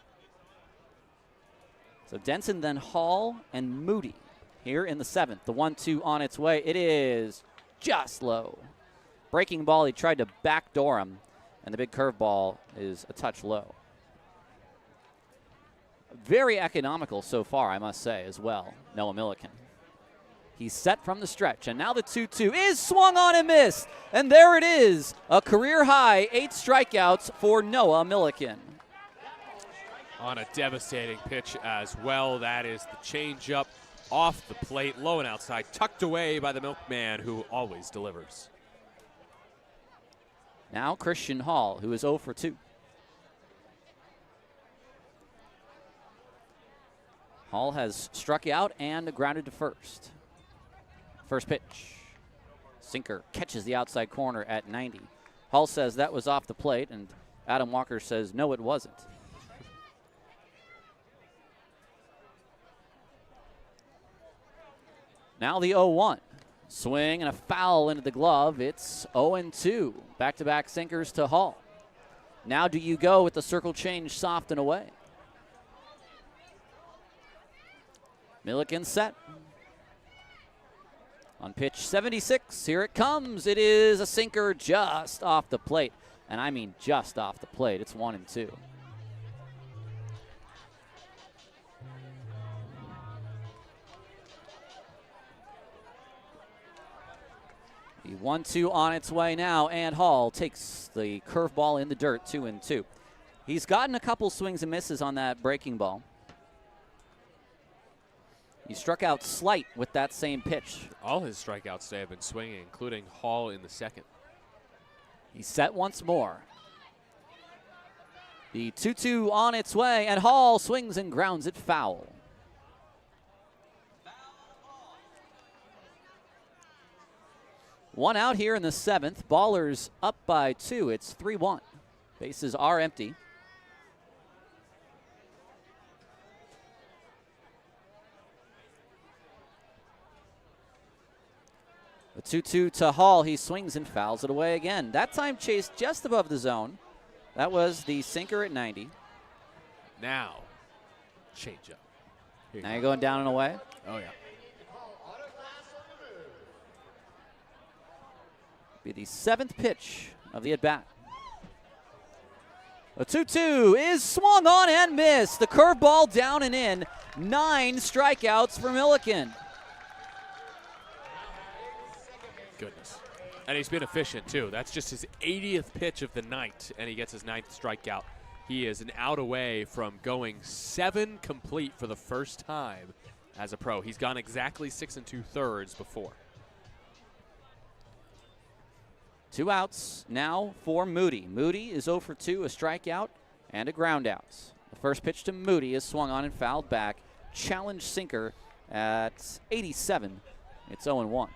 So Denson, then Hall and Moody here in the 7th. The 1-2 on its way. It is just low. Breaking ball, he tried to backdoor him, and the big curveball is a touch low. Very economical so far, I must say, as well, Noah Milliken. He's set from the stretch, and now the 2-2 is swung on and missed. And there it is, a career-high 8 strikeouts for Noah Milliken. On a devastating pitch as well. That is the changeup off the plate, low and outside, tucked away by the milkman who always delivers. Now Christian Hall, who is 0 for 2. Hall has struck out and grounded to first. First pitch. Sinker catches the outside corner at 90. Hall says that was off the plate, and Adam Walker says no, it wasn't. Now the 0-1. Swing and a foul into the glove. It's 0-2. Back-to-back sinkers to Hall. Now do you go with the circle change soft and away? Milliken set. On pitch 76, here it comes. It is a sinker just off the plate. And I mean just off the plate. It's 1-2. The 1-2 on its way now, and Hall takes the curveball in the dirt, 2-2. He's gotten a couple swings and misses on that breaking ball. He struck out Slight with that same pitch. All his strikeouts today have been swinging, including Hall in the 2nd. He's set once more. The 2-2 on its way, and Hall swings and grounds it foul. One out here in the 7th. Ballers up by 2. It's 3-1. Bases are empty. The 2-2 to Hall. He swings and fouls it away again. That time chased just above the zone. That was the sinker at 90. Now, change up. Now you're going down and away. Oh, yeah. Be the 7th pitch of the at-bat. A 2-2 is swung on and missed. The curveball down and in. 9 strikeouts for Milliken. Goodness. And he's been efficient, too. That's just his 80th pitch of the night, and he gets his 9th strikeout. He is an out away from going 7 complete for the first time as a pro. He's gone exactly 6 2/3 before. 2 outs now for Moody. Moody is 0 for 2, a strikeout and a ground out. The first pitch to Moody is swung on and fouled back. Challenge sinker at 87. It's 0-1.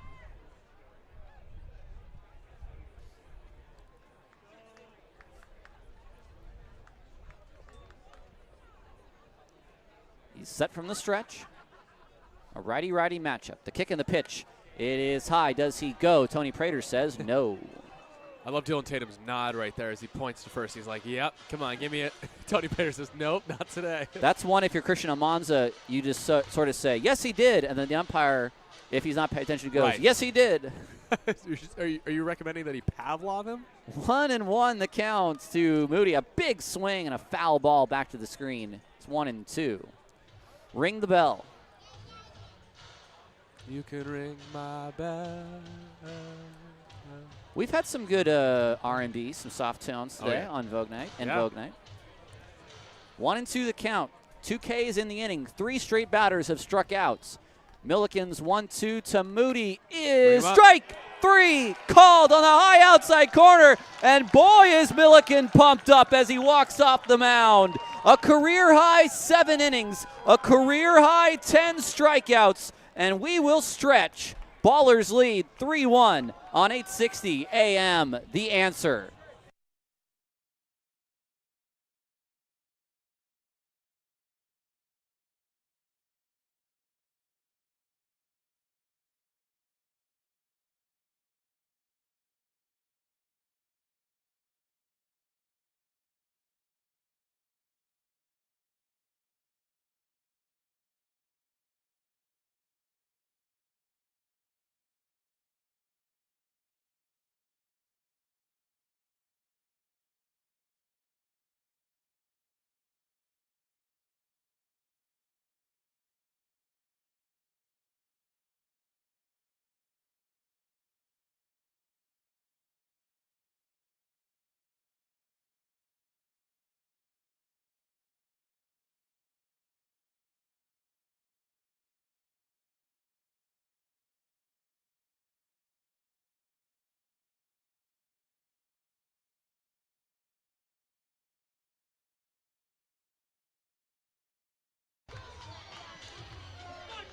He's set from the stretch. A righty-righty matchup. The kick and the pitch. It is high. Does he go? Tony Prater says no. I love Dylan Tatum's nod right there as he points to first. He's like, yep, come on, give me it. Tony Prater says, nope, not today. That's one if you're Christian Almanza, you just sort of say, yes, he did. And then the umpire, if he's not paying attention, goes, Right. yes, he did. Are you recommending that he Pavlov him? 1-1 the count to Moody. A big swing and a foul ball back to the screen. It's 1-2. Ring the bell. You can ring my bell. We've had some good R&B, some soft tones today yeah. on Vogue Night and Yeah. Vogue Night. 1-2 the count. 2 Ks in the inning. 3 straight batters have struck out. Milliken's 1-2 to Moody is strike 3 called on the high outside corner. And boy, is Milliken pumped up as he walks off the mound. A career high 7 innings, a career high 10 strikeouts, and we will stretch. Ballers lead 3-1 on 860 AM. The Answer.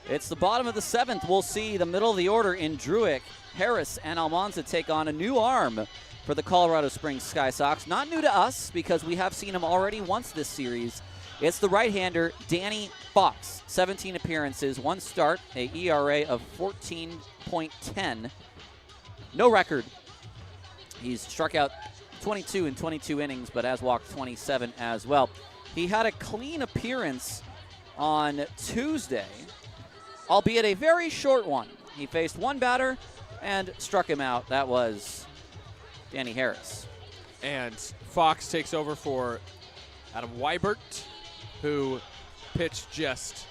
It's the bottom of the 7th. We'll see the middle of the order in Druick, Harris, and Almanza take on a new arm for the Colorado Springs Sky Sox. Not new to us because we have seen him already once this series. It's the right-hander, Danny Fox. 17 appearances, 1 start, a ERA of 14.10. No record. He's struck out 22 in 22 innings, but has walked 27 as well. He had a clean appearance on Tuesday, albeit a very short one. He faced one batter and struck him out. That was Danny Harris. And Fox takes over for Adam Weibert, who pitched just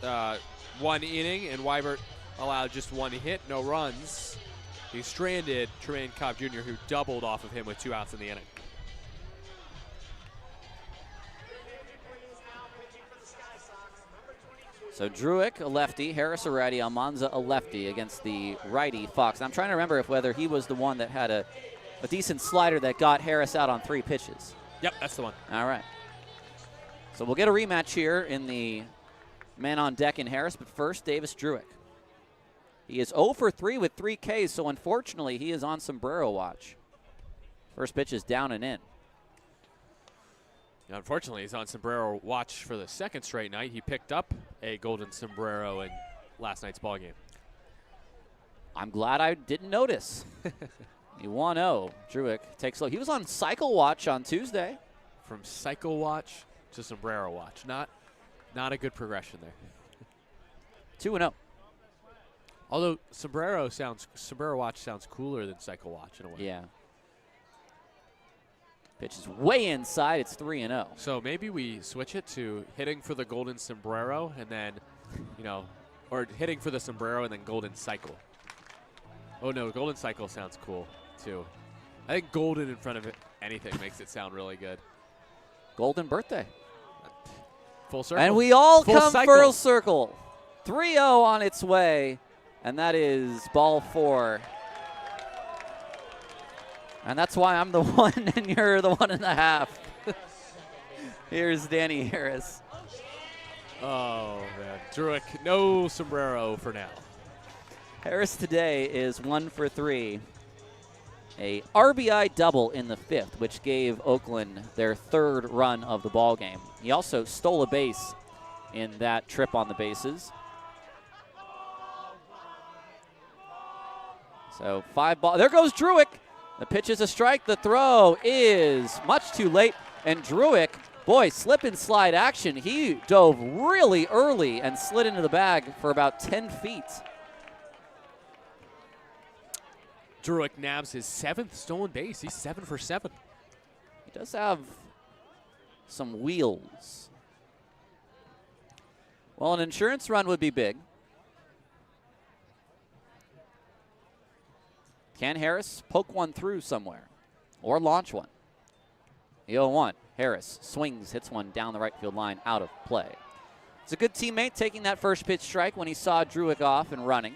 1 inning, and Weibert allowed just 1 hit, no runs. He stranded Tremaine Cobb Jr., who doubled off of him with 2 outs in the inning. So Druick, a lefty, Harris a righty, Almanza a lefty against the righty Fox. And I'm trying to remember whether he was the one that had a decent slider that got Harris out on 3 pitches. Yep, that's the one. All right. So we'll get a rematch here in the man on deck in Harris, but first, Davis Druick. He is 0 for 3 with 3 Ks, so unfortunately he is on sombrero watch. First pitch is down and in. Unfortunately, he's on sombrero watch for the 2nd straight night. He picked up a golden sombrero in last night's ballgame. I'm glad I didn't notice. He 1-0. Druick takes a look. He was on cycle watch on Tuesday. From cycle watch to sombrero watch. Not a good progression there. 2-0. Although sombrero watch sounds cooler than cycle watch in a way. Yeah. Pitch is way inside. It's 3-0. So maybe we switch it to hitting for the golden sombrero and then, or hitting for the sombrero and then golden cycle. Oh no, golden cycle sounds cool too. I think golden in front of anything makes it sound really good. Golden birthday. Full circle. And we all Full come cycle. full circle. 3-0 on its way, and that is ball 4. And that's why I'm the 1 and you're the 1.5. Here's Danny Harris. Oh, man. Druick, no sombrero for now. Harris today is 1 for 3. A RBI double in the 5th, which gave Oakland their 3rd run of the ball game. He also stole a base in that trip on the bases. So 5 ball. There goes Druick. The pitch is a strike. The throw is much too late. And Druick, boy, slip and slide action. He dove really early and slid into the bag for about 10 feet. Druick nabs his 7th stolen base. He's 7 for 7. He does have some wheels. Well, an insurance run would be big. Can Harris poke one through somewhere or launch one? 0-1. Harris swings, hits one down the right field line, out of play. It's a good teammate taking that first pitch strike when he saw Druick off and running.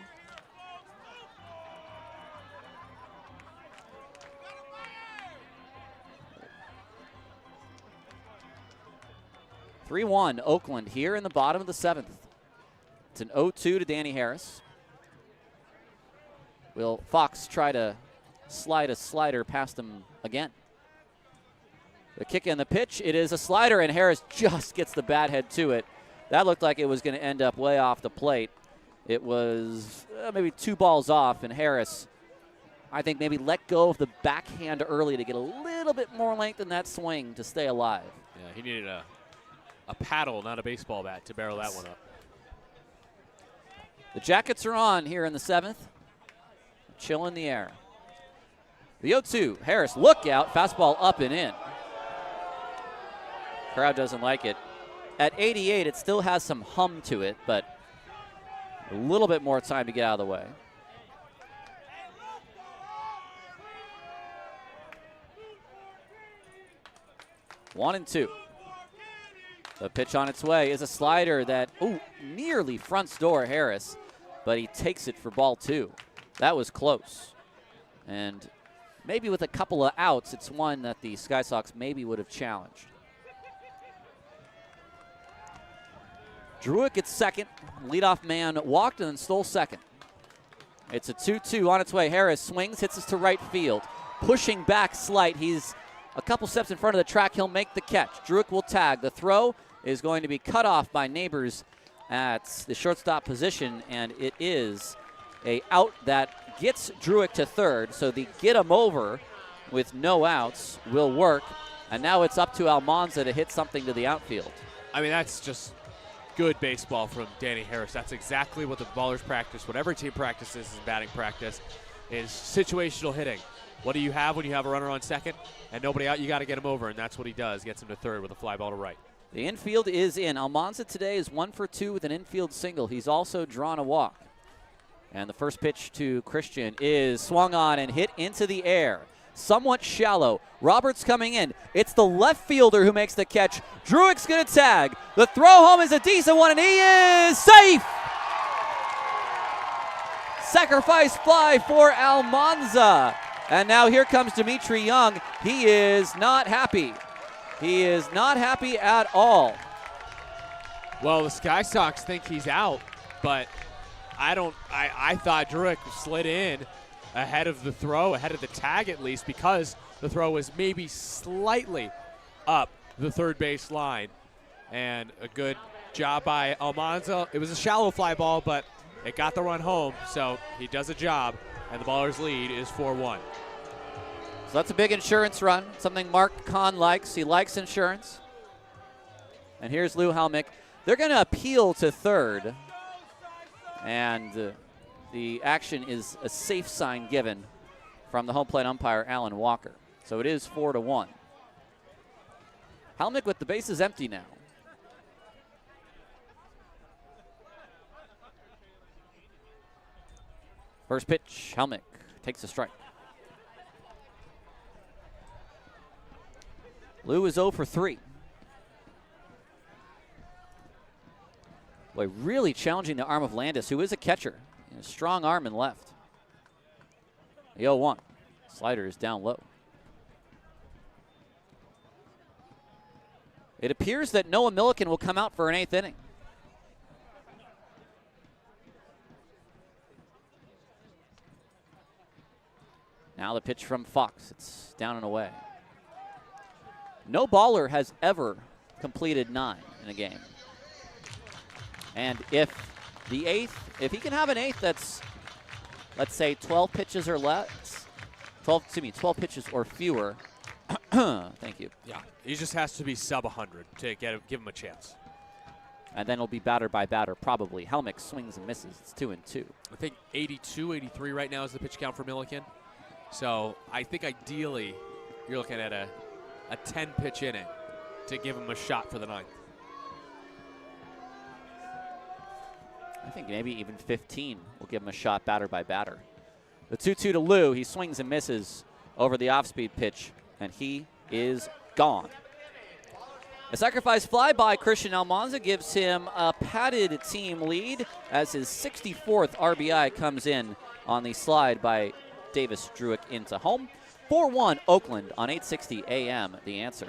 (3-1) Oakland here in the bottom of the 7th. It's an 0-2 to Danny Harris. Will Fox try to slide a slider past him again? The kick and the pitch, it is a slider, and Harris just gets the bat head to it. That looked like it was going to end up way off the plate. It was maybe 2 balls off, and Harris, I think, maybe let go of the backhand early to get a little bit more length in that swing to stay alive. Yeah, he needed a paddle, not a baseball bat, to barrel that one up. The Jackets are on here in the 7th. Chill in the air. The 0-2, Harris, look out, fastball up and in. Crowd doesn't like it. At 88, it still has some hum to it, but a little bit more time to get out of the way. One and 2. The pitch on its way is a slider that, nearly fronts door Harris, but he takes it for ball 2. That was close. And maybe with a couple of outs, it's one that the Sky Sox maybe would have challenged. Druick gets second. Leadoff man walked and then stole second. It's a 2-2 on its way. Harris swings, hits us to right field. Pushing back Slight. He's a couple steps in front of the track. He'll make the catch. Druick will tag. The throw is going to be cut off by Neighbors at the shortstop position, and it is a out that gets Druick to third. So the get him over with no outs will work. And now it's up to Almanza to hit something to the outfield. I mean, that's just good baseball from Danny Harris. That's exactly what the ballers practice, what every team practices in batting practice, is situational hitting. What do you have when you have a runner on second and nobody out? You got to get him over, and that's what he does. Gets him to third with a fly ball to right. The infield is in. Almanza today is 1 for 2 with an infield single. He's also drawn a walk. And the first pitch to Christian is swung on and hit into the air. Somewhat shallow. Roberts coming in. It's the left fielder who makes the catch. Druick's going to tag. The throw home is a decent one, and he is safe. Sacrifice fly for Almanza. And now here comes Dimitri Young. He is not happy. He is not happy at all. Well, the Sky Sox think he's out, but I thought Druick slid in ahead of the throw, ahead of the tag at least, because the throw was maybe slightly up the third base line. And a good job by Almanza. It was a shallow fly ball, but it got the run home, so he does a job, and the Ballers' lead is 4-1. So that's a big insurance run, something Mark Kahn likes. He likes insurance. And here's Lou Helmick. They're going to appeal to third, and the action is a safe sign given from the home plate umpire, Alan Walker. So it is 4-1. Helmick with the bases empty now. First pitch, Helmick takes a strike. Lou is 0 for 3. Boy, really challenging the arm of Landis, who is a catcher. A strong arm in left. The 0-1. Slider is down low. It appears that Noah Milliken will come out for an 8th inning. Now the pitch from Fox. It's down and away. No baller has ever completed 9 in a game. And if he can have an 8th that's, let's say, 12 pitches or less, 12 pitches or fewer. Thank you. Yeah, he just has to be sub 100 to give him a chance. And then it'll be batter by batter, probably. Helmick swings and misses. It's 2-2. I think 82, 83 right now is the pitch count for Milliken. So I think ideally you're looking at a 10-pitch inning to give him a shot for the 9th. I think maybe even 15 will give him a shot batter by batter. The 2-2 to Lou. He swings and misses over the off-speed pitch, and he is gone. A sacrifice fly by Christian Almanza gives him a padded team lead as his 64th RBI comes in on the slide by Davis Druick into home. 4-1 Oakland on 860 AM, The Answer.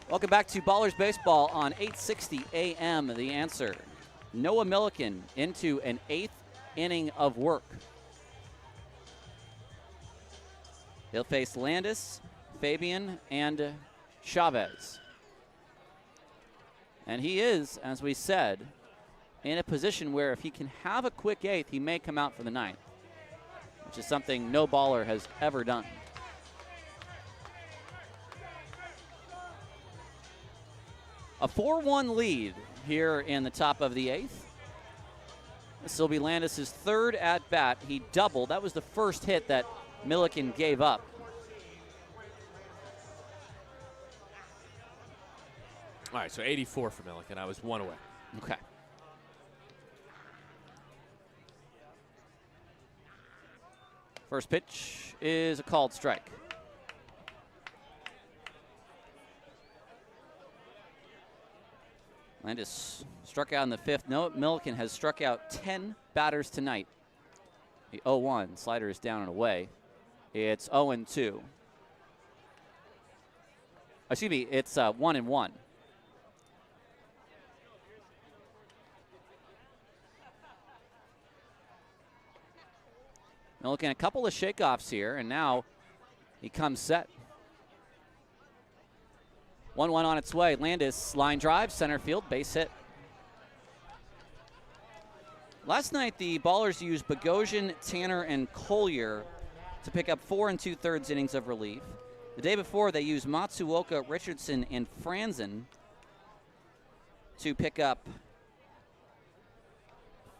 Welcome back to Ballers Baseball on 860 AM, The Answer. Noah Milliken into an 8th inning of work. He'll face Landis, Fabian, and Chavez. And he is, as we said, in a position where if he can have a quick eighth, he may come out for the ninth, which is something no baller has ever done. A 4-1 lead here in the top of the eighth. This will be Landis' third at bat. He doubled. That was the first hit that Milliken gave up. All right, so 84 for Milliken. I was one away. Okay. First pitch is a called strike. Landis struck out in the fifth. No, Milliken has struck out 10 batters tonight. The 0-1 slider is down and away. It's 0-2. Excuse me, it's 1-1. Milliken a couple of shakeoffs here, and now he comes set. 1-1 on its way. Landis line drive, center field, base hit. Last night, the Ballers used Bogosian, Tanner, and Collier to pick up 4 2/3 innings of relief. The day before, they used Matsuoka, Richardson, and Franzen to pick up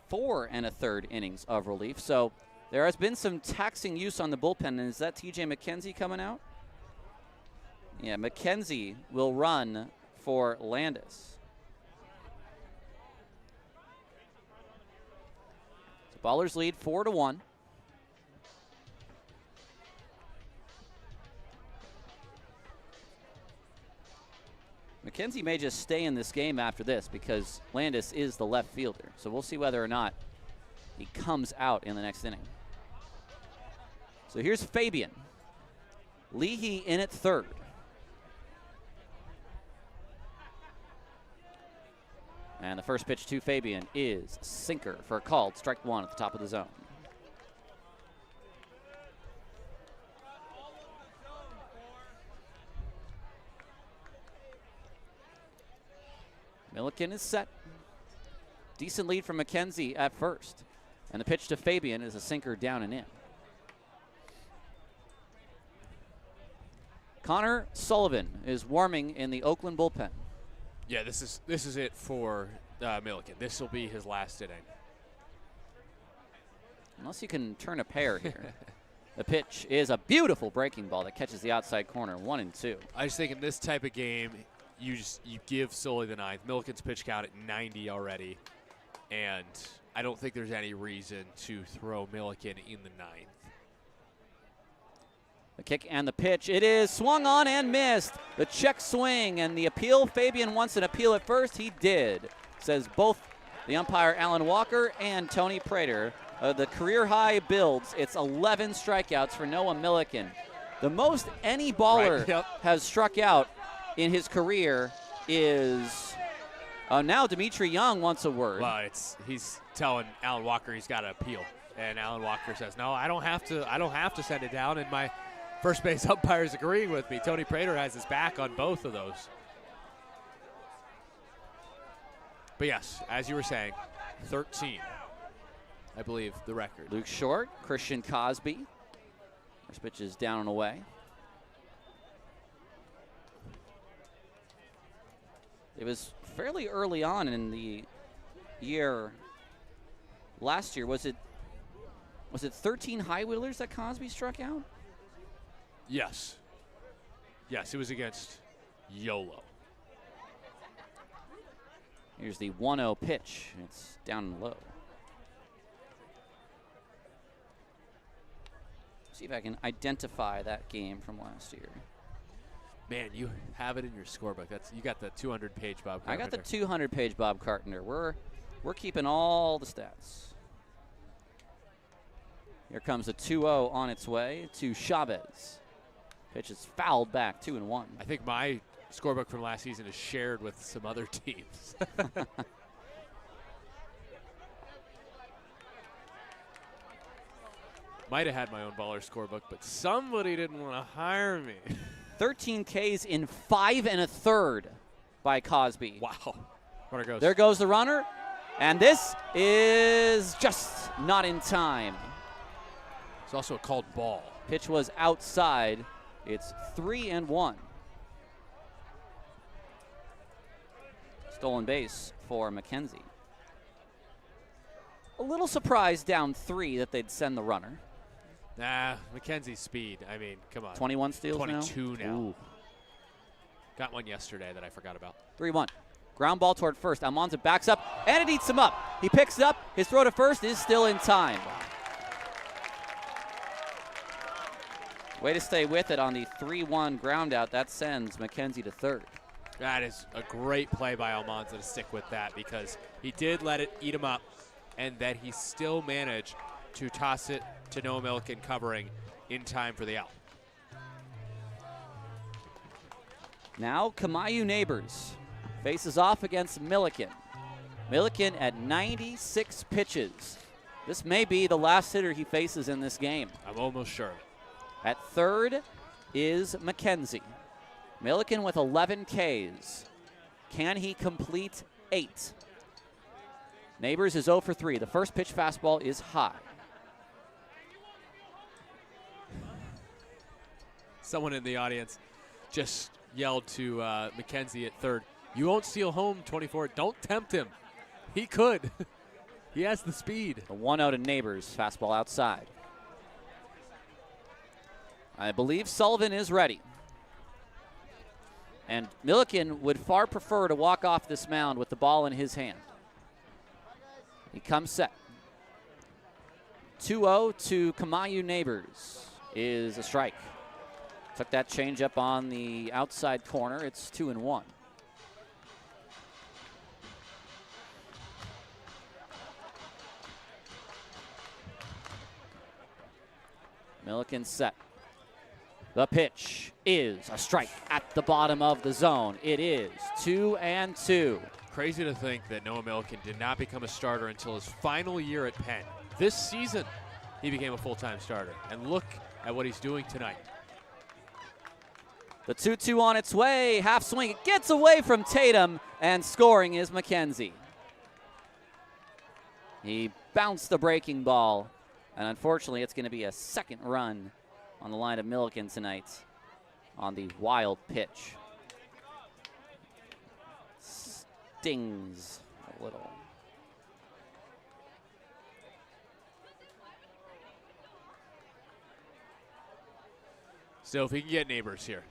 4 1/3 innings of relief. So there has been some taxing use on the bullpen. And is that TJ McKenzie coming out? Yeah, McKenzie will run for Landis. So Ballers lead 4-1. McKenzie may just stay in this game after this because Landis is the left fielder. So we'll see whether or not he comes out in the next inning. So here's Fabian. Leahy in at third. And the first pitch to Fabian is sinker for a called strike one at the top of the zone. Milliken is set. Decent lead from McKenzie at first. And the pitch to Fabian is a sinker down and in. Connor Sullivan is warming in the Oakland bullpen. Yeah, this is it for Milliken. This will be his last inning. Unless you can turn a pair here. The pitch is a beautiful breaking ball that catches the outside corner, 1-2. I just think in this type of game, you give Sully the ninth. Milliken's pitch count at 90 already, and I don't think there's any reason to throw Milliken in the ninth. The kick and the pitch. It is swung on and missed. The check swing and the appeal. Fabian wants an appeal at first. He did, says both the umpire Alan Walker and Tony Prater. The career high builds. It's 11 strikeouts for Noah Milliken. The most any baller has struck out in his career is now Dimitri Young wants a word. Well, he's telling Alan Walker he's got to appeal, and Alan Walker says, "No, I don't have to send it down." And my first base umpire is agreeing with me. Tony Prater has his back on both of those. But yes, as you were saying, 13, I believe, the record. Luke Short, Christian Cosby. First pitch is down and away. It was fairly early on in the year last year. Was it 13 high wheelers that Cosby struck out? Yes. Yes, it was against YOLO. Here's the 1-0 pitch. It's down and low. See if I can identify that game from last year. Man, you have it in your scorebook. You got the 200-page Bob Carpenter. I got the 200-page Bob Carpenter. We're keeping all the stats. Here comes a 2-0 on its way to Chavez. Pitch is fouled back, 2-1. I think my scorebook from last season is shared with some other teams. Might have had my own baller scorebook, but somebody didn't want to hire me. 13 Ks in 5 1/3 by Cosby. Wow. Runner goes. There goes the runner, and this is just not in time. It's also a called ball. Pitch was outside. It's 3-1. Stolen base for McKenzie. A little surprised down 3 that they'd send the runner. Nah, McKenzie's speed. I mean, come on. 21 steals 22 now. Ooh. Got one yesterday that I forgot about. 3-1. Ground ball toward first. Almanza backs up, and it eats him up. He picks it up. His throw to first is still in time. Way to stay with it on the 3-1 ground out. That sends McKenzie to third. That is a great play by Almanza to stick with that because he did let it eat him up, and that he still managed to toss it to Noah Milliken covering in time for the out. Now Kamayu Neighbors faces off against Milliken. Milliken at 96 pitches. This may be the last hitter he faces in this game. I'm almost sure. At third is McKenzie. Milliken with 11 Ks. Can he complete 8? Neighbors is 0 for 3. The first pitch fastball is high. Someone in the audience just yelled to McKenzie at third, "You won't steal home 24. Don't tempt him. He could." He has the speed. A 1-0 to Neighbors. Fastball outside. I believe Sullivan is ready. And Milliken would far prefer to walk off this mound with the ball in his hand. He comes set. 2-0 to Kamayu Neighbors is a strike. Took that changeup on the outside corner. It's 2-1. Milliken set. The pitch is a strike at the bottom of the zone. It is 2-2. Crazy to think that Noah Milliken did not become a starter until his final year at Penn. This season, he became a full-time starter. And look at what he's doing tonight. The 2-2 on its way. Half swing. It gets away from Tatum, and scoring is McKenzie. He bounced the breaking ball, and unfortunately, it's going to be a second run on the line of Milliken tonight on the wild pitch. Stings a little. So if he can get Neighbors here,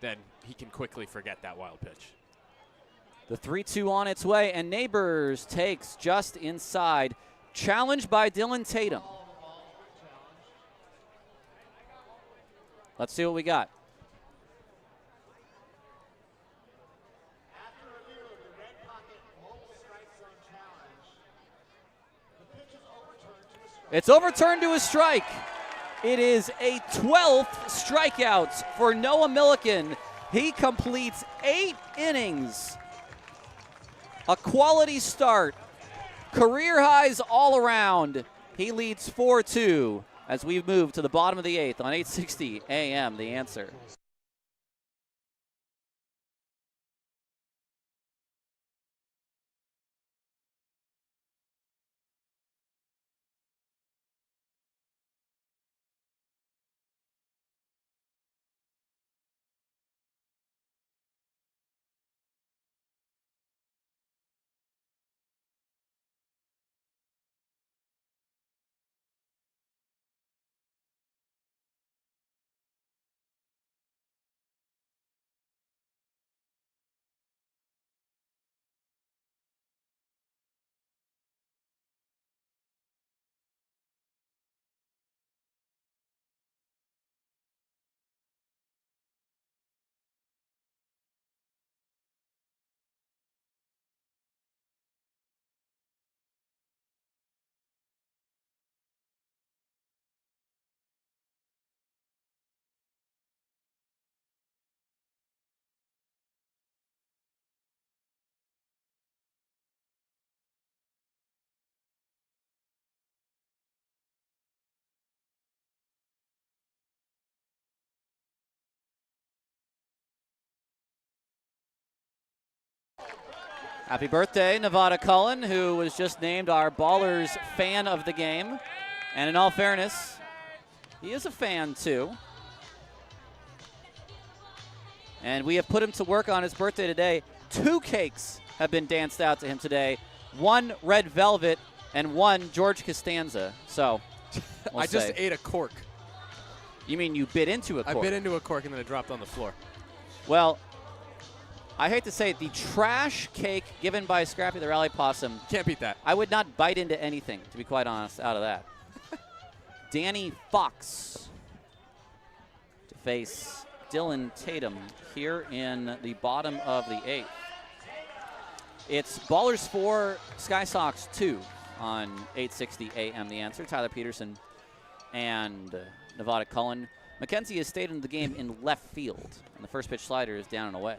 then he can quickly forget that wild pitch. The 3-2 on its way, and Neighbors takes just inside. Challenged by Dylan Tatum. Let's see what we got. It's overturned to a strike. It is a 12th strikeout for Noah Milliken. He completes 8 innings. A quality start. Career highs all around. He leads 4-2 as we move to the bottom of the 8th on 860 AM, The Answer. Happy birthday, Nevada Cullen, who was just named our Ballers fan of the game. And in all fairness, he is a fan too. And we have put him to work on his birthday today. 2 cakes have been danced out to him today. 1 red velvet and 1 George Costanza. So, I just ate a cork. You mean you bit into a cork? I bit into a cork and then it dropped on the floor. Well, I hate to say it, the trash cake given by Scrappy the Rally Possum. Can't beat that. I would not bite into anything, to be quite honest, out of that. Danny Fox to face Dylan Tatum here in the bottom of the 8th. It's Ballers 4, Sky Sox 2 on 860 AM. The answer. Tyler Peterson and Nevada Cullen. McKenzie has stayed in the game in left field, and the first pitch slider is down and away.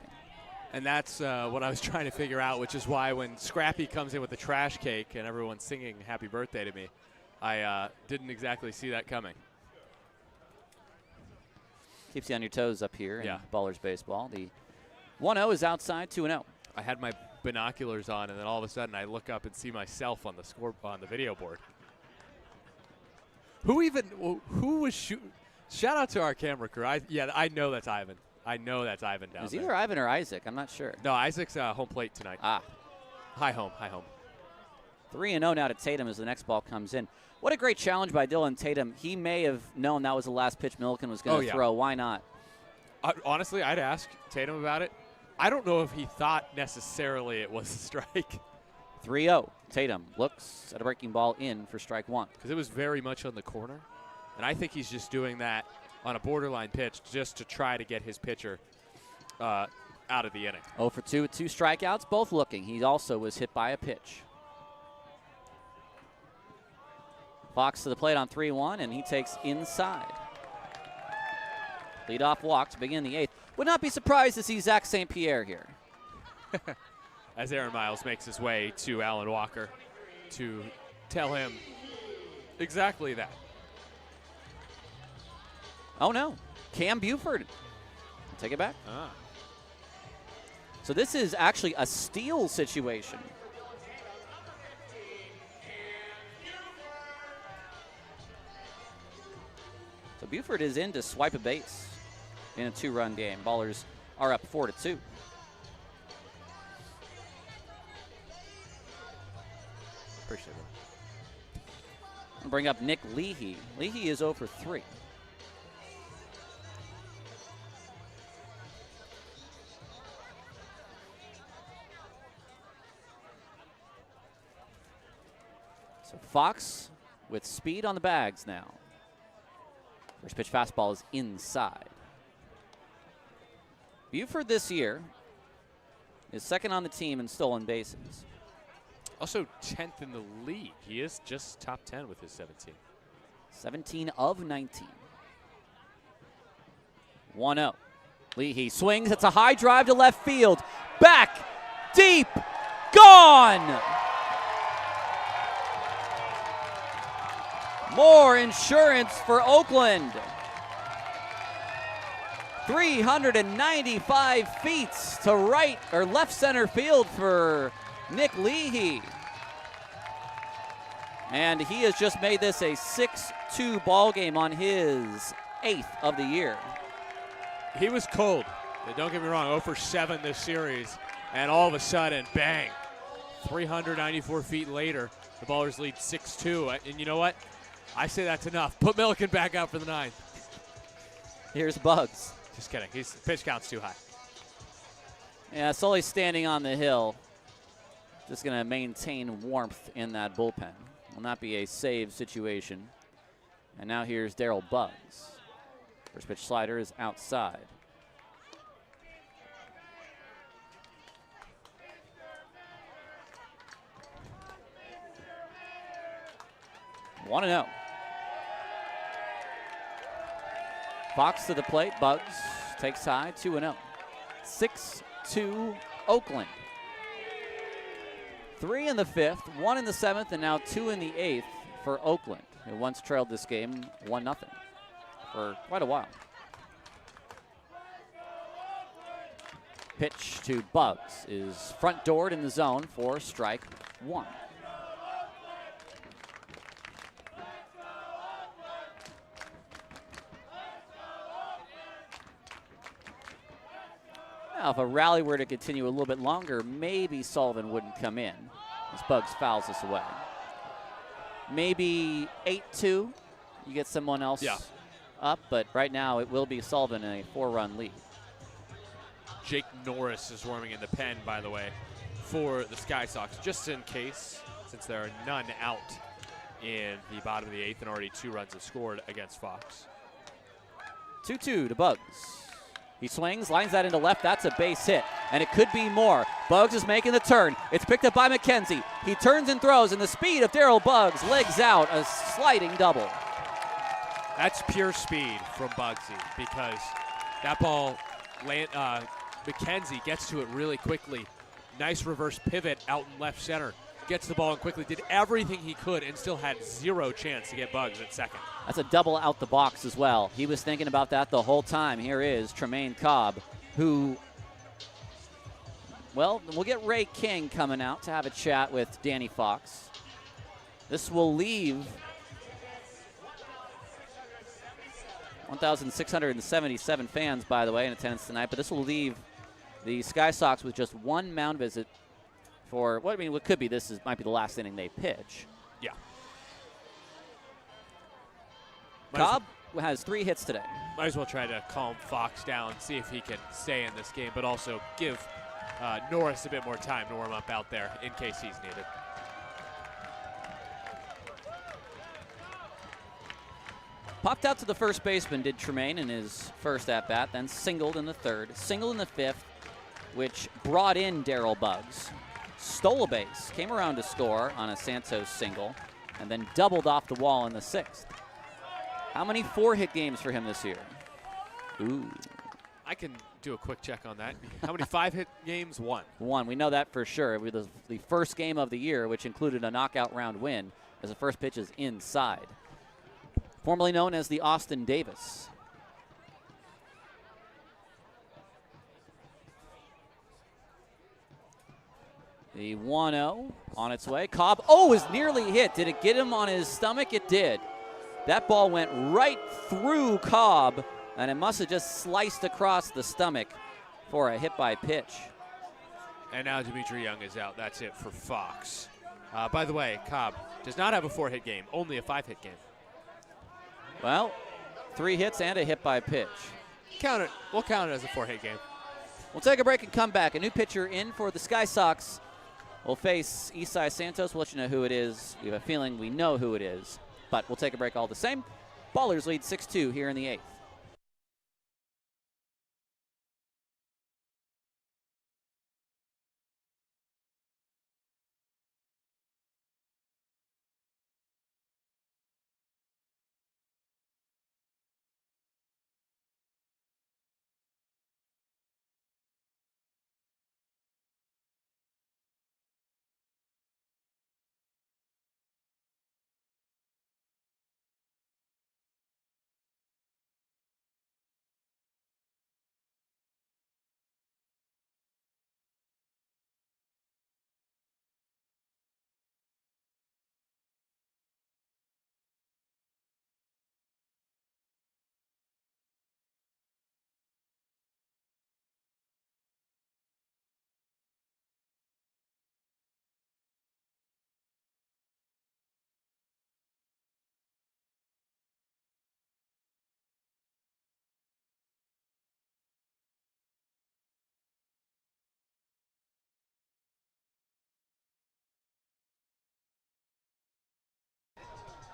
And that's what I was trying to figure out, which is why when Scrappy comes in with the trash cake and everyone's singing happy birthday to me, I didn't exactly see that coming. Keeps you on your toes up here Yeah. in Ballers baseball. The 1-0 is outside, 2-0. I had my binoculars on, and then all of a sudden I look up and see myself on the score on the video board. Who was shooting? Shout out to our camera crew. I know that's Ivan. I know that's Ivan down It was there. either Ivan or Isaac. I'm not sure. No, Isaac's home plate tonight. Ah. High home, high home. 3-0 now to Tatum as the next ball comes in. What a great challenge by Dylan Tatum. He may have known that was the last pitch Milliken was going to throw. Why not? Honestly, I'd ask Tatum about it. I don't know if he thought necessarily it was a strike. 3-0. Tatum looks at a breaking ball in for strike 1. Because it was very much on the corner. And I think he's just doing that on a borderline pitch just to try to get his pitcher out of the inning. 0 for 2 with 2 strikeouts, both looking. He also was hit by a pitch. Fox to the plate on 3-1, and he takes inside. Leadoff walk to begin the 8th. Would not be surprised to see Zach St. Pierre here. As Aaron Miles makes his way to Alan Walker to tell him exactly that. Oh, no. Cam Buford. Take it back. So this is actually a steal situation. So Buford is in to swipe a base in a 2-run game. Ballers are up 4-2. Appreciate it. I'll bring up Nick Leahy. Leahy is 0 for 3. So Fox with speed on the bags now. First pitch fastball is inside. Buford this year is second on the team in stolen bases. Also 10th in the league. He is just top 10 with his 17. 17 of 19. 1-0. Leahy swings. It's a high drive to left field. Back. Deep. Gone. More insurance for Oakland. 395 feet to right or left center field for Nick Leahy. And he has just made this a 6-2 ball game on his 8th of the year. He was cold. Don't get me wrong, 0 for 7 this series. And all of a sudden, bang. 394 feet later, the Ballers lead 6-2. And you know what? I say that's enough. Put Milliken back out for the 9th. Here's Bugs. Just kidding. His pitch count's too high. Yeah, Sully's standing on the hill. Just going to maintain warmth in that bullpen. Will not be a save situation. And now here's Darryl Bugs. First pitch slider is outside. One and 0. Fox to the plate. Bugs takes high. 2-0. 6-2 Oakland. 3 in the 5th, 1 in the 7th, and now 2 in the 8th for Oakland, who once trailed this game 1-0 for quite a while. pitch to Bugs is front doored in the zone for strike one. Now, if a rally were to continue a little bit longer, maybe Sullivan wouldn't come in as Bugs fouls this away. Maybe 8-2, you get someone else up, but right now it will be Sullivan in a 4-run lead. Jake Norris is warming in the pen, by the way, for the Sky Sox, just in case, since there are none out in the bottom of the 8th and already 2 runs have scored against Fox. 2-2 to Bugs. He swings, lines that into left. That's a base hit, and it could be more. Bugs is making the turn. It's picked up by McKenzie. He turns and throws, and the speed of Darryl Bugs legs out a sliding double. That's pure speed from Bugsy, because that ball, McKenzie gets to it really quickly. Nice reverse pivot out in left center. Gets the ball in quickly, did everything he could, and still had 0 chance to get Bugs at second. That's a double out the box as well. He was thinking about that the whole time. Here is Tremaine Cobb, who, well, we'll get Ray King coming out to have a chat with Danny Fox. This will leave 1,677 fans, by the way, in attendance tonight, but this will leave the Sky Sox with just 1 mound visit for what could be might be the last inning they pitch. Yeah. Cobb has 3 hits today. Might as well try to calm Fox down, see if he can stay in this game, but also give Norris a bit more time to warm up out there in case he's needed. Popped out to the first baseman, did Tremaine, in his first at-bat, then singled in the 3rd, singled in the 5th, which brought in Darryl Bugs. Stole a base, came around to score on a Santos single, and then doubled off the wall in the 6th. How many 4-hit games for him this year? Ooh. I can do a quick check on that. How many 5-hit games? 1. 1. We know that for sure. It was the first game of the year, which included a knockout round win, as the first pitch is inside. Formerly known as the Austin Davis. The 1-0 on its way. Cobb, is nearly hit. Did it get him on his stomach? It did. That ball went right through Cobb, and it must have just sliced across the stomach for a hit by pitch. And now Dimitri Young is out. That's it for Fox. By the way, Cobb does not have a 4-hit game, only a 5-hit game. Well, 3 hits and a hit by pitch. Count it. We'll count it as a 4-hit game. We'll take a break and come back. A new pitcher in for the Sky Sox will face Isai Santos. We'll let you know who it is. We have a feeling we know who it is, but we'll take a break all the same. Ballers lead 6-2 here in the 8th.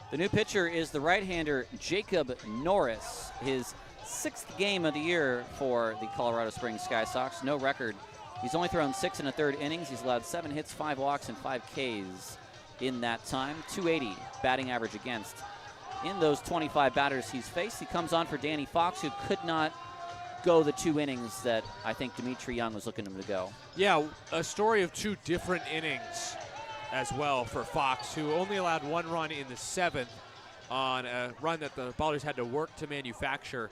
The new pitcher is the right-hander Jacob Norris. His 6th game of the year for the Colorado Springs Sky Sox. No record. He's only thrown 6 1/3 innings. He's allowed 7 hits, 5 walks, and 5 Ks in that time. .280 batting average against. In those 25 batters he's faced, he comes on for Danny Fox, who could not go the 2 innings that I think Dimitri Young was looking him to go. Yeah, a story of 2 different innings as well for Fox, who only allowed 1 run in the 7th on a run that the Ballers had to work to manufacture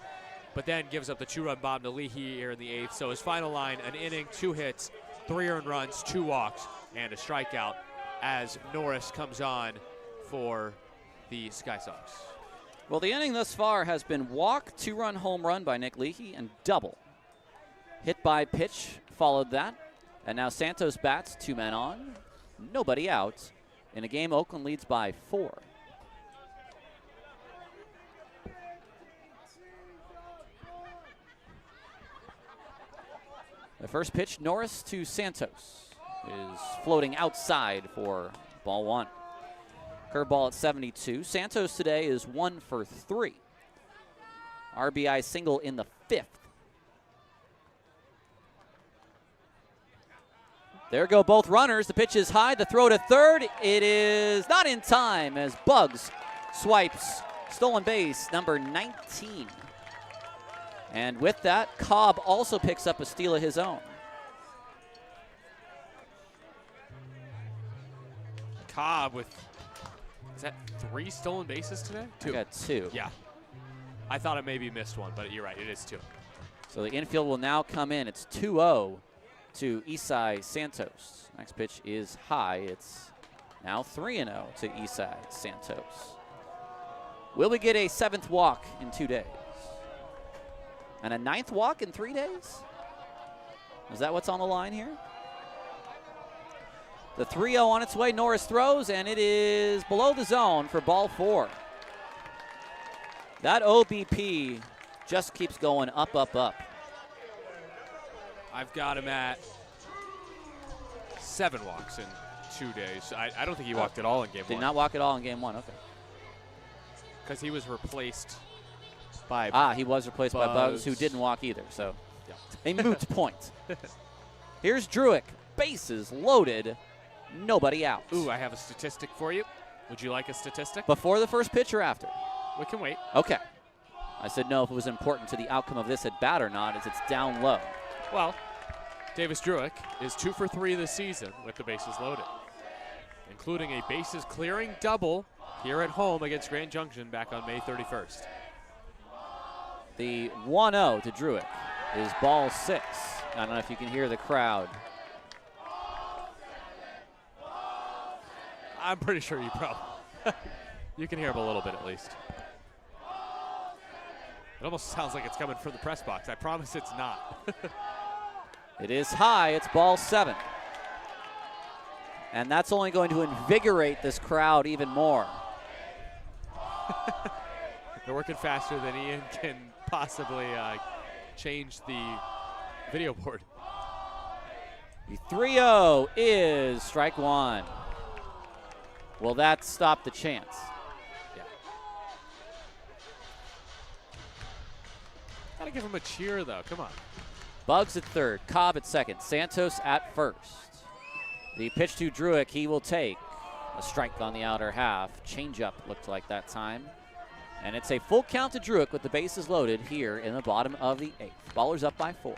but then gives up the 2-run bomb to Leahy here in the 8th. So his final line, an inning, 2 hits, 3 earned runs, 2 walks, and a strikeout as Norris comes on for the Sky Sox. Well, the inning thus far has been walk, 2-run home run by Nick Leahy, and double. Hit by pitch followed that. And now Santos bats, 2 men on, nobody out. In a game, Oakland leads by 4. The first pitch, Norris to Santos, is floating outside for ball 1. Curveball at 72. Santos today is 1 for 3. RBI single in the 5th. There go both runners. The pitch is high. The throw to third. It is not in time as Bugs swipes stolen base number 19. And with that, Cobb also picks up a steal of his own. Cobb with, is that 3 stolen bases today? 2. I got 2. Yeah. I thought it maybe missed one, but you're right, it is 2. So the infield will now come in. It's 2-0 to Isai Santos. Next pitch is high. It's now 3-0 to Isai Santos. Will we get a 7th walk in 2 days? And a 9th walk in 3 days? Is that what's on the line here? The 3-0 on its way. Norris throws, and it is below the zone for ball 4. That OBP just keeps going up, up, up. I've got him at 7 walks in 2 days. I don't think he walked at all in game 1. Did not walk at all in game 1, okay. Because he was replaced by he was replaced by Bugs, who didn't walk either, so a moot point. Here's Druick, bases loaded, nobody out. Ooh, I have a statistic for you. Would you like a statistic? Before the first pitch or after? We can wait. Okay. I said no if it was important to the outcome of this at bat or not, as it's down low. Well, Davis Druick is 2 for 3 this season with the bases loaded, including a bases clearing double here at home against Grand Junction back on May 31st. The 1-0 to Druick is ball 6. I don't know if you can hear the crowd. I'm pretty sure you probably you can hear him a little bit at least. It almost sounds like it's coming from the press box. I promise it's not. It is high. It's ball 7. And that's only going to invigorate this crowd even more. They're working faster than Ian can possibly change the video board. The 3-0 is strike 1. Will that stop the chance? Yeah. Gotta give him a cheer, though. Come on. Bugs at third, Cobb at second, Santos at first. The pitch to Druick, he will take a strike on the outer half. Changeup looked like that time. And it's a full count to Druick with the bases loaded here in the bottom of the 8th. Ballers up by 4.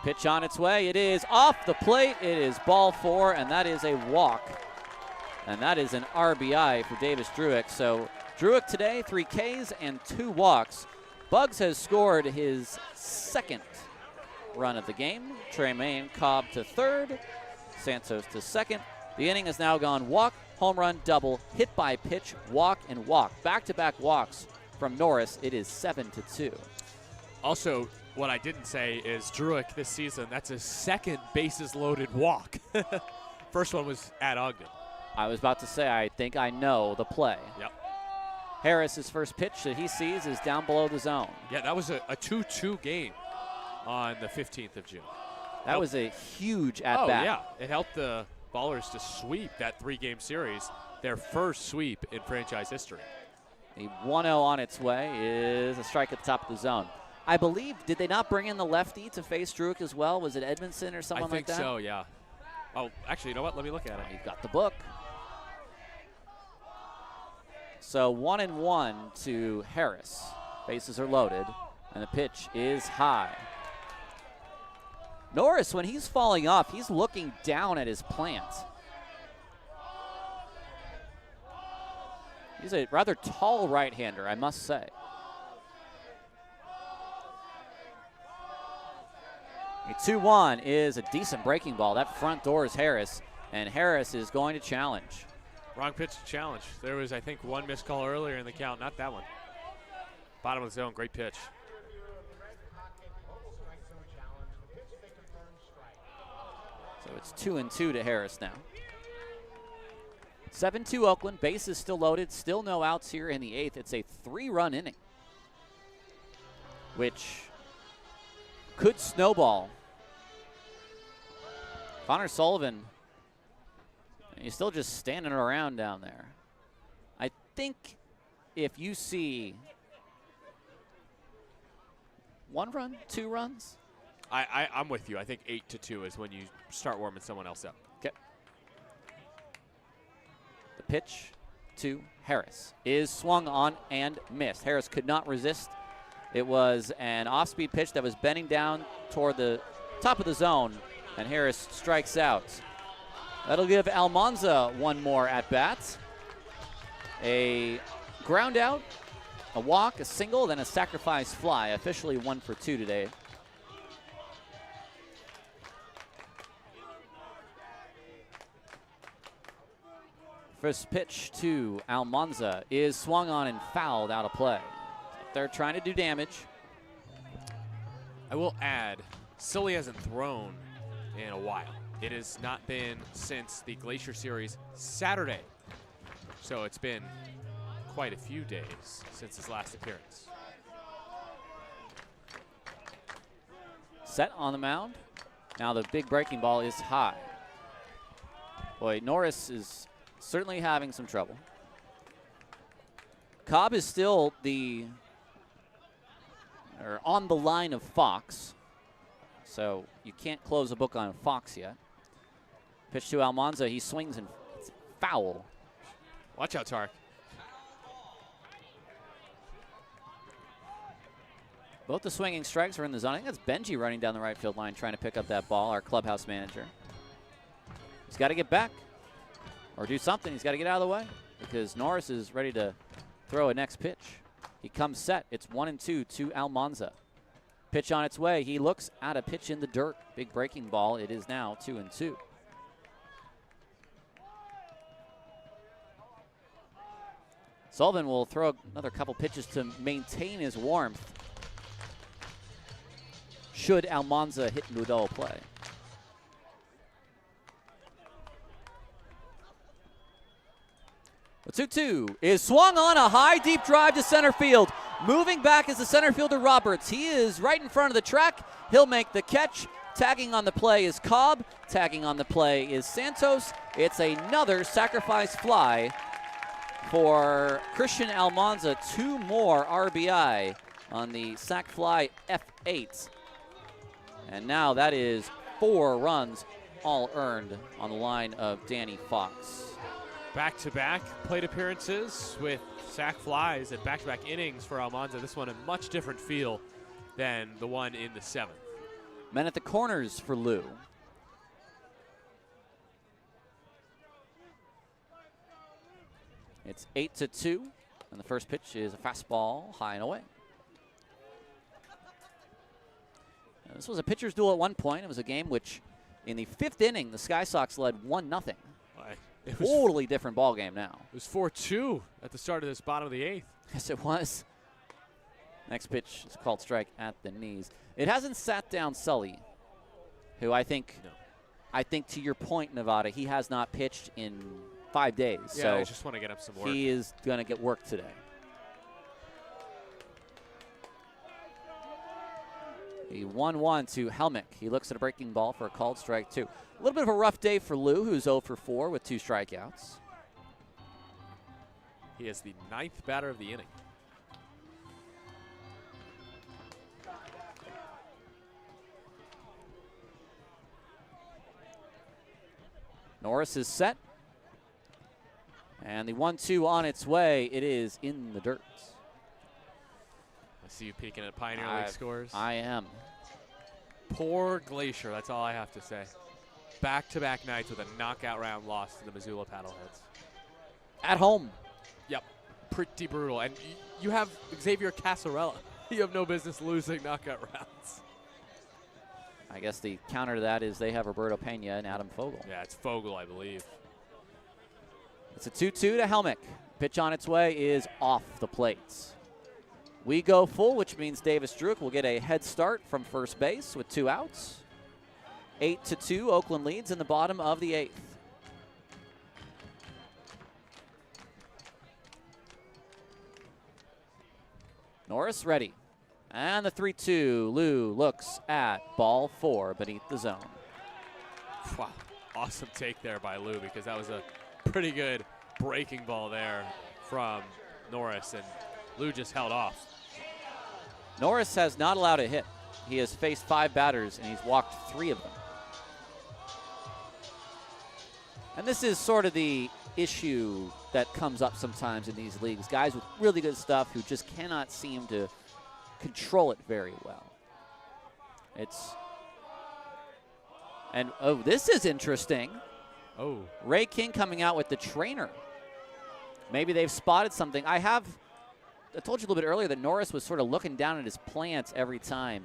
Pitch on its way. It is off the plate. It is ball 4, and that is a walk. And that is an RBI for Davis Druick. So Druick today, 3 Ks and 2 walks. Bugs has scored his 2nd run of the game. Tremaine Cobb to 3rd, Santos to 2nd. The inning has now gone walk, home run, double, hit by pitch, walk, and walk. Back-to-back walks from Norris. It is 7-2. Also, what I didn't say is Druick this season, that's his 2nd bases loaded walk. First one was at Ogden. I was about to say, I think I know the play. Yep. Harris's first pitch that he sees is down below the zone. Yeah, that was a 2-2 game on the 15th of June. That was a huge at-bat. Oh, yeah. It helped the Ballers to sweep that 3-game series, their first sweep in franchise history. The 1-0 on its way is a strike at the top of the zone. I believe, did they not bring in the lefty to face Druick as well? Was it Edmondson or someone like that? I think so, yeah. Oh, actually, you know what? Let me look at it. You've got the book. So 1-1 to Harris. Bases are loaded, and the pitch is high. Norris, when he's falling off, he's looking down at his plant. He's a rather tall right-hander, I must say. A 2-1 is a decent breaking ball. That front door is Harris, and Harris is going to challenge. Wrong pitch to challenge. There was, I think, one missed call earlier in the count, not that one. Bottom of the zone, great pitch. So it's 2-2 to Harris now. 7-2 Oakland. Base is still loaded. Still no outs here in the 8th. It's a 3-run inning, which could snowball. Connor Sullivan, he's still just standing around down there. I think if you see 1 run, 2 runs. I'm with you. I think 8-2 is when you start warming someone else up. Okay. The pitch to Harris is swung on and missed. Harris could not resist. It was an off-speed pitch that was bending down toward the top of the zone, and Harris strikes out. That'll give Almanza 1 more at-bat. A ground out, a walk, a single, then a sacrifice fly. Officially 1 for 2 today. First pitch to Almanza is swung on and fouled out of play. They're trying to do damage. I will add, Silly hasn't thrown in a while. It has not been since the Glacier Series Saturday. So it's been quite a few days since his last appearance. Set on the mound. Now the big breaking ball is high. Boy, Norris is certainly having some trouble. Cobb is still on the line of Fox, so you can't close a book on Fox yet. Pitch to Almanza, he swings and it's foul. Watch out, Tark. Both the swinging strikes are in the zone. I think that's Benji running down the right field line trying to pick up that ball, our clubhouse manager. He's got to get back or do something. He's got to get out of the way because Norris is ready to throw a next pitch. He comes set. It's 1-2 to Almanza. Pitch on its way. He looks at a pitch in the dirt. Big breaking ball. It is now 2-2. Sullivan will throw another couple pitches to maintain his warmth should Almanza hit into a double play. The 2-2 is swung on, a high deep drive to center field. Moving back is the center fielder Roberts. He is right in front of the track. He'll make the catch. Tagging on the play is Cobb. Tagging on the play is Santos. It's another sacrifice fly for Christian Almanza. 2 more RBI on the sac fly F8. And now that is 4 runs all earned on the line of Danny Fox. Back-to-back plate appearances with sac flies at back-to-back innings for Almanza. This one a much different feel than the one in the 7th. Men at the corners for Lou. It's 8-2, and the first pitch is a fastball high and away. Now, this was a pitcher's duel at one point. It was a game which, in the 5th inning, the Sky Sox led 1-0. It was Totally different ball game now. It was 4-2 at the start of this bottom of the 8th. Yes, it was. Next pitch is called strike at the knees. It hasn't sat down Sully, who I think to your point, Nevada, he has not pitched in 5 days. Yeah, so I just want to get up some work. He is going to get work today. The 1-1 to Helmick. He looks at a breaking ball for a called strike 2. A little bit of a rough day for Lou, who's 0 for 4 with 2 strikeouts. He is the 9th batter of the inning. Norris is set. And the 1-2 on its way. It is in the dirt. I see you peeking at Pioneer League scores. I am. Poor Glacier, that's all I have to say. Back-to-back nights with a knockout round loss to the Missoula Paddleheads. At home. Yep. pretty brutal. And you have Xavier Casarella. You have no business losing knockout rounds. I guess the counter to that is they have Roberto Pena and Adam Fogel. Yeah, it's Fogel, I believe. It's a 2-2 to Helmick. Pitch on its way is off the plates. We go full, which means Davis Druick will get a head start from first base with 2 outs. 8-2, Oakland leads in the bottom of the 8th. Norris ready. And the 3-2, Lou looks at ball 4 beneath the zone. Wow, awesome take there by Lou, because that was a pretty good breaking ball there from Norris, and Lou just held off. Norris has not allowed a hit. He has faced 5 batters, and he's walked 3 of them. And this is sort of the issue that comes up sometimes in these leagues. Guys with really good stuff who just cannot seem to control it very well. Oh, this is interesting. Oh. Ray King coming out with the trainer. Maybe they've spotted something. I told you a little bit earlier that Norris was sort of looking down at his plants every time.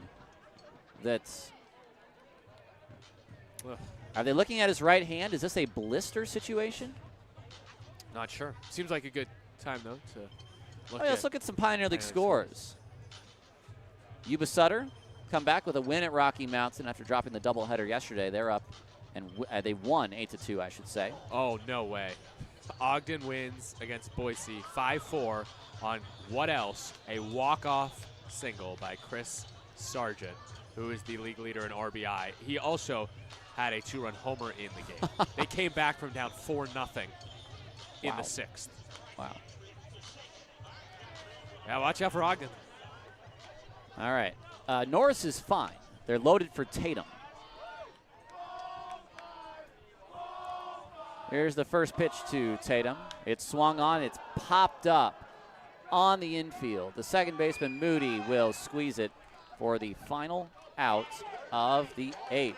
Are they looking at his right hand? Is this a blister situation? Not sure. Seems like a good time, though, to look Let's look at some Pioneer League scores. Yuba Sutter come back with a win at Rocky Mountain after dropping the doubleheader yesterday. They're up, and they won 8-2, I should say. Oh, no way. Ogden wins against Boise 5-4 on what else? A walk-off single by Chris Sargent, who is the league leader in RBI. He also had a 2-run homer in the game. They came back from down 4-0 in the 6th. Wow. Yeah, watch out for Ogden. All right. Norris is fine. They're loaded for Tatum. Here's the first pitch to Tatum. It's swung on. It's popped up on the infield. The second baseman, Moody, will squeeze it for the final out of the 8th.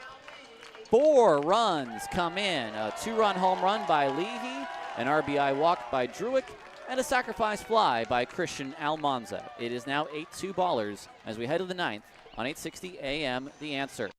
4 runs come in. A 2-run home run by Leahy, an RBI walk by Druick, and a sacrifice fly by Christian Almanza. It is now 8-2 Ballers as we head to the 9th on 860 AM The Answer.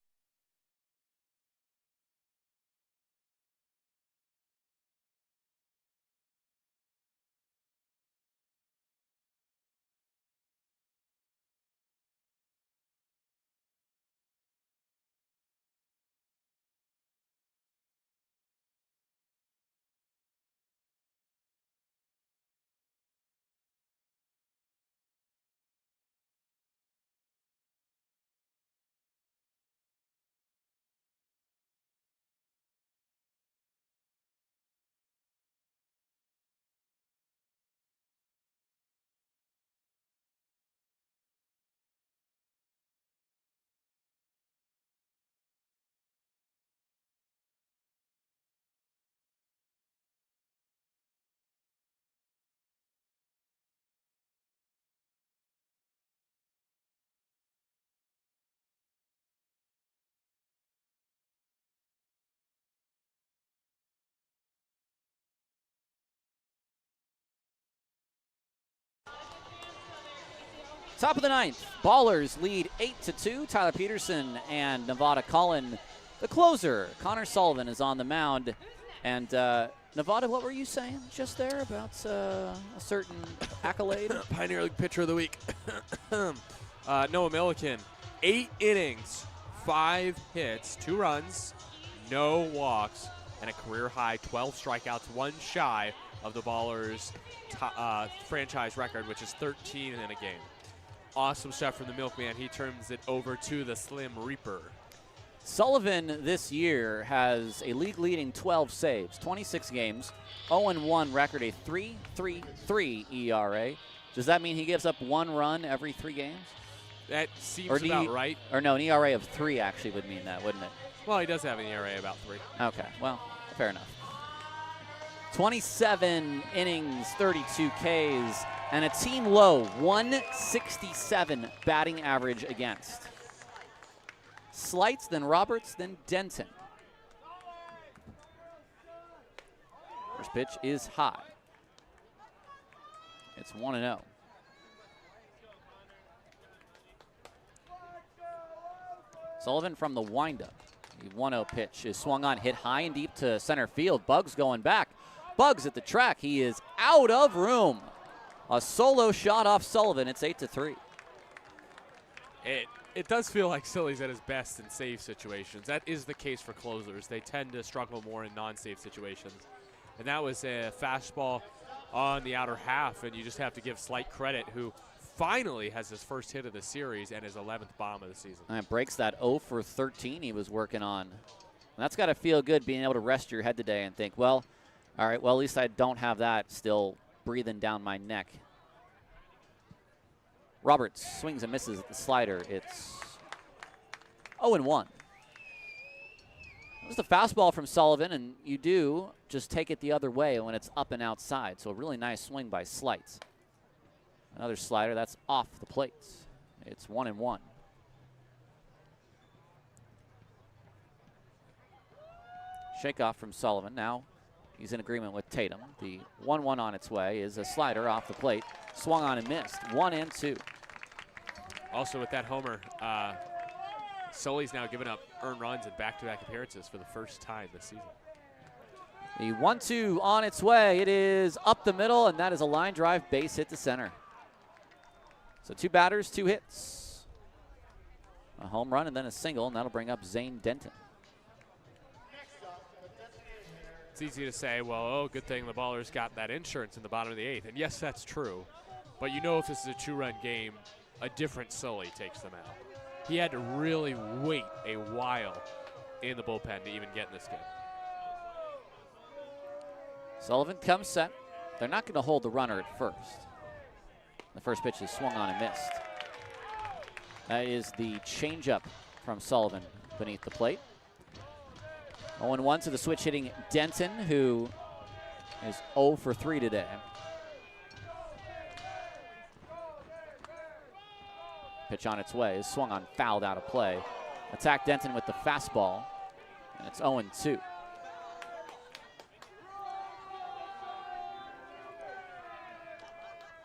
Top of the 9th, Ballers lead 8-2. Tyler Peterson and Nevada Cullen. The closer, Connor Sullivan, is on the mound. And Nevada, what were you saying just there about a certain accolade? Pioneer League Pitcher of the Week. Noah Milliken, 8 innings, 5 hits, 2 runs, no walks, and a career-high 12 strikeouts, 1 shy of the Ballers' franchise record, which is 13 in a game. Awesome stuff from the Milkman. He turns it over to the Slim Reaper. Sullivan this year has a league-leading 12 saves, 26 games, 0-1 record, a 3.33 ERA. Does that mean he gives up 1 run every 3 games? That seems about right. Or no, an ERA of 3 actually would mean that, wouldn't it? Well, he does have an ERA about 3. Okay, well, fair enough. 27 innings, 32 Ks, and a team low 167 batting average against. Slights, then Roberts, then Denton. First pitch is high. It's 1-0. Sullivan from the windup. The 1-0 pitch is swung on, hit high and deep to center field. Bugs going back. Bugs at the track. He is out of room. A solo shot off Sullivan. It's 8-3. It does feel like Silly's at his best in save situations. That is the case for closers. They tend to struggle more in non-save situations. And that was a fastball on the outer half, and you just have to give slight credit who finally has his first hit of the series and his 11th bomb of the season. And it breaks that 0 for 13 he was working on. And that's got to feel good, being able to rest your head today and think, well, all right, well, at least I don't have that still breathing down my neck. Roberts swings and misses at the slider. It's 0-1. It was the fastball from Sullivan, and you do just take it the other way when it's up and outside. So a really nice swing by Slights. Another slider that's off the plates. It's 1-1. Shakeoff from Sullivan. Now he's in agreement with Tatum. The 1-1 on its way is a slider off the plate. Swung on and missed. 1-2. Also with that homer, Sully's now given up earned runs in back-to-back appearances for the first time this season. The 1-2 on its way. It is up the middle, and that is a line drive base hit to center. So 2 batters, 2 hits. A home run and then a single, and that'll bring up Zane Denton. It's easy to say, well, oh, good thing the Ballers got that insurance in the bottom of the 8th. And yes, that's true. But you know if this is a 2-run game, a different Sully takes them out. He had to really wait a while in the bullpen to even get in this game. Sullivan comes set. They're not going to hold the runner at first. The first pitch is swung on and missed. That is the changeup from Sullivan beneath the plate. 0-1 to the switch hitting Denton, who is 0 for 3 today. Pitch on its way is swung on, fouled out of play. Attack Denton with the fastball, and it's 0-2.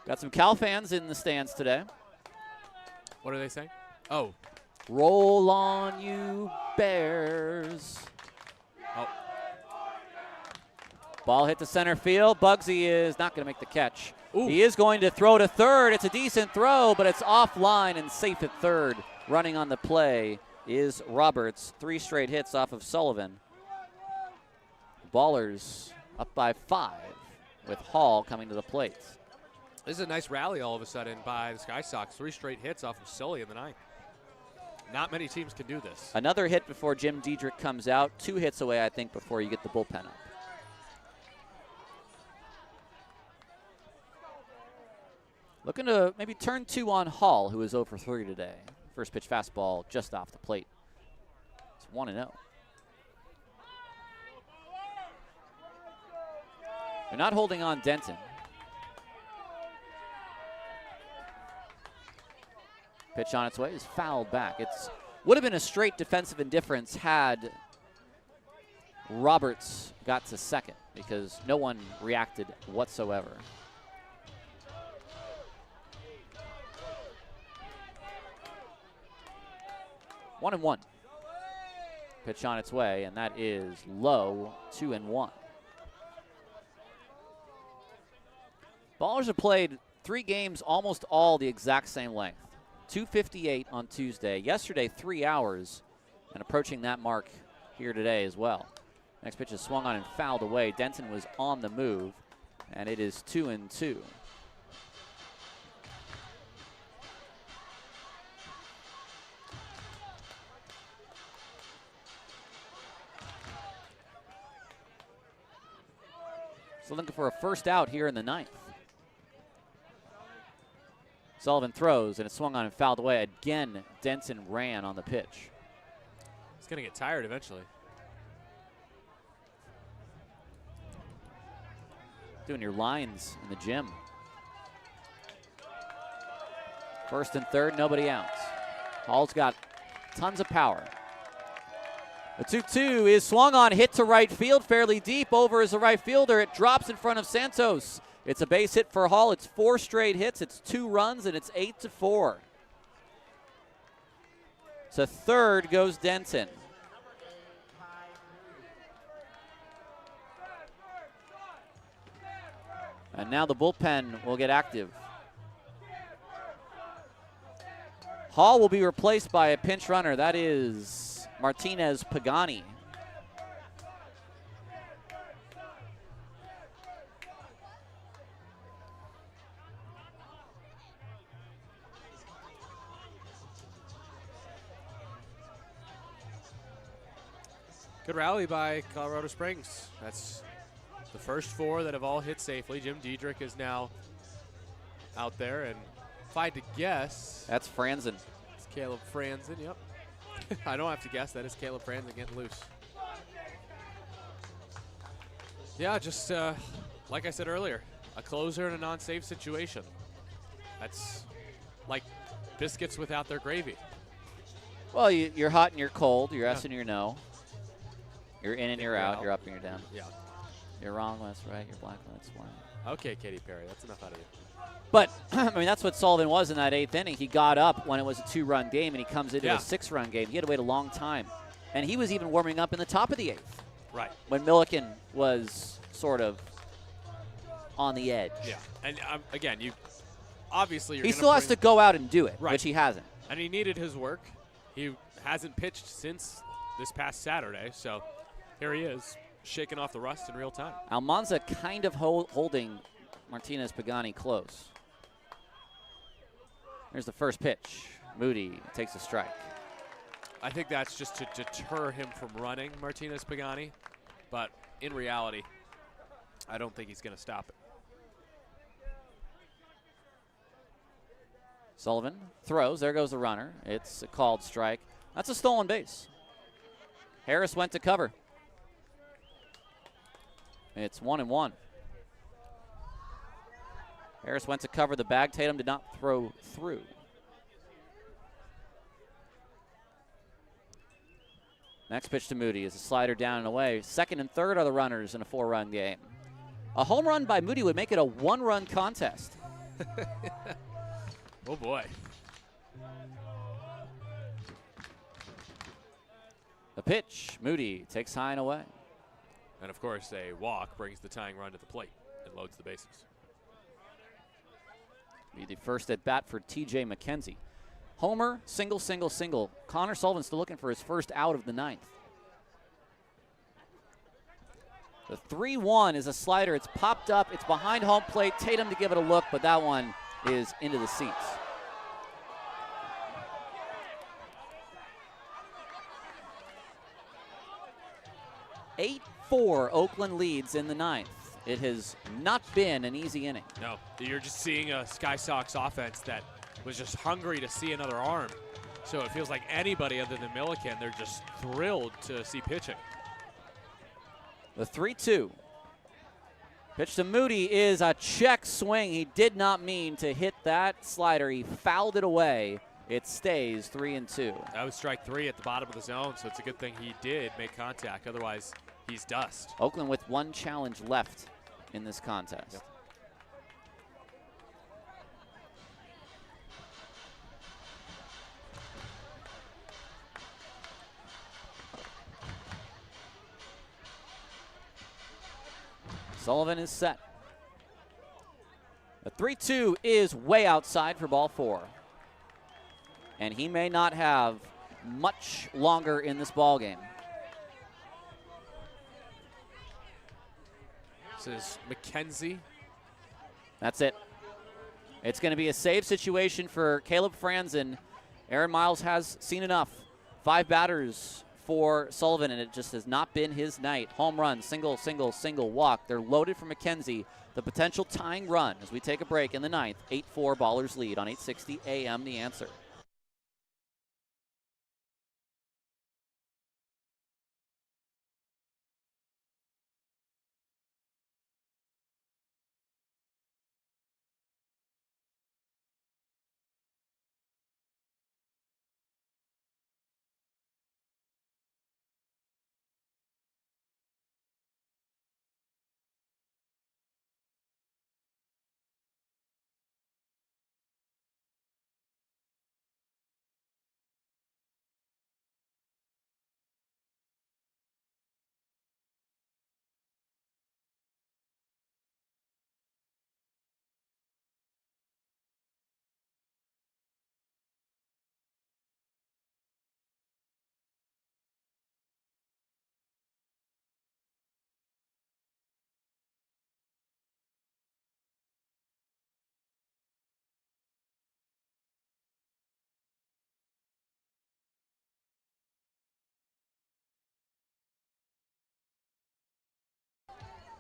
Got some Cal fans in the stands today. What are they saying? Oh. Roll on, you Bears. Oh. Ball hit to center field. Bugsy is not going to make the catch. Ooh. He is going to throw to third. It's a decent throw, but it's offline and safe at third. Running on the play is Roberts. 3 straight hits off of Sullivan. Ballers up by 5 with Hall coming to the plate. This is a nice rally all of a sudden by the Sky Sox. 3 straight hits off of Sully in the 9th. Not many teams can do this. Another hit before Jim Diedrich comes out. 2 hits away, I think, before you get the bullpen up. Looking to maybe turn 2 on Hall, who is 0 for 3 today. First pitch fastball just off the plate. It's 1-0. They're not holding on Denton. Pitch on its way is fouled back. It's would have been a straight defensive indifference had Roberts got to second, because no one reacted whatsoever. One and one. Pitch on its way, and that is low. 2-1. Ballers have played 3 games, almost all the exact same length. 2:58 on Tuesday. Yesterday, 3 hours, and approaching that mark here today as well. Next pitch is swung on and fouled away. Denton was on the move, and it is 2-2. So looking for a first out here in the 9th. Sullivan throws, and it's swung on and fouled away. Again, Denton ran on the pitch. He's going to get tired eventually. Doing your lines in the gym. First and third, nobody outs. Hall's got tons of power. The 2-2 is swung on, hit to right field, fairly deep. Over is the right fielder. It drops in front of Santos. It's a base hit for Hall. It's 4 straight hits. It's 2 runs, and it's 8-4. So third goes Denton. And now the bullpen will get active. Hall will be replaced by a pinch runner. That is Martinez Pagani. Good rally by Colorado Springs. That's the first 4 that have all hit safely. Jim Diedrich is now out there, and if I had to guess, That's Franzen. it's Caleb Franzen. Yep. I don't have to guess. That is Caleb Franzen getting loose. Yeah, just like I said earlier, a closer in a non-save situation. That's like biscuits without their gravy. Well, you're hot and you're cold. You're Yeah. yes and you're no. You're in and you're out. You're up and you're down. Yeah. You're wrong when that's right. You're black when that's white. Okay, Katy Perry, that's enough out of you. But, I mean, that's what Sullivan was in that 8th inning. He got up when it was a 2-run game, and he comes into Yeah. a 6-run game. He had to wait a long time. And he was even warming up in the top of the 8th Right. when Milliken was sort of on the edge. Yeah. And again, you obviously you're He gonna still has to bring- go out and do it, Right. which he hasn't. And he needed his work. He hasn't pitched since this past Saturday, so here he is, shaking off the rust in real time. Almanza kind of holding Martinez Pagani close. There's the first pitch. Moody takes a strike. I think that's just to deter him from running Martinez Pagani, but in reality, I don't think he's going to stop it. Sullivan throws. There goes the runner. It's a called strike. That's a stolen base. Harris went to cover. It's 1-1. Harris went to cover the bag. Tatum did not throw through. Next pitch to Moody is a slider down and away. Second and third are the runners in a 4-run game. A home run by Moody would make it a 1-run contest. Oh, boy. The pitch. Moody takes high and away. And, of course, a walk brings the tying run to the plate and loads the bases. Be the first at bat for TJ McKenzie. Homer, single, single, single. Connor Sullivan still looking for his first out of the 9th. The 3-1 is a slider. It's popped up. It's behind home plate. Tatum to give it a look, but that one is into the seats. (8-4) Oakland leads in the 9th. It has not been an easy inning. No, you're just seeing a Sky Sox offense that was just hungry to see another arm. So it feels like anybody other than Milliken, they're just thrilled to see pitching. The 3-2. Pitch to Moody is a check swing. He did not mean to hit that slider. He fouled it away. It stays 3-2. That was strike 3 at the bottom of the zone, so it's a good thing he did make contact. Otherwise, he's dust. Oakland with 1 challenge left in this contest. Yep. Sullivan is set. The 3-2 is way outside for ball 4. And he may not have much longer in this ball game. This is McKenzie. That's it. It's going to be a save situation for Caleb Franzen. Aaron Miles has seen enough. 5 batters for Sullivan, and it just has not been his night. Home run, single, single, single, walk. They're loaded for McKenzie. The potential tying run as we take a break in the 9th. 8-4 Ballers lead on 860 AM The Answer.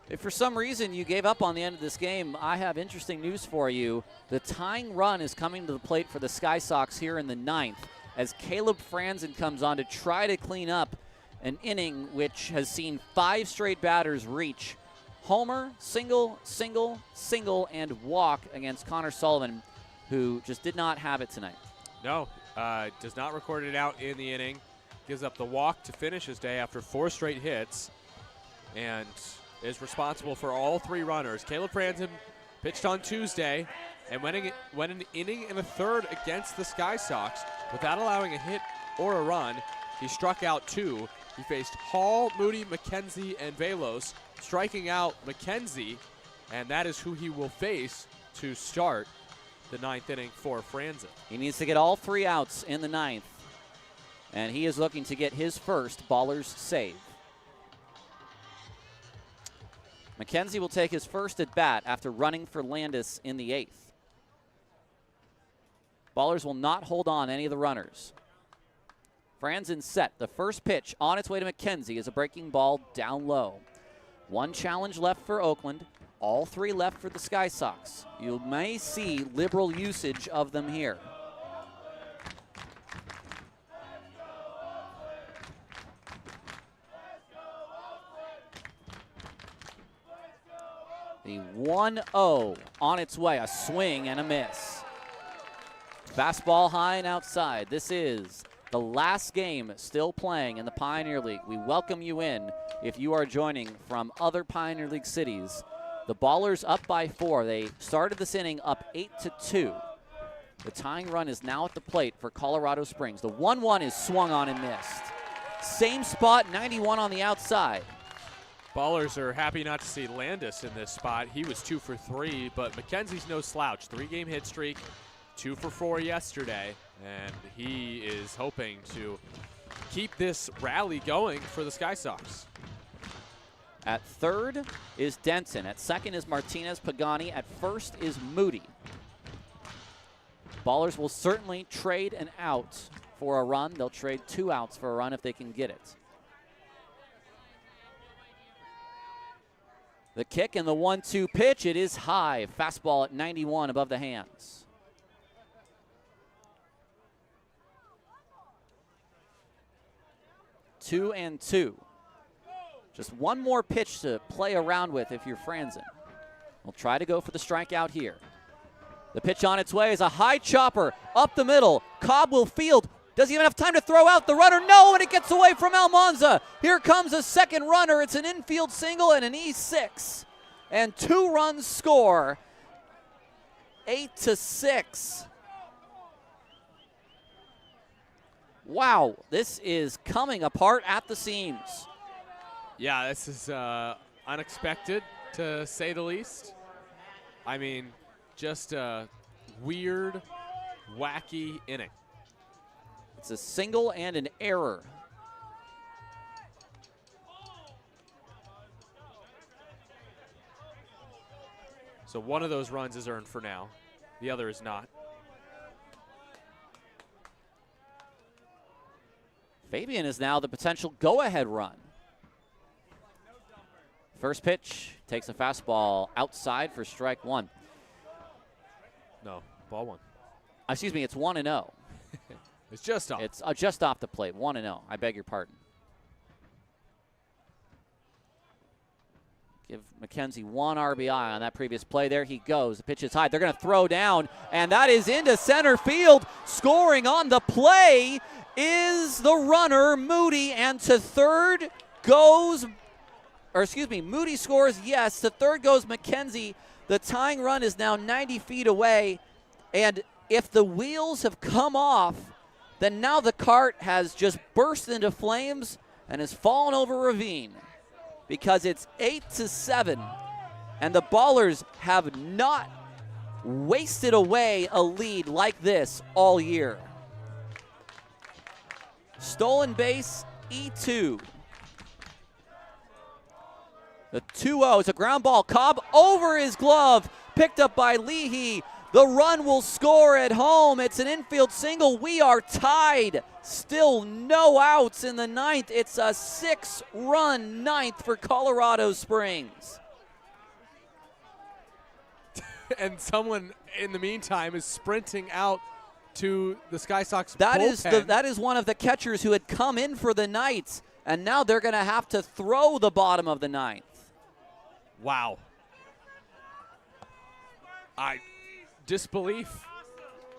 If for some reason you gave up on the end of this game, I have interesting news for you. The tying run is coming to the plate for the Sky Sox here in the 9th as Caleb Franzen comes on to try to clean up an inning which has seen 5 straight batters reach homer, single, single, single, and walk against Connor Sullivan, who just did not have it tonight. No, does not record it out in the inning. Gives up the walk to finish his day after 4 straight hits and is responsible for all 3 runners. Caleb Franzen pitched on Tuesday and went an inning and a third against the Sky Sox without allowing a hit or a run. He struck out 2. He faced Hall, Moody, McKenzie, and Velos, striking out McKenzie, and that is who he will face to start the 9th inning for Franzen. He needs to get all 3 outs in the 9th, and he is looking to get his first Ballers save. McKenzie will take his first at bat after running for Landis in the 8th. Ballers will not hold on any of the runners. Franzen set. The first pitch on its way to McKenzie is a breaking ball down low. 1 challenge left for Oakland. All 3 left for the Sky Sox. You may see liberal usage of them here. The 1-0 on its way, a swing and a miss. Fastball high and outside. This is the last game still playing in the Pioneer League. We welcome you in if you are joining from other Pioneer League cities. The Ballers up by 4. They started this inning up 8-2. The tying run is now at the plate for Colorado Springs. The 1-1 is swung on and missed. Same spot, 91 on the outside. Ballers are happy not to see Landis in this spot. He was 2 for 3, but McKenzie's no slouch. 3-game hit streak, 2 for 4 yesterday, and he is hoping to keep this rally going for the Sky Sox. At third is Denson. At second is Martinez Pagani. At first is Moody. Ballers will certainly trade an out for a run. They'll trade 2 outs for a run if they can get it. The kick and the 1-2 pitch. It is high. Fastball at 91 above the hands. Two and 2. Just one more pitch to play around with if you're Franzen. We'll try to go for the strikeout here. The pitch on its way is a high chopper up the middle. Cobb will field. Does he even have time to throw out the runner? No, and it gets away from Almanza. Here comes a second runner. It's an infield single and an E6. And 2 runs score. 8-6. Wow, this is coming apart at the seams. Yeah, this is unexpected, to say the least. I mean, just a weird, wacky inning. It's a single and an error. So one of those runs is earned for now. The other is not. Fabian is now the potential go-ahead run. First pitch takes a fastball outside for strike 1. No, ball 1. Excuse me, it's 1-0. It's just off. It's just off the plate, 1-0. I beg your pardon. Give McKenzie 1 RBI on that previous play. There he goes. The pitch is high. They're going to throw down, and that is into center field. Scoring on the play is the runner, Moody, and to third goes, Moody scores, yes. To third goes McKenzie. The tying run is now 90 feet away, and if the wheels have come off, then now the cart has just burst into flames and has fallen over a ravine because it's 8-7, and the Ballers have not wasted away a lead like this all year. Stolen base, E2. The 2-0 is a ground ball. Cobb over his glove, picked up by Leahy. The run will score at home. It's an infield single. We are tied. Still no outs in the 9th. It's a 6-run 9th for Colorado Springs. and someone in the meantime is sprinting out to the Sky Sox That bullpen. is one of the catchers who had come in for the Knights, and now they're going to have to throw the bottom of the ninth. Wow. Disbelief.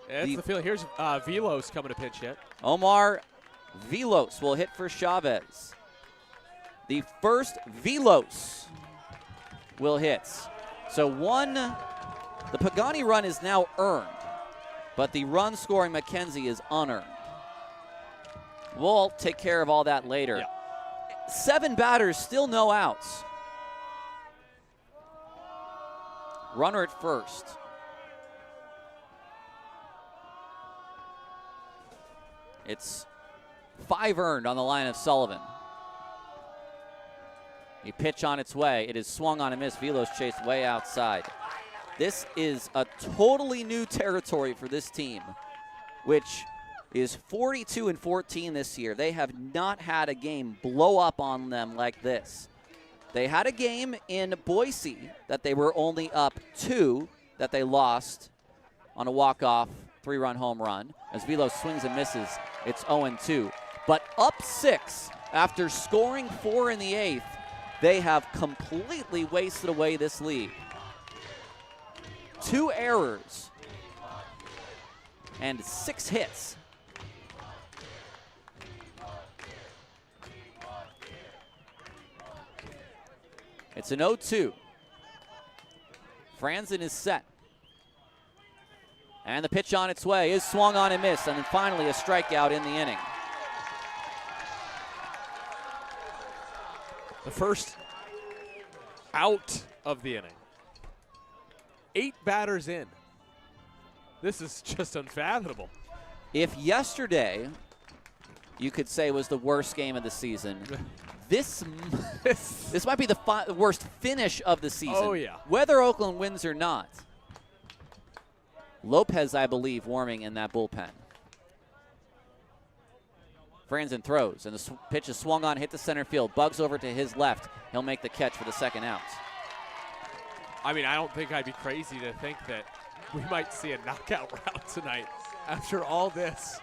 That's the feeling. Here's Velos coming to pinch hit. Omar Velos will hit for Chavez. The first Velos will hit. So the Pagani run is now earned, but the run scoring McKenzie is unearned. We'll take care of all that later. Yeah. 7 batters, still no outs. Runner at first. It's 5 earned on the line of Sullivan. A pitch on its way. It is swung on and missed. Velos chased way outside. This is a totally new territory for this team, which is 42-14 this year. They have not had a game blow up on them like this. They had a game in Boise that they were only up 2 that they lost on a walk-off 3-run home run. As Velos swings and misses, it's 0-2. But up 6 after scoring 4 in the 8th, they have completely wasted away this lead. 2 errors and 6 hits. It's an 0-2. Franzen is set. And the pitch on its way is swung on and missed, and then finally a strikeout in the inning. The first out of the inning. 8 batters in. This is just unfathomable. If yesterday you could say was the worst game of the season, this might be the worst finish of the season. Oh, yeah. Whether Oakland wins or not. Lopez, I believe, warming in that bullpen. Franzen throws, and the pitch is swung on, hit the center field. Bugs over to his left. He'll make the catch for the second out. I mean, I don't think I'd be crazy to think that we might see a knockout route tonight after all this.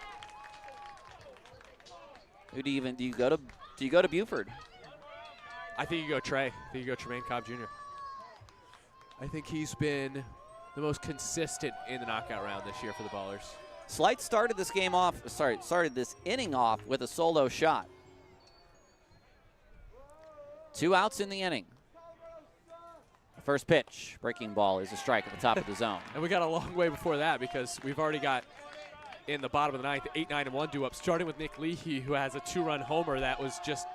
Who do you go to Buford? I think you go Trey. I think you go Tremaine Cobb Jr. I think he's been the most consistent in the knockout round this year for the Ballers. Slight started this inning off with a solo shot. 2 outs in the inning. The first pitch, breaking ball, is a strike at the top of the zone. And we got a long way before that because we've already got in the bottom of the ninth 8-9-1 due up, starting with Nick Leahy, who has a 2-run homer that was just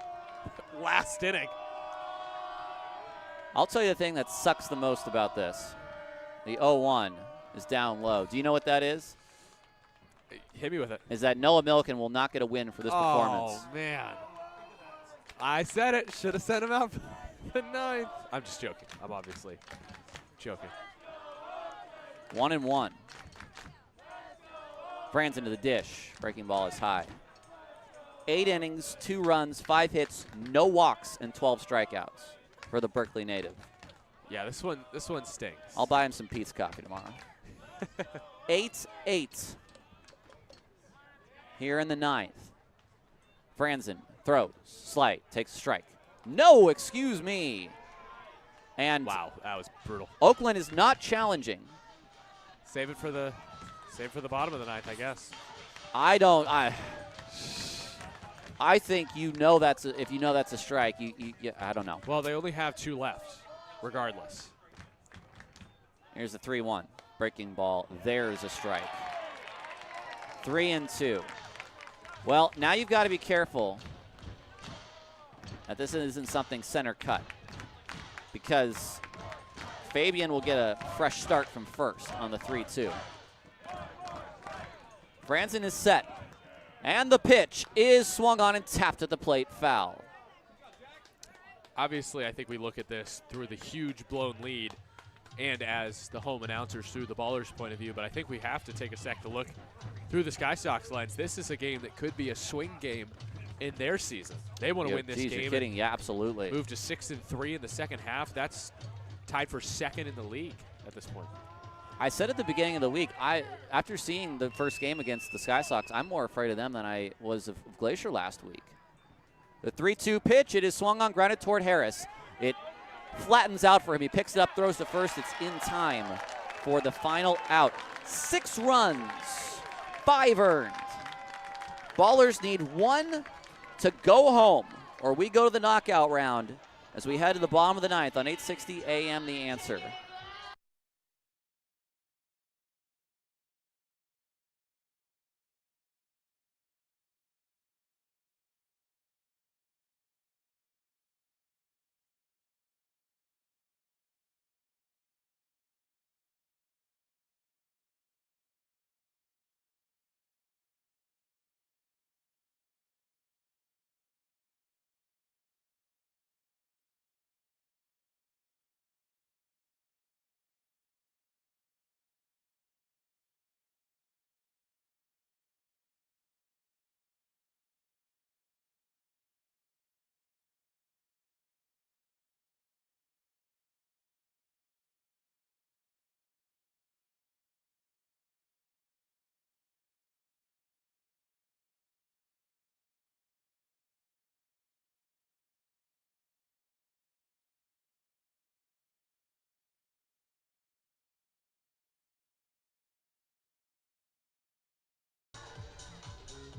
last inning. I'll tell you the thing that sucks the most about this. The 0-1 is down low. Do you know what that is? Hit me with it. Is that Noah Milliken will not get a win for this performance. Oh, man. I said it. Should have sent him out for the ninth. I'm just joking. I'm obviously joking. 1-1. Franzen into the dish. Breaking ball is high. 8 innings, 2 runs, 5 hits, no walks, and 12 strikeouts for the Berkeley native. Yeah, this one stinks. I'll buy him some Pete's coffee tomorrow. 8-8. Here in the ninth. Franzen throws, slight, takes a strike. No, excuse me. And wow, that was brutal. Oakland is not challenging. Save it for the bottom of the ninth, I guess. I think if you know that's a strike, I don't know. Well, they only have 2 left, regardless. Here's the 3-1. Breaking ball. There's a strike. 3-2. Well, now you've got to be careful that this isn't something center cut, because Fabian will get a fresh start from first on the 3-2. Franzen is set, and the pitch is swung on and tapped at the plate, foul. Obviously, I think we look at this through the huge blown lead and as the home announcers through the Ballers' point of view, but I think we have to take a sec to look through the Sky Sox lens. This is a game that could be a swing game in their season. They want to win this game. You're kidding. Yeah, absolutely. Move to 6-3 in the second half. That's tied for second in the league at this point. I said at the beginning of the week, after seeing the first game against the Sky Sox, I'm more afraid of them than I was of Glacier last week. The 3-2 pitch, it is swung on, grounded toward Harris. It flattens out for him. He picks it up, throws to first. It's in time for the final out. 6 runs, 5 earned. Ballers need 1 to go home, or we go to the knockout round as we head to the bottom of the 9th on 860 AM The Answer.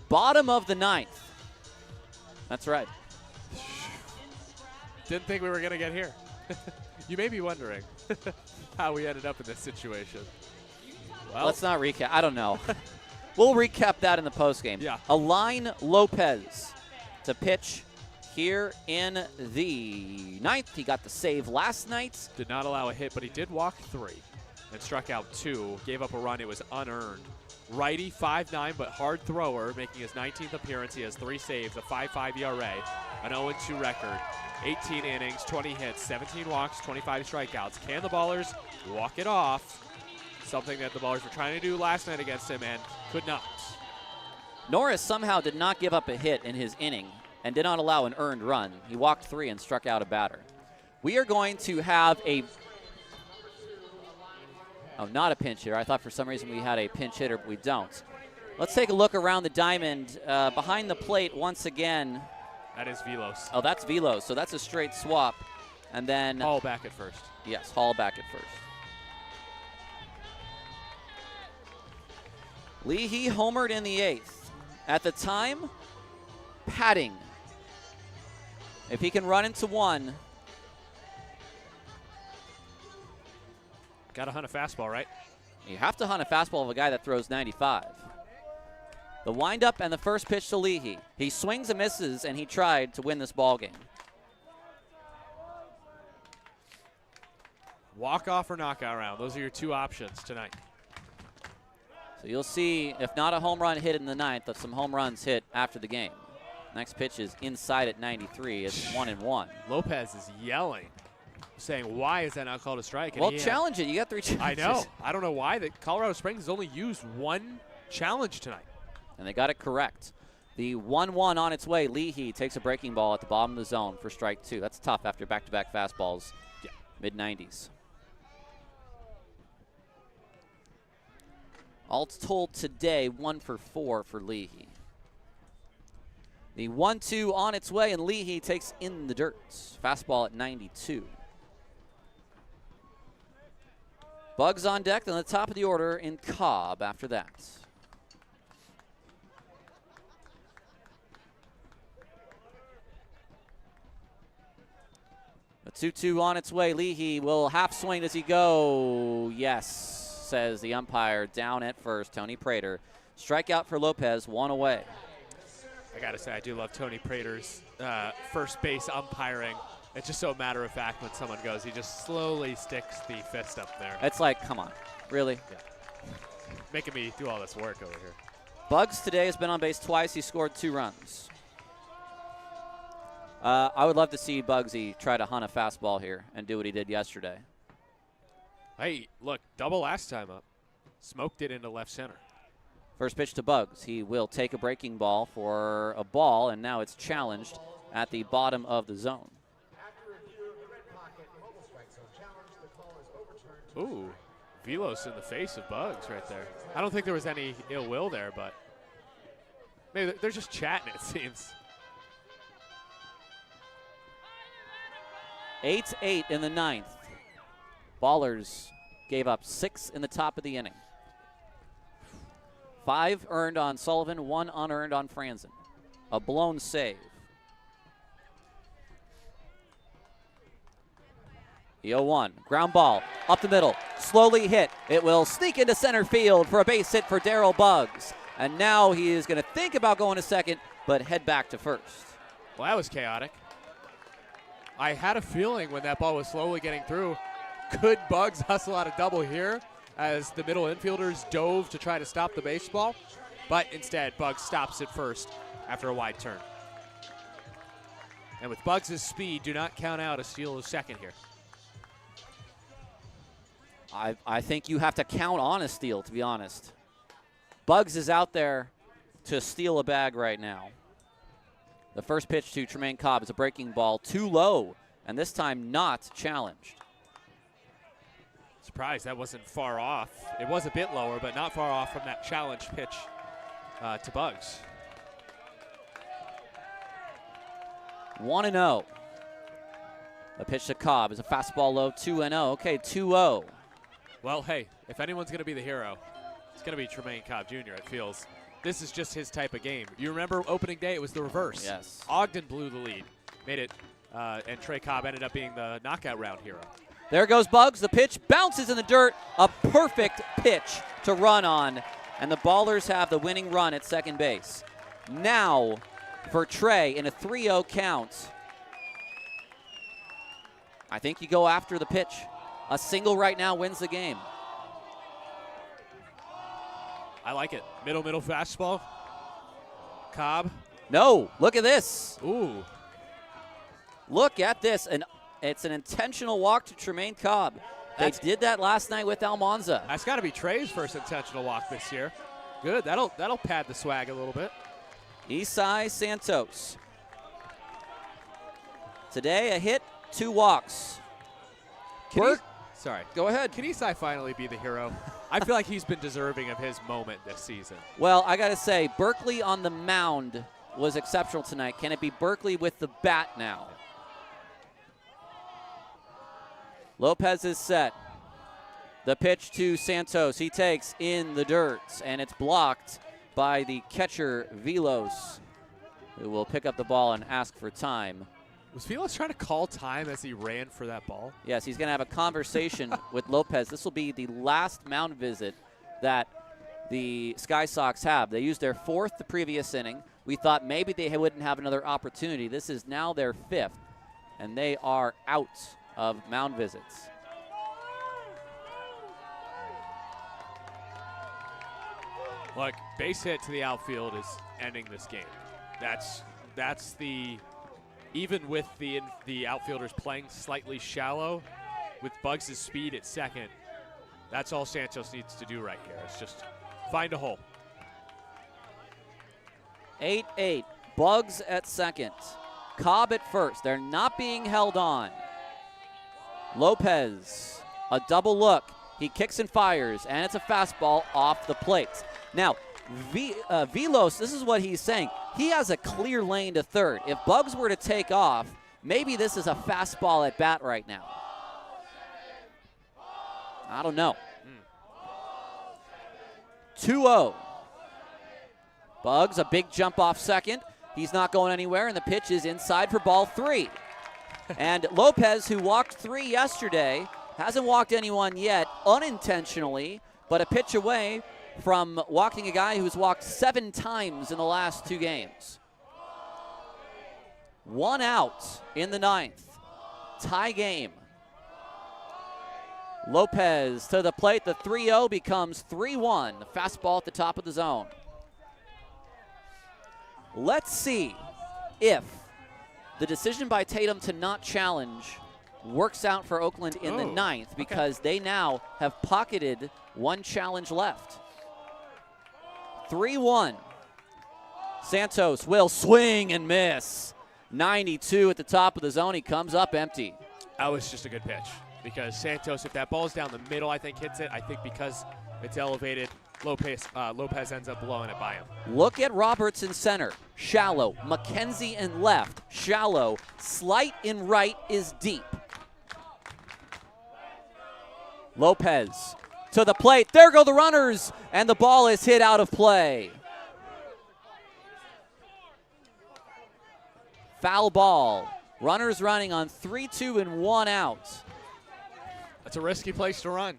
Bottom of the 9th. That's right. Didn't think we were going to get here. You may be wondering how we ended up in this situation. Well, let's not recap. I don't know. We'll recap that in the postgame. Yeah. Alain Lopez to pitch here in the 9th. He got the save last night. Did not allow a hit, but he did walk 3 and struck out 2. Gave up a run. It was unearned. Righty, 5'9", but hard thrower, making his 19th appearance. He has 3 saves, a 5.5 ERA, an 0-2 record, 18 innings, 20 hits, 17 walks, 25 strikeouts. Can the Ballers walk it off? Something that the Ballers were trying to do last night against him and could not. Norris somehow did not give up a hit in his inning and did not allow an earned run. He walked 3 and struck out a batter. We are going to have a... Oh, not a pinch hitter. I thought for some reason we had a pinch hitter, but we don't. Let's take a look around the diamond. Behind the plate once again. That is Velos. Oh, that's Velos, so that's a straight swap. And then... Hall back at first. Yes, Hall back at first. Leahy homered in the 8th. At the time, padding. If he can run into 1... Got to hunt a fastball, right? You have to hunt a fastball of a guy that throws 95. The windup and the first pitch to Leahy. He swings and misses, and he tried to win this ball game. Walk-off or knockout round. Those are your 2 options tonight. So you'll see, if not a home run hit in the 9th, but some home runs hit after the game. Next pitch is inside at 93. It's 1-1. Lopez is yelling, saying, why is that not called a strike? And well, challenge it. You got 3 challenges. I know. I don't know why. Colorado Springs has only used 1 challenge tonight. And they got it correct. The 1-1 on its way. Leahy takes a breaking ball at the bottom of the zone for strike 2. That's tough after back-to-back fastballs. Yeah. Mid-90s. All told today, 1 for 4 for Leahy. The 1-2 on its way, and Leahy takes in the dirt. Fastball at 92. Bugs on deck, on the top of the order in Cobb after that. A 2-2 on its way. Leahy will half swing. Does he go? Yes, says the umpire down at first, Tony Prater. Strikeout for Lopez, 1 away. I got to say, I do love Tony Prater's first base umpiring. It's just so matter-of-fact when someone goes. He just slowly sticks the fist up there. It's like, come on, really? Yeah. Making me do all this work over here. Bugs today has been on base twice. He scored 2 runs. I would love to see Bugsy try to hunt a fastball here and do what he did yesterday. Hey, look, double last time up. Smoked it into left center. First pitch to Bugs. He will take a breaking ball for a ball, and now it's challenged at the bottom of the zone. Ooh, Velos in the face of Bugs right there. I don't think there was any ill will there, but maybe they're just chatting, it seems. 8-8 in the ninth. Ballers gave up 6 in the top of the inning. 5 earned on Sullivan, 1 unearned on Franzen. A blown save. The 0-1, ground ball, up the middle, slowly hit. It will sneak into center field for a base hit for Darryl Buggs. And now he is going to think about going to second, but head back to first. Well, that was chaotic. I had a feeling when that ball was slowly getting through, could Buggs hustle out a double here as the middle infielders dove to try to stop the baseball? But instead, Buggs stops at first after a wide turn. And with Buggs' speed, do not count out a steal of second here. I think you have to count on a steal, to be honest. Buggs is out there to steal a bag right now. The first pitch to Tremaine Cobb is a breaking ball, too low, and this time not challenged. Surprised that wasn't far off. It was a bit lower, but not far off from that challenge pitch to Buggs. 1-0. The pitch to Cobb is a fastball low, 2-0. Okay, 2-0. Well, hey, if anyone's going to be the hero, it's going to be Tremaine Cobb Jr., it feels. This is just his type of game. You remember opening day, it was the reverse. Yes. Ogden blew the lead, made it, and Trey Cobb ended up being the knockout round hero. There goes Buggs. The pitch bounces in the dirt. A perfect pitch to run on. And the Ballers have the winning run at second base. Now for Trey in a 3-0 count. I think you go after the pitch. A single right now wins the game. I like it. Middle fastball. Cobb. No, look at this. Ooh. Look at this. And it's an intentional walk to Tremaine Cobb. They did that last night with Almanza. That's got to be Trey's first intentional walk this year. Good. That'll pad the swag a little bit. Isai Santos. Today a hit, 2 walks. Sorry. Go ahead. Can Isai finally be the hero? I feel like he's been deserving of his moment this season. Well, I got to say, Berkeley on the mound was exceptional tonight. Can it be Berkeley with the bat now? Lopez is set. The pitch to Santos. He takes in the dirt, and it's blocked by the catcher, Velos, who will pick up the ball and ask for time. Was Velos trying to call time as he ran for that ball? Yes, he's going to have a conversation with Lopez. This will be the last mound visit that the Sky Sox have. They used their 4th the previous inning. We thought maybe they wouldn't have another opportunity. This is now their 5th, and they are out of mound visits. Look, base hit to the outfield is ending this game. That's the, even with the outfielders playing slightly shallow, with Buggs' speed at second, that's all Santos needs to do right here. It's just find a hole. 8-8. Buggs at second. Cobb at first. They're not being held on. Lopez, a double look. He kicks and fires, and it's a fastball off the plate. Now, Velos, this is what he's saying. He has a clear lane to third. If Buggs were to take off, maybe this is a fastball at bat right now. I don't know. 2-0. Buggs, a big jump off second. He's not going anywhere, and the pitch is inside for ball 3. And Lopez, who walked 3 yesterday, hasn't walked anyone yet unintentionally, but a pitch away from walking a guy who's walked 7 times in the last 2 games. 1 out in the 9th. Tie game. Lopez to the plate. The 3-0 becomes 3-1. Fastball at the top of the zone. Let's see if the decision by Tatum to not challenge works out for Oakland in the 9th, because they now have pocketed 1 challenge left. 3-1. Santos will swing and miss. 92 at the top of the zone. He comes up empty. That was just a good pitch. because Santos, if that ball's down the middle, I think hits it. I think because it's elevated, Lopez ends up blowing it by him. Look at Roberts in center. Shallow. McKenzie in left. Shallow. Slight in right is deep. Lopez to the plate. There go the runners. And the ball is hit out of play. Foul ball. Runners running on 3-2 and 1 out. That's a risky place to run.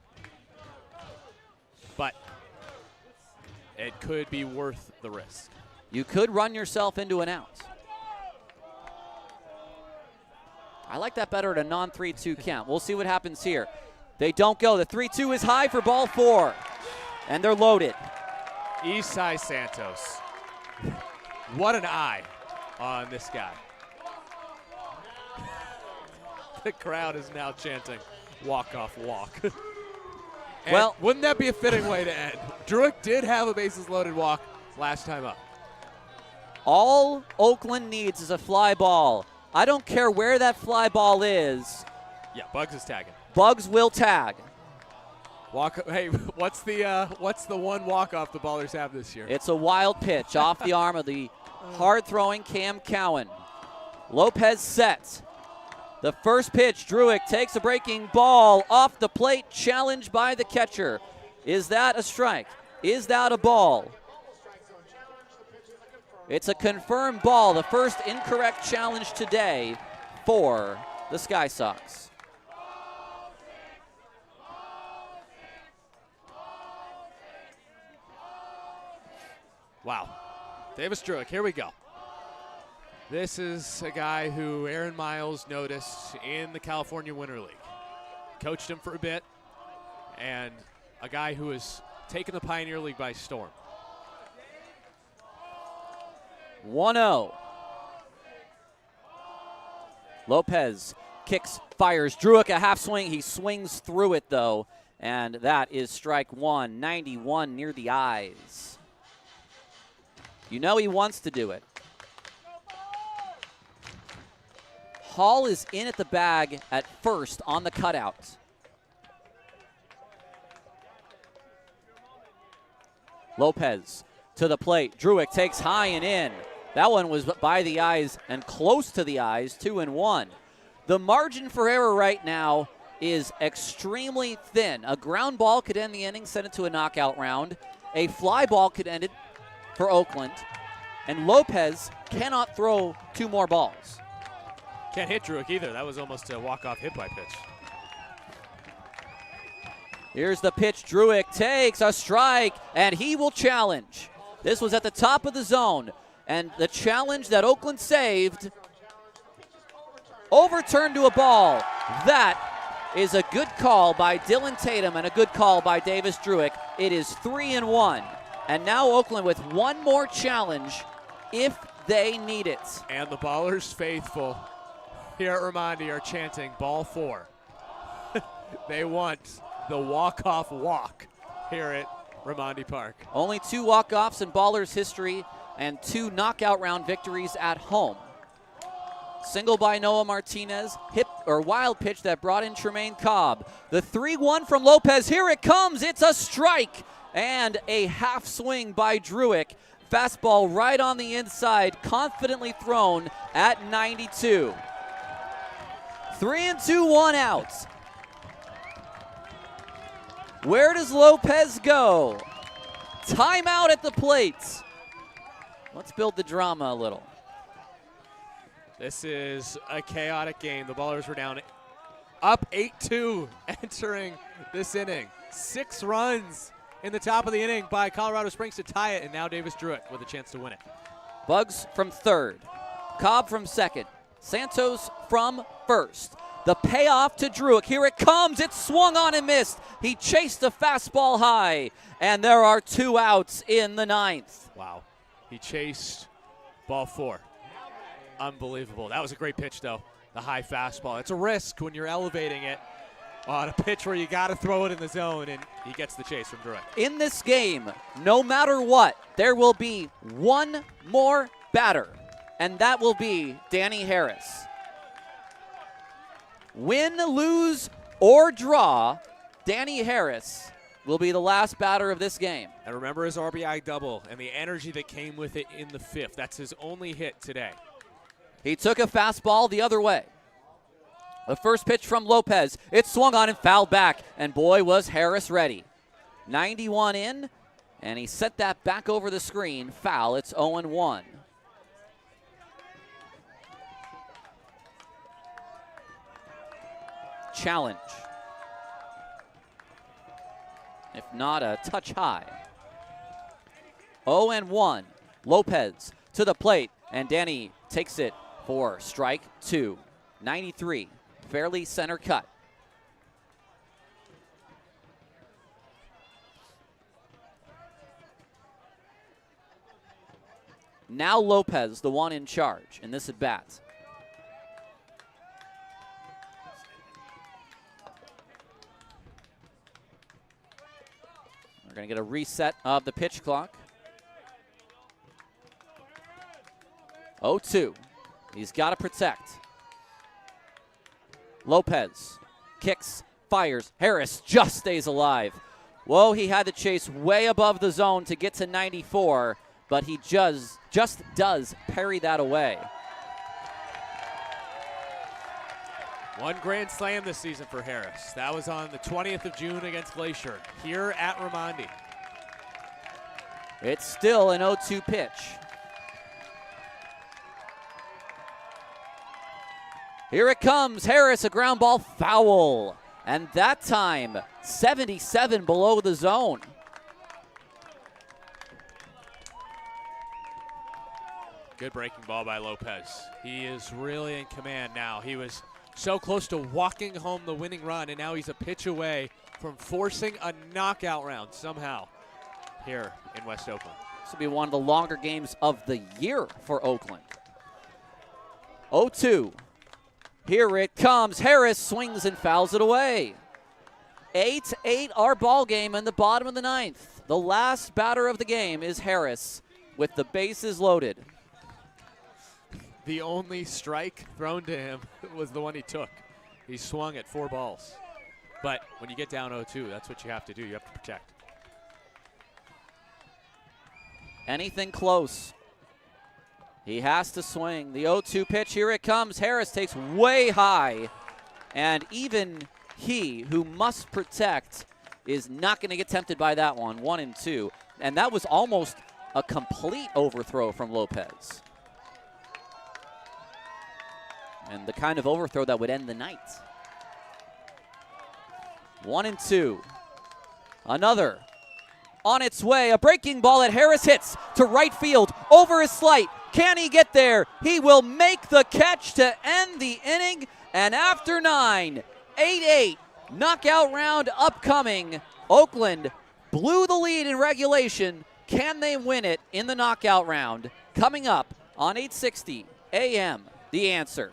But it could be worth the risk. You could run yourself into an out. I like that better at a non-3-2 count. We'll see what happens here. They don't go. The 3-2 is high for ball 4. And they're loaded. Isai Santos. What an eye on this guy. The crowd is now chanting, walk-off walk. Well, wouldn't that be a fitting way to end? Druick did have a bases-loaded walk last time up. All Oakland needs is a fly ball. I don't care where that fly ball is. Yeah, Bugs is tagging. Bugs will tag. Hey, what's the one walk-off the Ballers have this year? It's a wild pitch off the arm of the hard-throwing Cam Cowan. Lopez sets. The first pitch, Druick takes a breaking ball off the plate, challenged by the catcher. Is that a strike? Is that a ball? It's a confirmed ball, the first incorrect challenge today for the Sky Sox. Wow. Davis Druick, here we go. This is a guy who Aaron Miles noticed in the California Winter League. Coached him for a bit, and a guy who has taken the Pioneer League by storm. 1-0. Lopez kicks, fires. Druick a half swing. He swings through it, though, and that is strike 1. 91 near the eyes. You know he wants to do it. Hall is in at the bag at first on the cutout. Lopez to the plate. Druick takes high and in. That one was by the eyes and close to the eyes, 2-1. The margin for error right now is extremely thin. A ground ball could end the inning, send it to a knockout round. A fly ball could end it for Oakland. And Lopez cannot throw 2 more balls. Can't hit Druick either. That was almost a walk-off hit-by pitch. Here's the pitch. Druick takes a strike, and he will challenge. This was at the top of the zone, and the challenge that Oakland saved overturned to a ball. That is a good call by Dylan Tatum and a good call by Davis Druick. It is 3-1, and now Oakland with one more challenge if they need it. And the Ballers faithful here at Raimondi are chanting ball 4. They want the walk-off walk here at Raimondi Park. Only 2 walk-offs in Ballers history and 2 knockout round victories at home. Single by Noah Martinez, hip or wild pitch that brought in Tremaine Cobb. The 3-1 from Lopez, here it comes, it's a strike, and a half swing by Druick. Fastball right on the inside, confidently thrown at 92. 3-2, 1 out. Where does Lopez go? Timeout at the plate. Let's build the drama a little. This is a chaotic game. The Ballers were down up 8-2 entering this inning. 6 runs in the top of the inning by Colorado Springs to tie it, and now Davis Druick with a chance to win it. Bugs from third. Cobb from second. Santos from first. The payoff to Druick. Here it comes. It's swung on and missed. He chased the fastball high, and there are 2 outs in the 9th. Wow. He chased ball 4. Unbelievable. That was a great pitch, though. The high fastball. It's a risk when you're elevating it on a pitch where you got to throw it in the zone, and he gets the chase from Druick. In this game, no matter what, there will be one more batter, and that will be Danny Harris. Win, lose, or draw, Danny Harris will be the last batter of this game. And remember his RBI double and the energy that came with it in the 5th. That's his only hit today. He took a fastball the other way. The first pitch from Lopez. It swung on and fouled back, and boy, was Harris ready. 91 in, and he set that back over the screen. Foul. It's 0-1. Challenge. If not, a touch high. 0-1. Lopez to the plate, and Danny takes it for strike 2. 93. Fairly center cut. Now Lopez, the one in charge in this at bat. We're going to get a reset of the pitch clock. 0-2. He's got to protect. Lopez kicks, fires. Harris just stays alive. Whoa, he had to chase way above the zone to get to 94, but he just does parry that away. One grand slam this season for Harris. That was on the 20th of June against Glacier here at Raimondi. It's still an 0-2 pitch. Here it comes. Harris, a ground ball foul. And that time, 77 below the zone. Good breaking ball by Lopez. He is really in command now. He was so close to walking home the winning run, and now he's a pitch away from forcing a knockout round somehow here in West Oakland. This will be one of the longer games of the year for Oakland. 0-2. Here it comes. Harris swings and fouls it away. 8-8 our ball game in the bottom of the 9th. The last batter of the game is Harris with the bases loaded. The only strike thrown to him was the one he took. He swung at 4 balls. But when you get down 0-2, that's what you have to do. You have to protect. Anything close. He has to swing. The 0-2 pitch, here it comes. Harris takes way high. And even he, who must protect, is not going to get tempted by that one. 1-2. And that was almost a complete overthrow from Lopez. And the kind of overthrow that would end the night. 1-2. Another on its way. A breaking ball that Harris hits to right field over his slate. Can he get there? He will make the catch to end the inning. And after 9, 8-8, knockout round upcoming. Oakland blew the lead in regulation. Can they win it in the knockout round? Coming up on 860 AM, The Answer.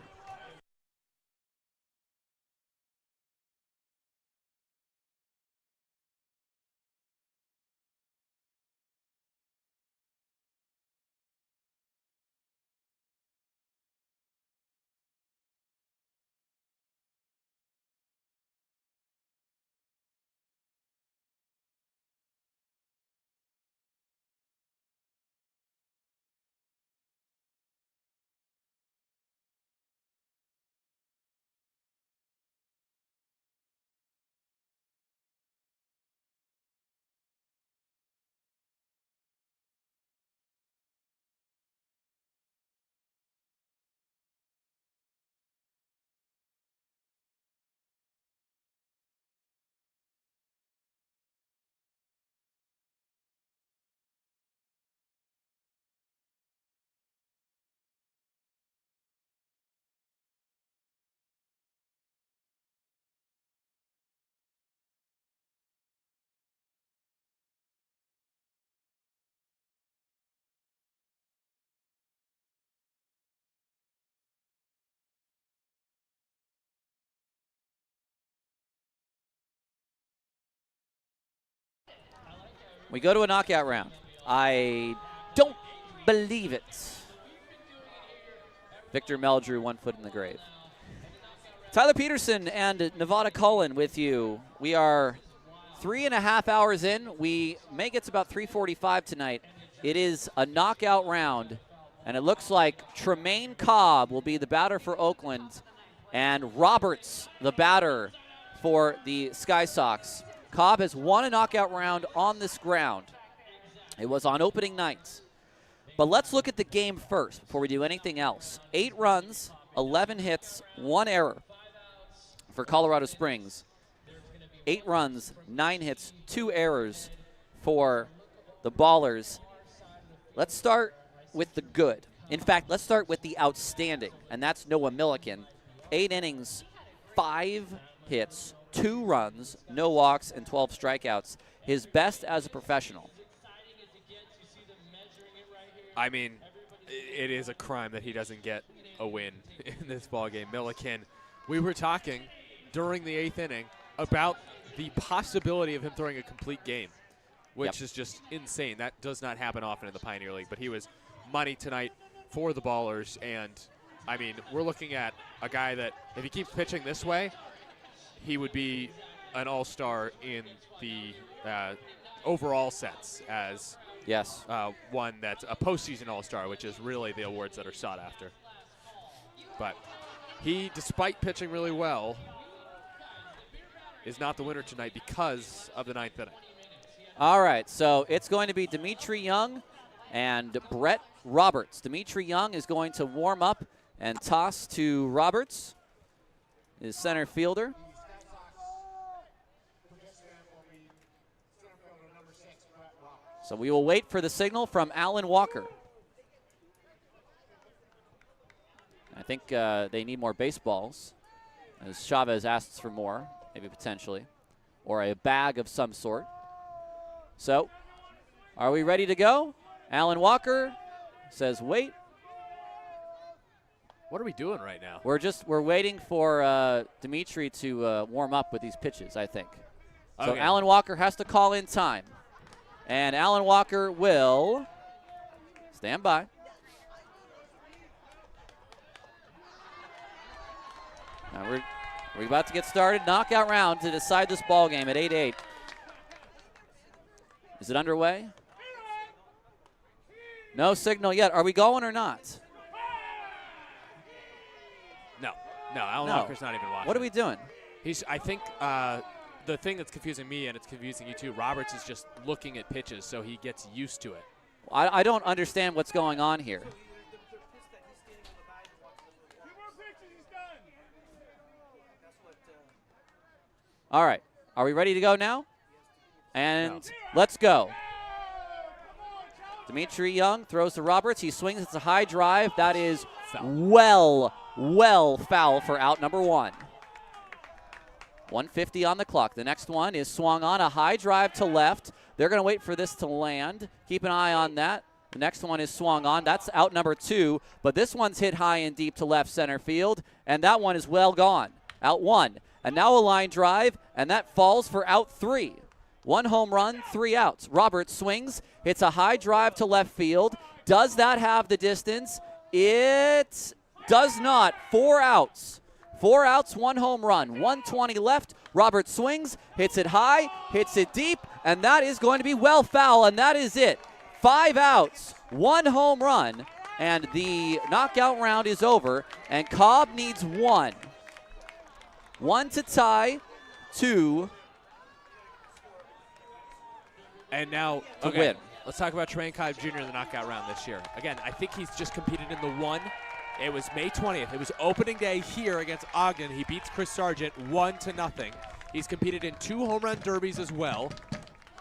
We go to a knockout round. I don't believe it. Victor Meldrew, 1 foot in the grave. Tyler Peterson and Nevada Cullen with you. We are 3.5 hours in. We may get to about 3:45 tonight. It is a knockout round, and it looks like Tremaine Cobb will be the batter for Oakland, and Roberts the batter for the Sky Sox. Cobb has won a knockout round on this ground. It was on opening night. But let's look at the game first before we do anything else. 8 runs, 11 hits, 1 error for Colorado Springs. 8 runs, 9 hits, 2 errors for the Ballers. Let's start with the good. In fact, let's start with the outstanding, and that's Noah Milliken. 8 innings, 5 hits, 2 runs, no walks, and 12 strikeouts. His best as a professional. I mean, it is a crime that he doesn't get a win in this ballgame. Milliken, we were talking during the 8th inning about the possibility of him throwing a complete game, which is just insane. That does not happen often in the Pioneer League, but he was money tonight for the Ballers. And, I mean, we're looking at a guy that, if he keeps pitching this way, he would be an all-star in the overall sense as one that's a postseason all-star, which is really the awards that are sought after. But he, despite pitching really well, is not the winner tonight because of the 9th inning. All right, so it's going to be Dimitri Young and Brett Roberts. Dimitri Young is going to warm up and toss to Roberts, his center fielder. So we will wait for the signal from Alan Walker. I think they need more baseballs, as Chavez asks for more, maybe potentially, or a bag of some sort. So, are we ready to go? Alan Walker says wait. What are we doing right now? We're waiting for Dimitri to warm up with these pitches, I think. So Okay. Alan Walker has to call in time. And Alan Walker will stand by. Now we're about to get started. Knockout round to decide this ball game at 8-8. Is it underway? No signal yet. Are we going or not? No, Alan Walker's not even watching. What are we doing? I think the thing that's confusing me, and it's confusing you too, Roberts is just looking at pitches, so he gets used to it. I don't understand what's going on here. All right. Are we ready to go now? And let's go. Dimitri Young throws to Roberts. He swings. It's a high drive. That is foul. well foul for out number 1. 150 on the clock. The next one is swung on, a high drive to left. They're going to wait for this to land. Keep an eye on that. The next one is swung on. That's out number 2, but this one's hit high and deep to left center field, and that one is well gone. Out 1. And now a line drive, and that falls for out 3. 1 home run, 3 outs. Roberts swings, hits a high drive to left field. Does that have the distance? It does not. 4 outs. 4 outs, 1 home run, 120 left. Roberts swings, hits it high, hits it deep, and that is going to be well foul, and that is it. 5 outs, 1 home run, and the knockout round is over, and Cobb needs 1. 1 to tie, 2 and now to win. Let's talk about Tremaine Cobb Jr. in the knockout round this year. Again, I think he's just competed in the 1. It was May 20th. It was opening day here against Ogden. He beats Chris Sargent 1-0. He's competed in 2 home run derbies as well,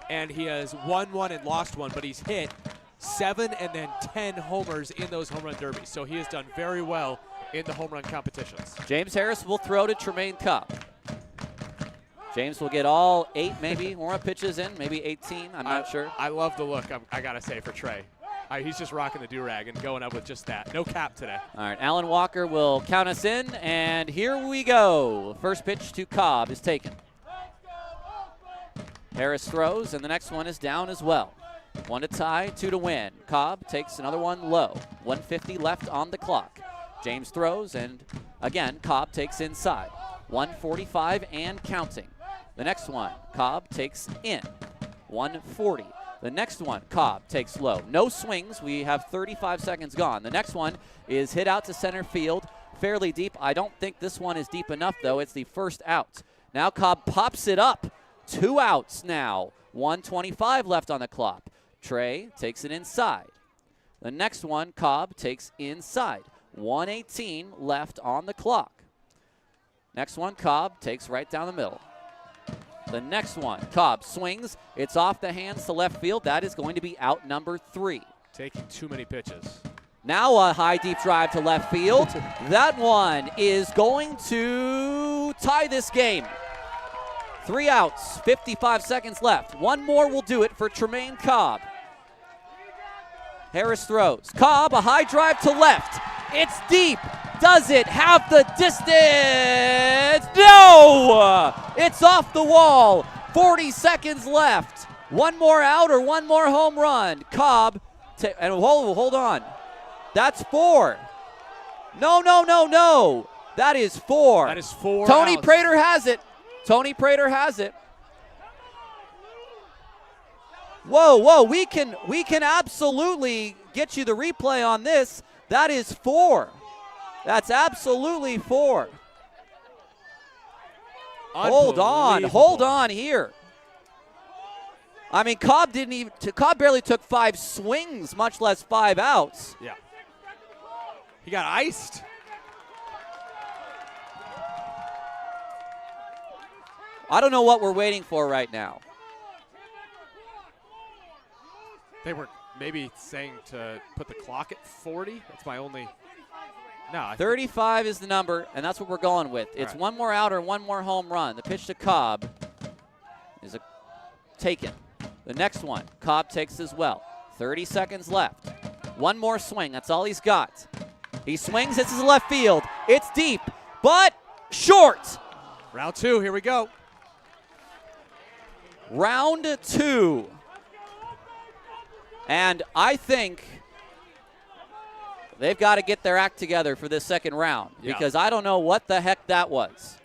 and he has won 1 and lost 1, but he's hit 7 and then 10 homers in those home run derbies. So he has done very well in the home run competitions. James Harris will throw to Tremaine Cobb. James will get all 8 maybe warm-up pitches in, maybe 18, I'm not sure. I love the look, I got to say, for Trey. He's just rocking the do-rag and going up with just that. No cap today. All right, Alan Walker will count us in, and here we go. First pitch to Cobb is taken. Harris throws, and the next one is down as well. 1 to tie, 2 to win. Cobb takes another one low. 150 left on the clock. James throws, and again, Cobb takes inside. 145 and counting. The next one, Cobb takes in. 140. The next one, Cobb takes low. No swings. We have 35 seconds gone. The next one is hit out to center field, fairly deep. I don't think this one is deep enough, though. It's the first out. Now Cobb pops it up. 2 outs now. 125 left on the clock. Trey takes it inside. The next one, Cobb takes inside. 118 left on the clock. Next one, Cobb takes right down the middle. The next one, Cobb swings. It's off the hands to left field. That is going to be out number 3. Taking too many pitches. Now a high deep drive to left field. That one is going to tie this game. 3 outs, 55 seconds left. One more will do it for Tremaine Cobb. Harris throws. Cobb, a high drive to left. It's deep. Does it have the distance? No! It's off the wall. 40 seconds left. One more out or one more home run. Cobb, and hold on. That's 4. No. That is 4. That is 4 Tony outs. Prater has it. Tony Prater has it. Whoa, we can absolutely get you the replay on this. That is 4. That's absolutely 4. Hold on here. I mean, Cobb barely took 5 swings, much less 5 outs. Yeah. He got iced. I don't know what we're waiting for right now. They were maybe saying to put the clock at 40. That's my only. No. 35 is the number, and that's what we're going with. It's right. One more out or one more home run. The pitch to Cobb is taken. The next one, Cobb takes as well. 30 seconds left. One more swing. That's all he's got. He swings. This is left field. It's deep, but short. Round 2. Here we go. Round 2. And I think they've got to get their act together for this second round because I don't know what the heck that was.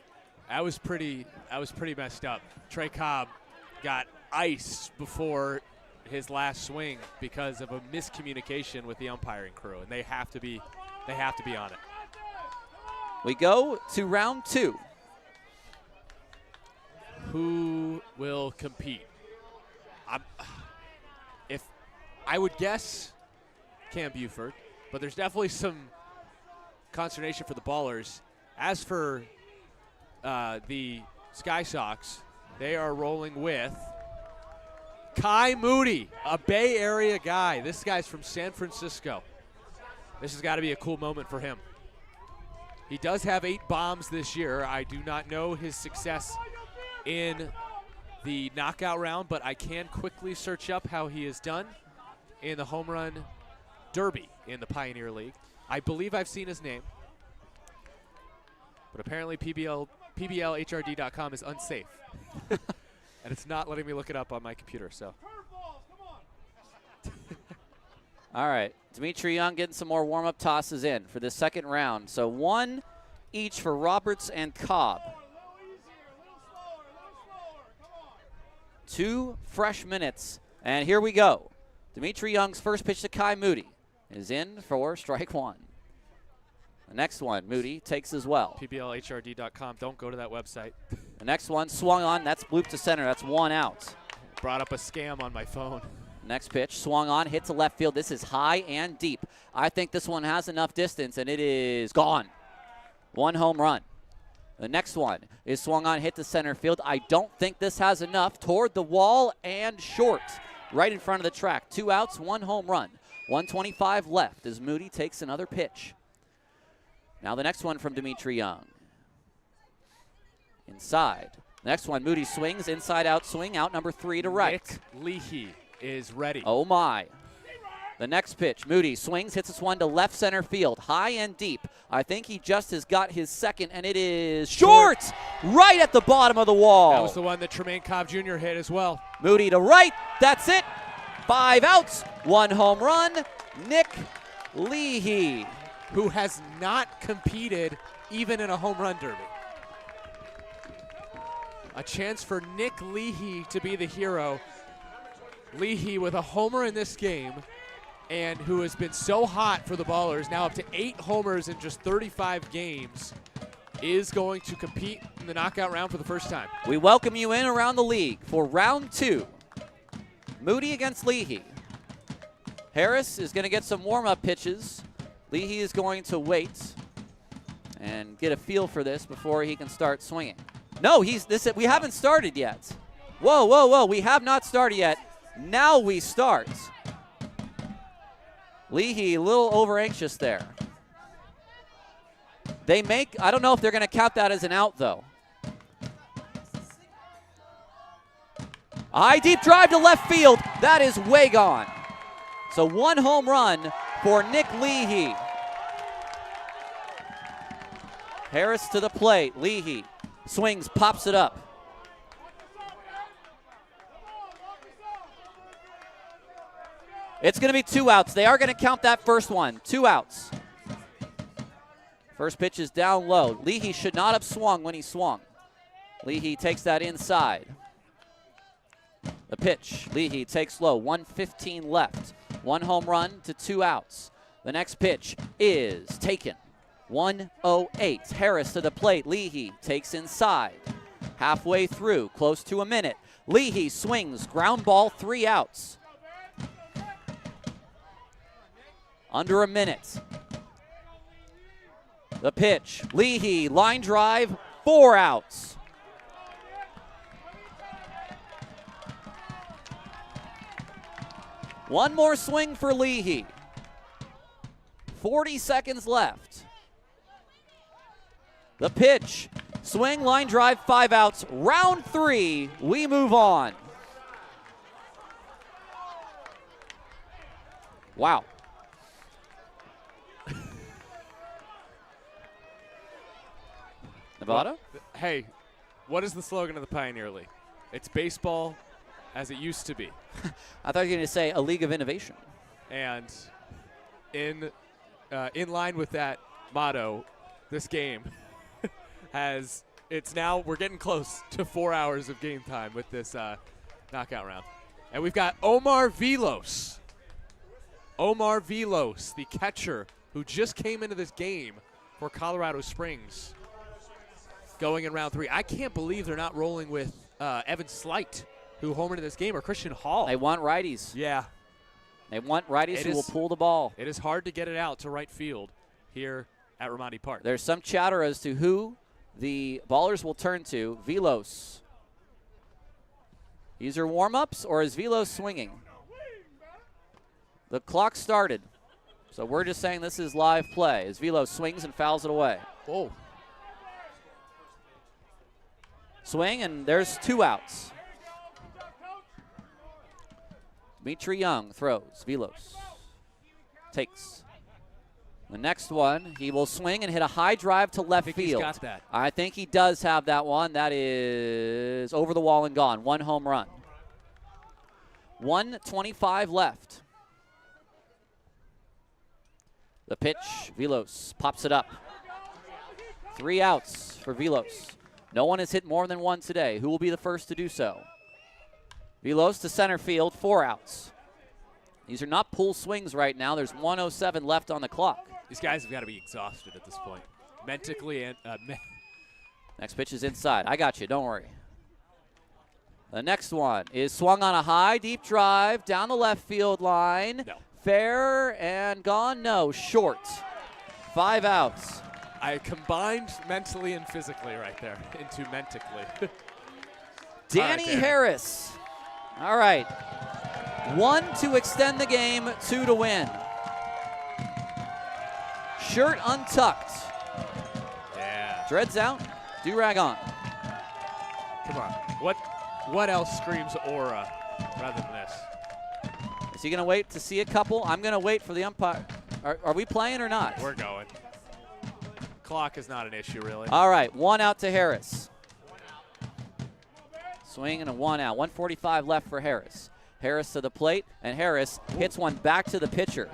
That was pretty messed up. Trey Cobb got iced before his last swing because of a miscommunication with the umpiring crew, and they have to be on it. We go to round 2. Who will compete? If I would guess Cam Buford, but there's definitely some consternation for the Ballers. As for the Sky Sox, they are rolling with Kai Moody, a Bay Area guy. This guy's from San Francisco. This has got to be a cool moment for him. He does have 8 bombs this year. I do not know his success in the knockout round, but I can quickly search up how he has done in the home run derby in the Pioneer League. I believe I've seen his name, but apparently PBLHRD.com is unsafe. And it's not letting me look it up on my computer, so. All right, Dimitri Young getting some more warm-up tosses in for this second round. So 1 each for Roberts and Cobb. 2 fresh minutes, and here we go. Dimitri Young's first pitch to Kai Moody is in for strike 1. The next one, Moody takes as well. PBLHRD.com, don't go to that website. The next one swung on, that's bloop to center, that's 1 out. Brought up a scam on my phone. Next pitch, swung on, hit to left field. This is high and deep. I think this one has enough distance, and it is gone. 1 home run. The next one is swung on, hit to center field. I don't think this has enough. Toward the wall and short. Right in front of the track. 2 outs, 1 home run. 125 left as Moody takes another pitch. Now the next one from Dimitri Young. Inside. Next one, Moody swings, inside-out swing, out number 3 to right. Nick Leahy is ready. Oh, my. The next pitch, Moody swings, hits this one to left center field, high and deep. I think he just has got his second, and it is short, right at the bottom of the wall. That was the one that Tremaine Cobb Jr. hit as well. Moody to right, that's it. 5 outs, 1 home run, Nick Leahy. who has not competed even in a home run derby. A chance for Nick Leahy to be the hero. Leahy with a homer in this game, and who has been so hot for the Ballers, now up to 8 homers in just 35 games, is going to compete in the knockout round for the first time. We welcome you in around the league for round 2. Moody against Leahy. Harris is going to get some warm-up pitches. Leahy is going to wait and get a feel for this before he can start swinging. No, we haven't started yet. Whoa, whoa, whoa, we have not started yet. Now we start. Leahy a little over-anxious there. I don't know if they're going to count that as an out, though. A high deep drive to left field. That is way gone. So 1 home run for Nick Leahy. Harris to the plate. Leahy swings, pops it up. It's going to be 2 outs. They are going to count that first one. 2 outs. First pitch is down low. Leahy should not have swung when he swung. Leahy takes that inside. The pitch. Leahy takes low. 1:15 left. 1 home run to 2 outs. The next pitch is taken. 1:08. Harris to the plate. Leahy takes inside. Halfway through, close to a minute. Leahy swings, ground ball, 3 outs. Under a minute. The pitch. Leahy, line drive, 4 outs. One more swing for Leahy. 40 seconds left. The pitch. Swing, line drive, 5 outs. Round 3, we move on. Wow. Nevada? Hey, what is the slogan of the Pioneer League? It's baseball as it used to be. I thought you were going to say a league of innovation. And in line with that motto, this game we're getting close to 4 hours of game time with this knockout round. And we've got Omar Vilos. Omar Vilos, the catcher who just came into this game for Colorado Springs, going in round 3. I can't believe they're not rolling with Evan Slight, who homered in this game, or Christian Hall. They want righties. Yeah. They want righties who will pull the ball. It is hard to get it out to right field here at Ramadi Park. There's some chatter as to who the Ballers will turn to. Vilos. These are warm-ups, or is Vilos swinging? The clock started, so we're just saying this is live play as Vilos swings and fouls it away. Oh. Swing, and there's 2 outs. Dimitri Young throws. Vilos takes. The next one, he will swing and hit a high drive to left field. He's got that. I think he does have that one. That is over the wall and gone. 1 home run. 1:25 left. The pitch, Vilos pops it up. 3 outs for Vilos. No one has hit more than 1 today. Who will be the first to do so? Vilos to center field, 4 outs. These are not pull swings right now. There's 1:07 left on the clock. These guys have got to be exhausted at this point, mentally and Next pitch is inside. I got you. Don't worry. The next one is swung on a high, deep drive down the left field line. No. Fair and gone. No, short. 5 outs. I combined mentally and physically right there into mentically. Danny Harris. All right. 1 to extend the game, 2 to win. Shirt untucked. Yeah. Dreads out, do-rag on. Come on. What else screams aura rather than this? Is he going to wait to see a couple? I'm going to wait for the umpire. Are we playing or not? We're going. Clock is not an issue, really. All right, 1 out to Harris. Swing and a 1 out. 1:45 left for Harris. Harris to the plate, and Harris hits one back to the pitcher.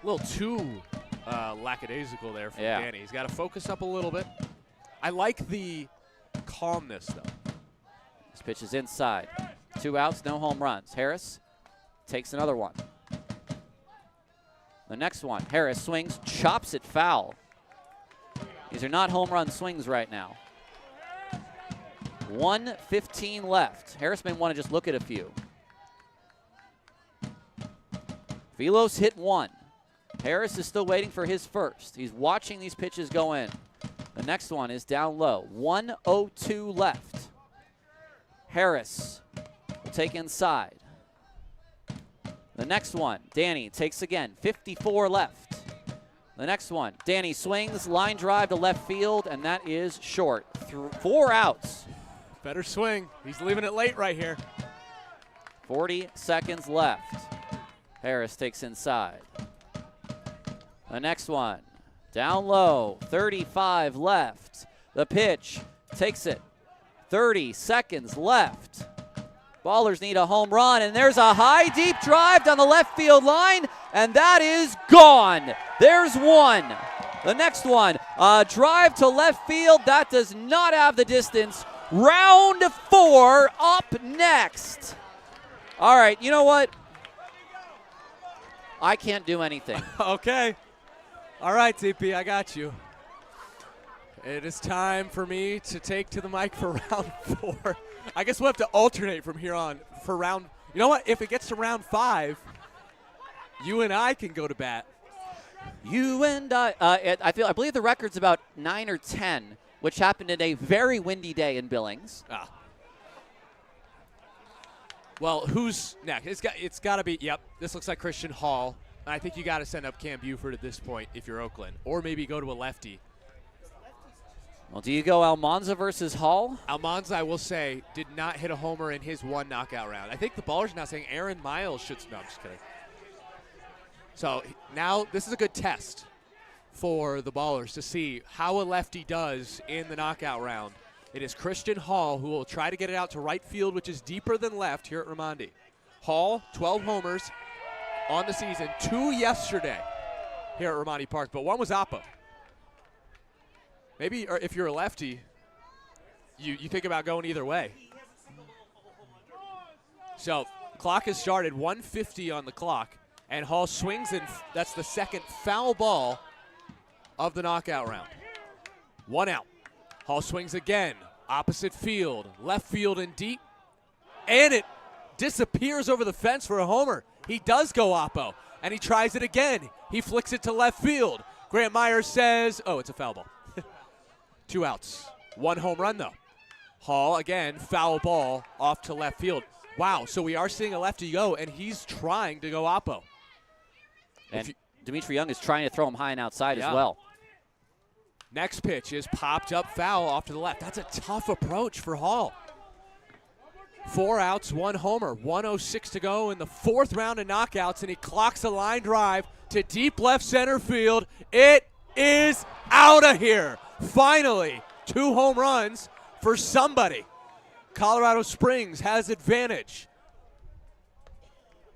A little too lackadaisical there from Yeah. Danny. He's got to focus up a little bit. I like the calmness, though. This pitch is inside. 2 outs, no home runs. Harris takes another one. The next one, Harris swings, chops it foul. These are not home run swings right now. 1:15 left. Harris may want to just look at a few. Velos hit 1. Harris is still waiting for his first. He's watching these pitches go in. The next one is down low. 1:02 left. Harris will take inside. The next one, Danny takes again. 54 left. The next one, Danny swings, line drive to left field, and that is short. 4 outs. Better swing. He's leaving it late right here. 40 seconds left. Harris takes inside. The next one, down low, 35 left. The pitch takes it. 30 seconds left. Ballers need a home run, and there's a high, deep drive down the left field line, and that is gone. There's one. The next one, a drive to left field. That does not have the distance. Round 4 up next. All right, you know what? I can't do anything. Okay. All right, TP, I got you. It is time for me to take to the mic for round 4. I guess we'll have to alternate from here on for round. You know what? If it gets to round 5, you and I can go to bat. You and I believe the record's about 9 or 10, which happened in a very windy day in Billings. Ah. Well, who's next? It's got to be. Yep. This looks like Christian Hall. I think you got to send up Cam Buford at this point if you're Oakland, or maybe go to a lefty. Well, do you go Almanza versus Hall? Almanza, I will say, did not hit a homer in his 1 knockout round. I think the ballers are now saying Aaron Miles should. No, I'm just kidding. So now this is a good test for the ballers to see how a lefty does in the knockout round. It is Christian Hall who will try to get it out to right field, which is deeper than left here at Raimondi. Hall, 12 homers on the season, 2 yesterday here at Raimondi Park, but 1 was Oppo. Maybe or if you're a lefty, you think about going either way. So clock has started, 1:50 on the clock, and Hall swings, and that's the second foul ball of the knockout round. 1 out. Hall swings again, opposite field, left field and deep, and it disappears over the fence for a homer. He does go Oppo, and he tries it again. He flicks it to left field. Grant Myers says, oh, it's a foul ball. 2 outs. 1 home run, though. Hall, again, foul ball off to left field. Wow, so we are seeing a lefty go, and he's trying to go Oppo. And Dimitri Young is trying to throw him high and outside Yeah. as well. Next pitch is popped up foul off to the left. That's a tough approach for Hall. 4 outs, 1 homer. 1:06 to go in the 4th round of knockouts, and he clocks a line drive to deep left center field. It is out of here. Finally, 2 home runs for somebody. Colorado Springs has advantage.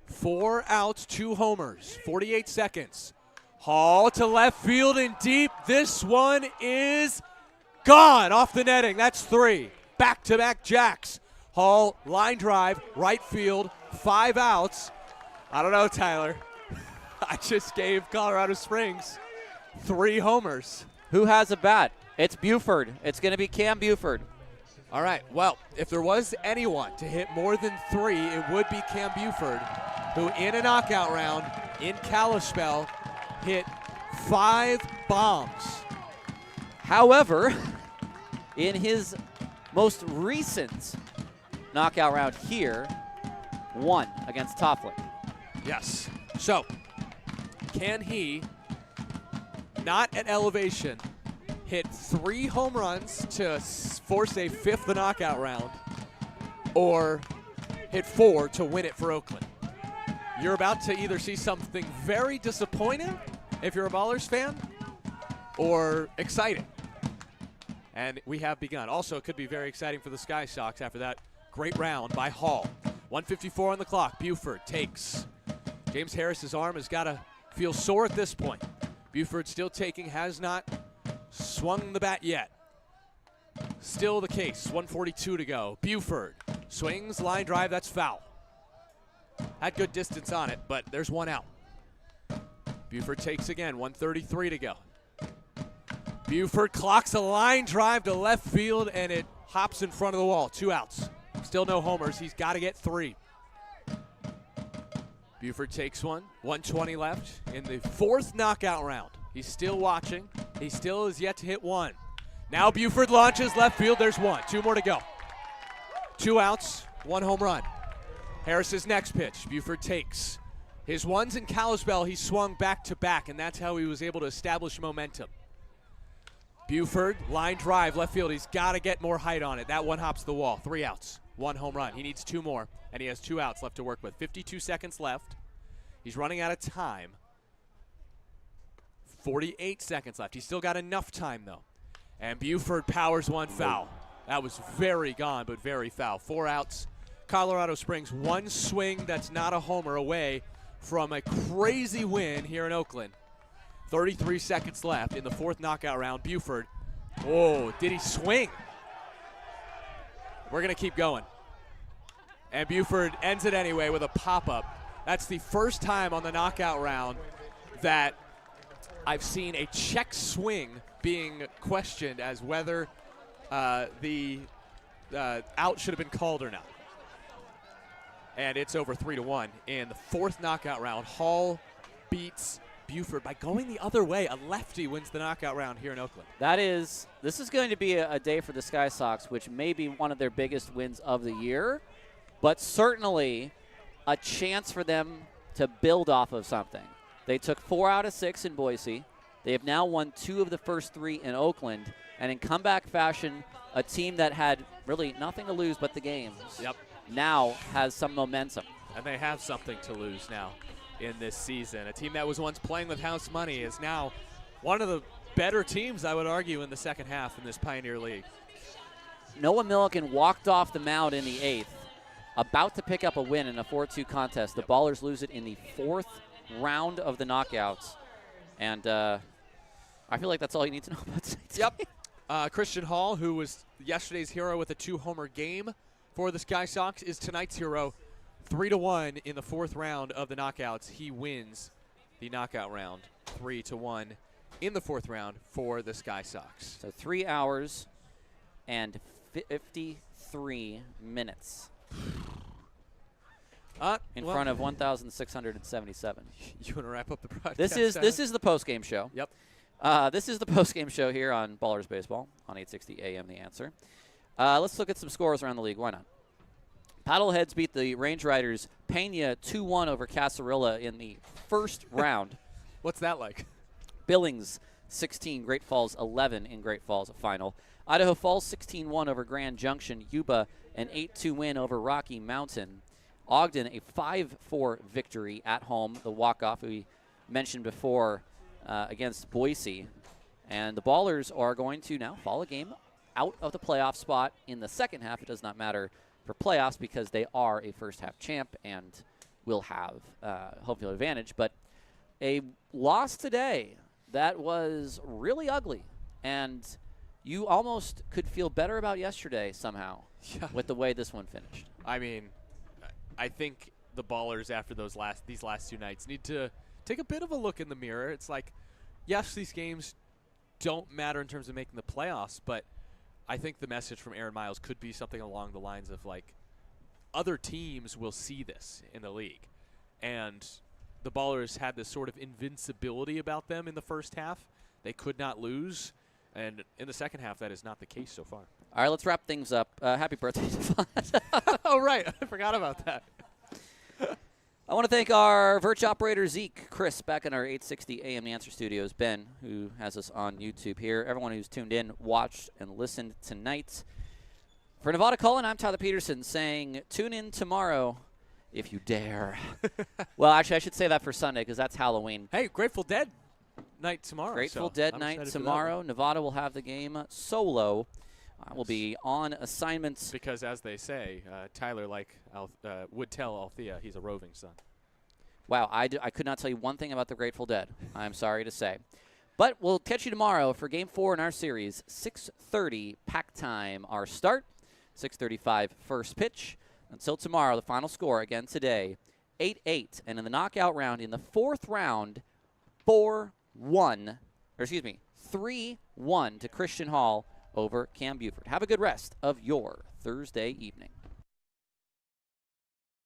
4 outs, 2 homers, 48 seconds. Hall to left field and deep. This one is gone off the netting. That's 3. Back-to-back jacks. Hall, line drive, right field, 5 outs. I don't know, Tyler. I just gave Colorado Springs 3 homers. Who has a bat? It's Buford. It's going to be Cam Buford. All right, well, if there was anyone to hit more than 3, it would be Cam Buford, who in a knockout round in Kalispell hit 5 bombs. However, in his most recent knockout round here, 1 against Toffler. Yes. So, can he, not at elevation, hit 3 home runs to force a 5th knockout round, or hit 4 to win it for Oakland? You're about to either see something very disappointing, if you're a Ballers fan, or exciting. And we have begun. Also, it could be very exciting for the Sky Sox after that great round by Hall. 1:54 on the clock. Buford takes. James Harris's arm has got to feel sore at this point. Buford still taking, has not swung the bat yet. Still the case, 1:42 to go. Buford swings, line drive, that's foul. Had good distance on it, but there's one out. Buford takes again, 1:33 to go. Buford clocks a line drive to left field, and it hops in front of the wall. 2 outs. Still no homers. He's got to get 3. Buford takes one. 1:20 left in the 4th knockout round. He's still watching. He still is yet to hit 1. Now Buford launches left field. There's 1. 2 more to go. 2 outs, 1 home run. Harris's next pitch. Buford takes. His ones in Kalispell, he swung back to back, and that's how he was able to establish momentum. Buford, line drive, left field. He's got to get more height on it. That one hops the wall. 3 outs, 1 home run. He needs 2 more, and he has 2 outs left to work with. 52 seconds left. He's running out of time. 48 seconds left. He's still got enough time, though. And Buford powers 1 foul. That was very gone, but very foul. 4 outs. Colorado Springs, 1 swing that's not a homer away from a crazy win here in Oakland. 33 seconds left in the 4th knockout round. Buford, oh, did he swing? We're going to keep going. And Buford ends it anyway with a pop-up. That's the first time on the knockout round that I've seen a check swing being questioned as whether the out should have been called or not. And it's over 3-1 in the 4th knockout round. Hall beats Buford by going the other way. A lefty wins the knockout round here in Oakland. This is going to be a day for the Sky Sox, which may be one of their biggest wins of the year, but certainly a chance for them to build off of something. They took 4 out of 6 in Boise. They have now won 2 of the first 3 in Oakland, and in comeback fashion, a team that had really nothing to lose but the games now has some momentum. And they have something to lose now in this season. A team that was once playing with house money is now one of the better teams, I would argue, in the second half in this Pioneer League. Noah Milliken walked off the mound in the 8th, about to pick up a win in a 4-2 contest. The Ballers lose it in the 4th round of the knockouts. And I feel like that's all you need to know about tonight. Christian Hall, who was yesterday's hero with a 2-homer game for the Sky Sox, is tonight's hero. 3-1 in the 4th round of the knockouts. He wins the knockout round 3-1 in the 4th round for the Sky Sox. So 3 hours and 53 minutes in front of 1,677. You want to wrap up the broadcast? This is the post-game show. Yep. This is the post-game show here on Ballers Baseball on 860 AM The Answer. Let's look at some scores around the league. Why not? Paddleheads beat the Range Riders Pena 2-1 over Casarilla in the 1st round. What's that like? Billings 16, Great Falls 11 in Great Falls final. Idaho Falls 16-1 over Grand Junction. Yuba an 8-2 win over Rocky Mountain. Ogden a 5-4 victory at home. The walk-off we mentioned before against Boise. And the Ballers are going to now fall a game out of the playoff spot in the second half. It does not matter for playoffs because they are a first-half champ and will have home field advantage. But a loss today that was really ugly, and you almost could feel better about yesterday somehow with the way this one finished. I mean, I think the Ballers after these last 2 nights need to take a bit of a look in the mirror. It's like, yes, these games don't matter in terms of making the playoffs, but I think the message from Aaron Miles could be something along the lines of, like, other teams will see this in the league. And the Ballers had this sort of invincibility about them in the first half. They could not lose. And in the second half, that is not the case so far. All right, let's wrap things up. Happy birthday to Devon. Oh, right. I forgot about that. I want to thank our Virch operator, Zeke, Chris, back in our 860 AM The Answer studios, Ben, who has us on YouTube here, everyone who's tuned in, watched, and listened tonight. For Nevada Cullen, I'm Tyler Peterson saying tune in tomorrow if you dare. Well, actually, I should say that for Sunday because that's Halloween. Hey, Grateful Dead night tomorrow. Grateful so Dead I'm night excited for tomorrow. Nevada will have the game solo. I will be on assignments. Because, as they say, Tyler would tell Althea he's a roving son. Wow, I could not tell you one thing about the Grateful Dead. I'm sorry to say. But we'll catch you tomorrow for Game 4 in our series. 6:30 pack time, our start. 6:35 first pitch. Until tomorrow, the final score again today, 8-8. And in the knockout round, in the fourth round, 3-1 to Christian Hall over Cam Buford. Have a good rest of your Thursday evening.